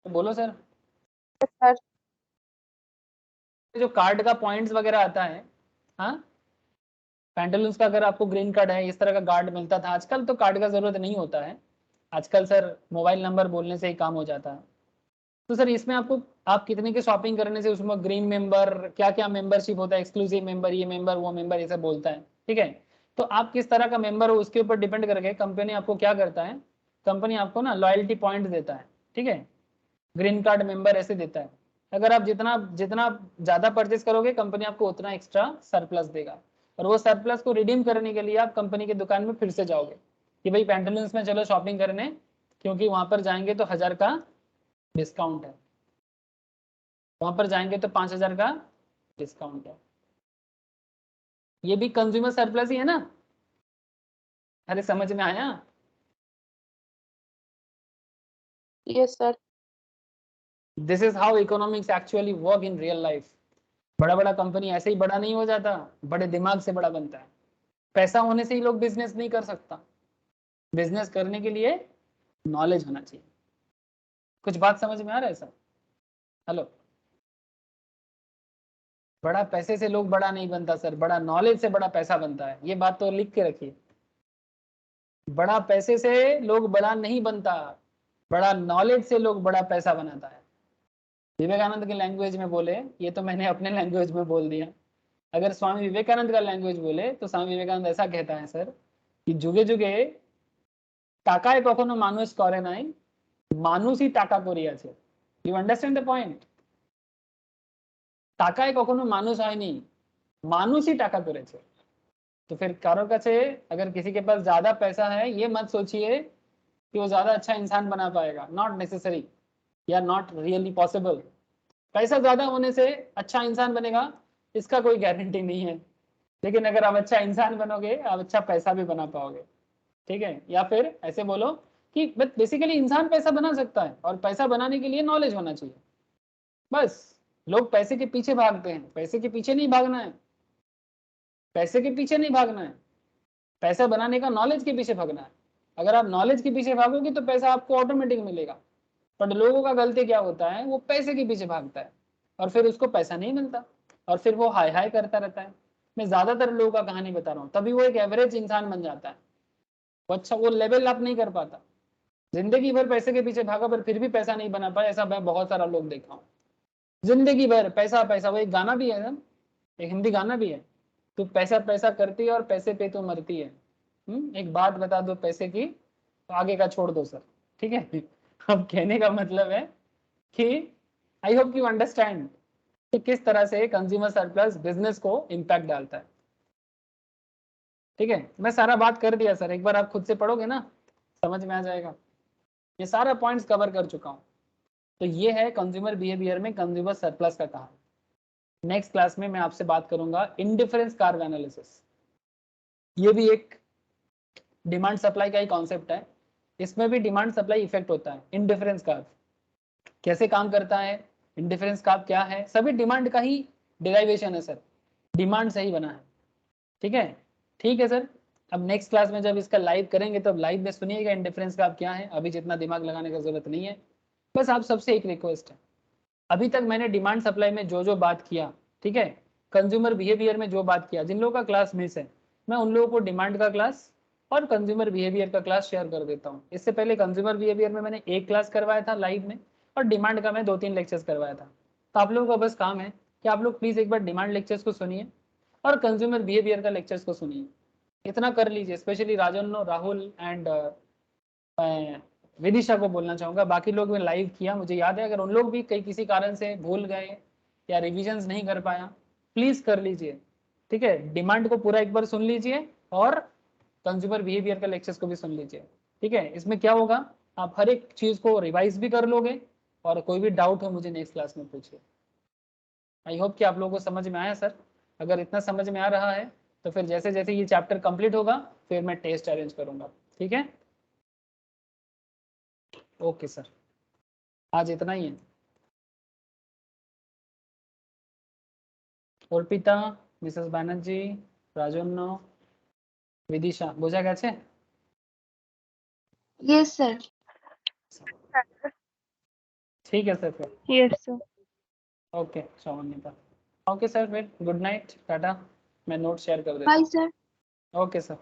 तो बोलो सर। सर जो कार्ड का पॉइंट्स वगैरह आता है, हाँ पैंटलून्स का अगर आपको ग्रीन कार्ड है, इस तरह का कार्ड मिलता था, आजकल तो कार्ड का जरूरत नहीं होता है, आजकल सर मोबाइल नंबर बोलने से ही काम हो जाता है। तो सर इसमें आपको, आप कितने के शॉपिंग करने से उसमें ग्रीन मेंबर, क्या क्या मेंबरशिप होता है, एक्सक्लूसिव मेंबर, ये मेंबर वो मेंबर, ये सब बोलता है, ठीक है। तो आप किस तरह का मेंबर हो उसके ऊपर डिपेंड करके कंपनी आपको क्या करता है, कंपनी आपको ना लॉयल्टी पॉइंट देता है, ठीक है, ग्रीन कार्ड मेंबर ऐसे देता है। अगर आप जितना जितना ज्यादा परचेस करोगे कंपनी आपको उतना एक्स्ट्रा सरप्लस देगा, और वो सरप्लस को रिडीम करने के लिए आप कंपनी की दुकान में फिर से जाओगे कि भाई पैंटलून्स में चलो शॉपिंग करने, क्योंकि वहां पर जाएंगे तो 1000 का डिस्काउंट है, वहां पर जाएंगे तो 5000 का डिस्काउंट है। ये भी कंज्यूमर सरप्लस ही है ना? अरे समझ में आया? Yes sir. This is how economics actually work in real life. बड़ा बड़ा कंपनी ऐसे ही बड़ा नहीं हो जाता, बड़े दिमाग से बड़ा बनता है। पैसा होने से ही लोग बिजनेस नहीं कर सकता, बिजनेस करने के लिए नॉलेज होना चाहिए। कुछ बात समझ में आ रहा है सर? हेलो, बड़ा पैसे से लोग बड़ा नहीं बनता सर, बड़ा नॉलेज से बड़ा पैसा बनता है, ये बात तो लिख के रखिए। बड़ा पैसे से लोग बड़ा नहीं बनता, बड़ा नॉलेज से लोग बड़ा पैसा बनाता है। विवेकानंद की लैंग्वेज में बोले, ये तो मैंने अपने लैंग्वेज में बोल दिया, अगर स्वामी विवेकानंद का लैंग्वेज बोले तो स्वामी विवेकानंद ऐसा कहता है सर कि जुगे जुगे টাকায় কখনো মানুষ করে নাই, মানুষই টাকা করিয়াছে। You understand the point? টাকায় কখনো মানুষ হয়নি, মানুষই টাকা করেছে। तो फिर कारों का से अगर किसी के पास ज्यादा पैसा है, ये मत सोचिए कि वो ज्यादा अच्छा इंसान बना पाएगा, नॉट नेसेसरी या नॉट रियली पॉसिबल। पैसा ज्यादा होने से अच्छा इंसान बनेगा इसका कोई गारंटी नहीं है, लेकिन अगर आप अच्छा इंसान बनोगे आप अच्छा पैसा भी बना पाओगे, ठीक है। या फिर ऐसे बोलो कि बेसिकली इंसान पैसा बना सकता है, और पैसा बनाने के लिए नॉलेज होना चाहिए। बस लोग पैसे के पीछे भागते हैं, पैसे के पीछे नहीं भागना है, पैसे के पीछे नहीं भागना है, पैसा बनाने का नॉलेज के पीछे भागना है। अगर आप नॉलेज के पीछे भागोगे तो पैसा आपको ऑटोमेटिक मिलेगा। पर लोगों का गलती क्या होता है, वो पैसे के पीछे भागता है और फिर उसको पैसा नहीं मिलता, और फिर वो हाय हाय करता रहता है, मैं ज्यादातर लोगों का कहानी बता रहा हूँ, तभी वो एक एवरेज इंसान बन जाता है। वो अच्छा वो लेवल अप नहीं कर पाता, जिंदगी भर पैसे के पीछे भागा पर फिर भी पैसा नहीं बना पाया, ऐसा मैं बहुत सारा लोग देखा हूँ। जिंदगी भर पैसा पैसा, वो एक गाना भी है ना, एक हिंदी गाना भी है, तू पैसा पैसा करती है और पैसे पे तू मरती है। एक बात बता दो पैसे की, तो आगे का छोड़ दो सर, ठीक है। अब कहने का मतलब है कि आई होप यू अंडरस्टैंड कि किस तरह से कंज्यूमर सरप्लस बिजनेस को इम्पैक्ट डालता है। ठीक है, मैं सारा बात कर दिया सर, एक बार आप खुद से पढ़ोगे ना समझ में आ जाएगा। ये सारा पॉइंट्स कवर कर चुका हूँ। तो ये है कंज्यूमर बिहेवियर में कंज्यूमर सरप्लस का कहानी। नेक्स्ट क्लास में मैं आपसे बात करूंगा इंडिफरेंस कर्व एनालिसिस। ये भी एक डिमांड सप्लाई का ही कॉन्सेप्ट है, इसमें भी डिमांड सप्लाई इफेक्ट होता है। इंडिफरेंस कर्व कैसे काम करता है, इंडिफरेंस कर्व क्या है, सभी डिमांड का ही डिराइवेशन है सर, डिमांड से ही बना है। ठीक है, ठीक है सर। अब नेक्स्ट क्लास में जब इसका लाइव करेंगे तो लाइव में सुनिएगा इंडिफरेंस कर्व क्या है, अभी जितना दिमाग लगाने का जरूरत नहीं है। बस आप सबसे एक रिक्वेस्ट है, अभी तक मैंने डिमांड सप्लाई में जो जो बात किया, ठीक है, कंज्यूमर बिहेवियर में जो बात किया, जिन लोगों का क्लास मिस है मैं उन लोगों को डिमांड का क्लास और कंज्यूमर बिहेवियर का क्लास शेयर कर देता हूँ। इससे पहले कंज्यूमर बिहेवियर में मैंने एक क्लास करवाया था लाइव में, और डिमांड का मैं 2-3 लेक्चर्स करवाया था। तो आप लोगों का बस काम है कि आप लोग प्लीज एक बार डिमांड लेक्चर्स को सुनिए और कंज्यूमर बिहेवियर का लेक्चर्स को सुनिए, इतना कर लीजिए। स्पेशली राजन, राहुल एंड मैं विदिशा को बोलना चाहूंगा, बाकी लोग मैं लाइव किया, मुझे याद है, अगर उन लोग भी कई किसी कारण से भूल गए या रिविजन्स नहीं कर पाया प्लीज कर लीजिए। ठीक है, डिमांड को पूरा एक बार सुन लीजिए और कंज्यूमर बिहेवियर का लेक्चर्स को भी सुन लीजिए। ठीक है, इसमें क्या होगा, आप हर एक चीज को रिवाइज भी कर लोगे, और कोई भी डाउट हो मुझे नेक्स्ट क्लास में पूछिए। आई होप कि आप लोगों को समझ में आया सर। अगर इतना समझ में आ रहा है तो फिर जैसे जैसे ये चैप्टर कंप्लीट होगा फिर मैं टेस्ट अरेंज करूंगा। ठीक है, ओके सर, आज इतना ही है। অর্পিতা, মিসেস ব্যানার্জি, রাজন্য, বিদিশা, বোঝা গেছে? Yes, sir. ठीक है सर फिर, Yes, sir. ओके शवन्यता, ओके सर फिर गुड नाइट टाटा, मैं नोट शेयर कर देता Bye, हूँ। sir. Okay sir.